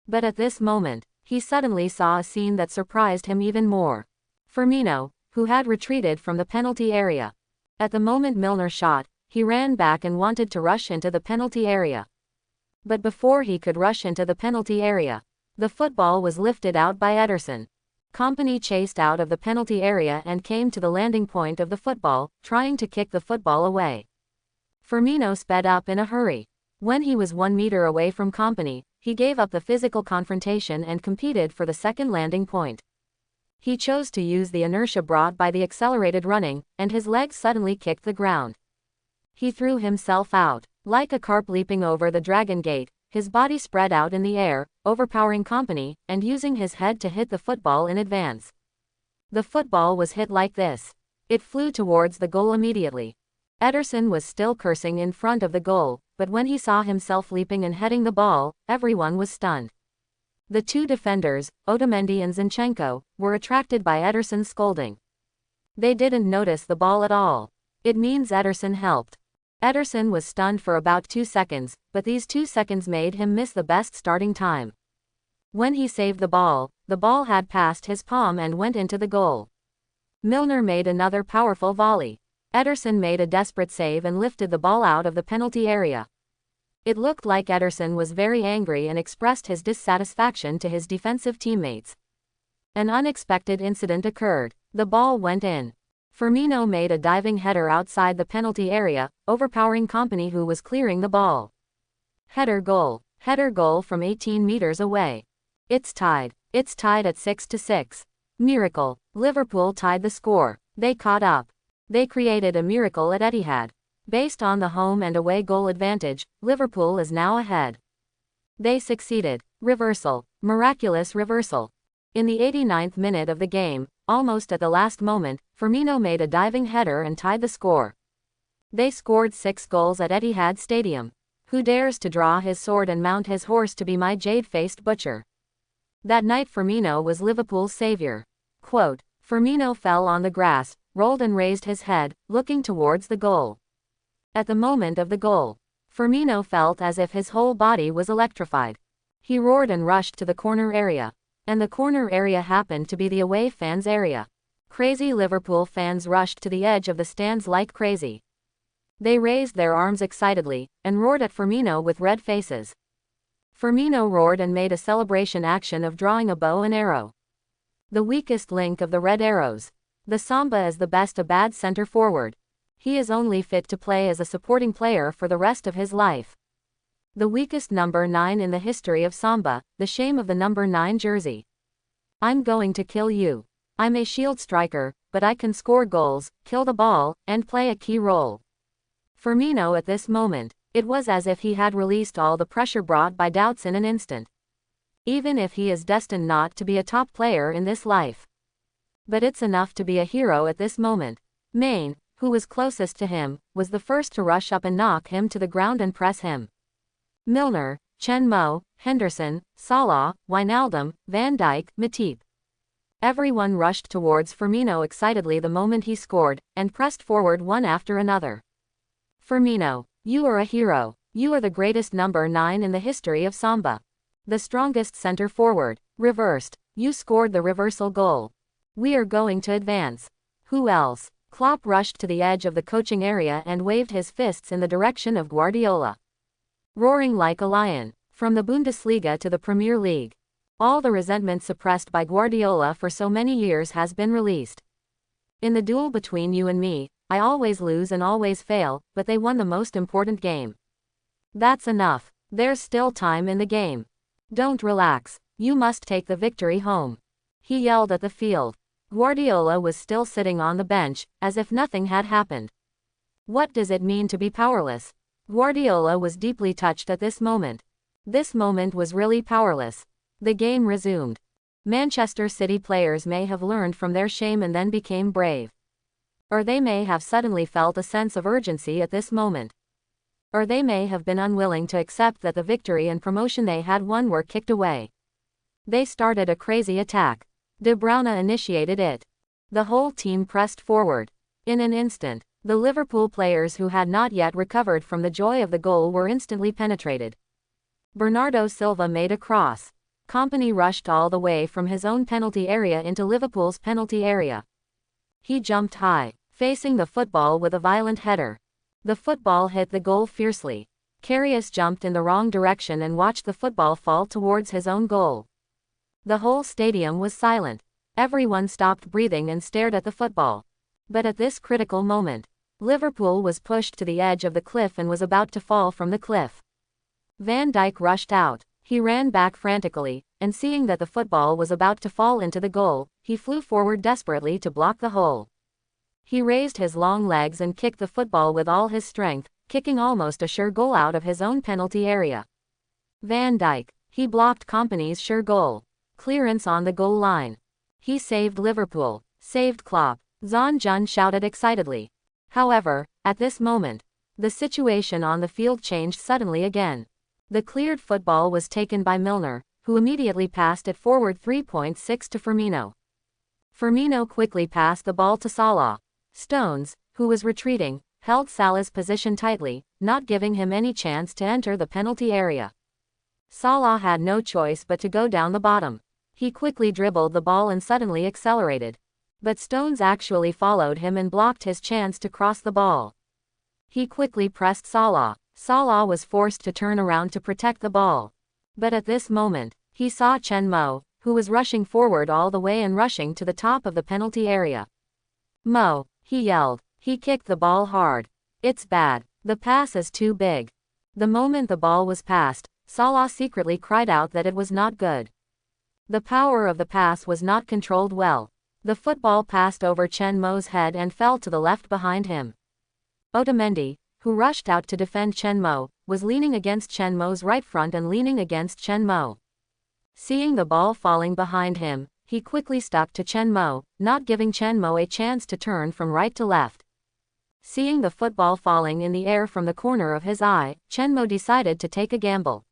But at this moment, he suddenly saw a scene that surprised him even more. Firmino, who had retreated from the penalty area. At the moment Milner shot, he ran back and wanted to rush into the penalty area. But before he could rush into the penalty area, the football was lifted out by Ederson. Company chased out of the penalty area and came to the landing point of the football, trying to kick the football away. Firmino sped up in a hurry. When he was 1 meter away from company, he gave up the physical confrontation and competed for the second landing point. He chose to use the inertia brought by the accelerated running, and his legs suddenly kicked the ground. He threw himself out. Like a carp leaping over the Dragon Gate, his body spread out in the air, overpowering company, and using his head to hit the football in advance. The football was hit like this. It flew towards the goal immediately. Ederson was still cursing in front of the goal, but when he saw himself leaping and heading the ball, everyone was stunned. The two defenders, Otamendi and Zinchenko, were attracted by Ederson's scolding. They didn't notice the ball at all. It means Ederson helped. Ederson was stunned for about 2 seconds, but these 2 seconds made him miss the best starting time. When he saved the ball had passed his palm and went into the goal. Milner made another powerful volley. Ederson made a desperate save and lifted the ball out of the penalty area. It looked like Ederson was very angry and expressed his dissatisfaction to his defensive teammates. An unexpected incident occurred. The ball went in. Firmino made a diving header outside the penalty area, overpowering company who was clearing the ball. Header goal from 18 meters away. It's tied at 6-6. Miracle. Liverpool tied the score. They caught up. They created a miracle at Etihad. Based on the home and away goal advantage, Liverpool is now ahead. They succeeded. Reversal. Miraculous reversal. In the 89th minute of the game, almost at the last moment, Firmino made a diving header and tied the score. They scored 6 goals at Etihad Stadium. Who dares to draw his sword and mount his horse to be my jade-faced butcher? That night Firmino was Liverpool's saviour. Quote, Firmino fell on the grass, rolled and raised his head, looking towards the goal. At the moment of the goal, Firmino felt as if his whole body was electrified. He roared and rushed to the corner area. And the corner area happened to be the away fans' area. Crazy Liverpool fans rushed to the edge of the stands like crazy. They raised their arms excitedly, and roared at Firmino with red faces. Firmino roared and made a celebration action of drawing a bow and arrow. The weakest link of the red arrows. The Samba is the best a bad centre forward. He is only fit to play as a supporting player for the rest of his life. The weakest number 9 in the history of Samba, the shame of the number 9 jersey. I'm going to kill you. I'm a shield striker, but I can score goals, kill the ball, and play a key role. Firmino at this moment, it was as if he had released all the pressure brought by doubts in an instant. Even if he is destined not to be a top player in this life. But it's enough to be a hero at this moment. Maine, who was closest to him, was the first to rush up and knock him to the ground and press him. Milner, Chen Mo, Henderson, Salah, Wijnaldum, Van Dijk, Matip. Everyone rushed towards Firmino excitedly the moment he scored, and pressed forward one after another. Firmino, you are a hero. You are the greatest number 9 in the history of Samba. The strongest centre forward. Reversed. You scored the reversal goal. We are going to advance. Who else? Klopp rushed to the edge of the coaching area and waved his fists in the direction of Guardiola. Roaring like a lion. From the Bundesliga to the Premier League. All the resentment suppressed by Guardiola for so many years has been released. In the duel between you and me, I always lose and always fail, but they won the most important game. That's enough. There's still time in the game. Don't relax. You must take the victory home. He yelled at the field. Guardiola was still sitting on the bench, as if nothing had happened. What does it mean to be powerless? Guardiola was deeply touched at this moment. This moment was really powerless. The game resumed. Manchester City players may have learned from their shame and then became brave. Or they may have suddenly felt a sense of urgency at this moment. Or they may have been unwilling to accept that the victory and promotion they had won were kicked away. They started a crazy attack. De Bruyne initiated it. The whole team pressed forward. In an instant, the Liverpool players who had not yet recovered from the joy of the goal were instantly penetrated. Bernardo Silva made a cross. Kompany rushed all the way from his own penalty area into Liverpool's penalty area. He jumped high, facing the football with a violent header. The football hit the goal fiercely. Karius jumped in the wrong direction and watched the football fall towards his own goal. The whole stadium was silent. Everyone stopped breathing and stared at the football. But at this critical moment, Liverpool was pushed to the edge of the cliff and was about to fall from the cliff. Van Dijk rushed out. He ran back frantically, and seeing that the football was about to fall into the goal, he flew forward desperately to block the hole. He raised his long legs and kicked the football with all his strength, kicking almost a sure goal out of his own penalty area. Van Dijk, he blocked Kompany's sure goal. Clearance on the goal line. He saved Liverpool, saved Klopp, Zon Jun shouted excitedly. However, at this moment, the situation on the field changed suddenly again. The cleared football was taken by Milner, who immediately passed it forward 3.6 to Firmino. Firmino quickly passed the ball to Salah. Stones, who was retreating, held Salah's position tightly, not giving him any chance to enter the penalty area. Salah had no choice but to go down the bottom. He quickly dribbled the ball and suddenly accelerated. But Stones actually followed him and blocked his chance to cross the ball. He quickly pressed Salah. Salah was forced to turn around to protect the ball. But at this moment, he saw Chen Mo, who was rushing forward all the way and rushing to the top of the penalty area. Mo, he yelled. He kicked the ball hard. It's bad. The pass is too big. The moment the ball was passed, Salah secretly cried out that it was not good. The power of the pass was not controlled well. The football passed over Chen Mo's head and fell to the left behind him. Otamendi, who rushed out to defend Chen Mo, was leaning against Chen Mo's right front and leaning against Chen Mo. Seeing the ball falling behind him, He quickly stuck to Chen Mo, not giving Chen Mo a chance to turn from right to left. Seeing the football falling in the air from the corner of his eye, Chen Mo decided to take a gamble.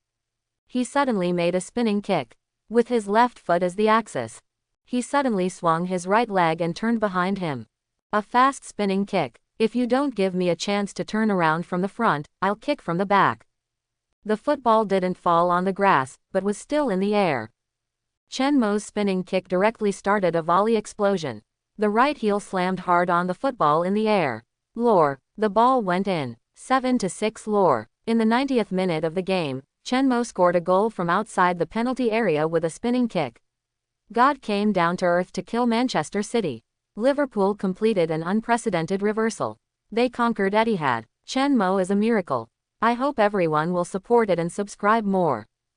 He suddenly made a spinning kick. With his left foot as the axis, he suddenly swung his right leg and turned behind him. A fast spinning kick. If you don't give me a chance to turn around from the front, I'll kick from the back. The football didn't fall on the grass, but was still in the air. Chen Mo's spinning kick directly started a volley explosion. The right heel slammed hard on the football in the air. Lore. The ball went in. 7-6 lore. In the 90th minute of the game, Chen Mo scored a goal from outside the penalty area with a spinning kick. God came down to earth to kill Manchester City. Liverpool completed an unprecedented reversal. They conquered Etihad. Chen Mo is a miracle. I hope everyone will support it and subscribe more.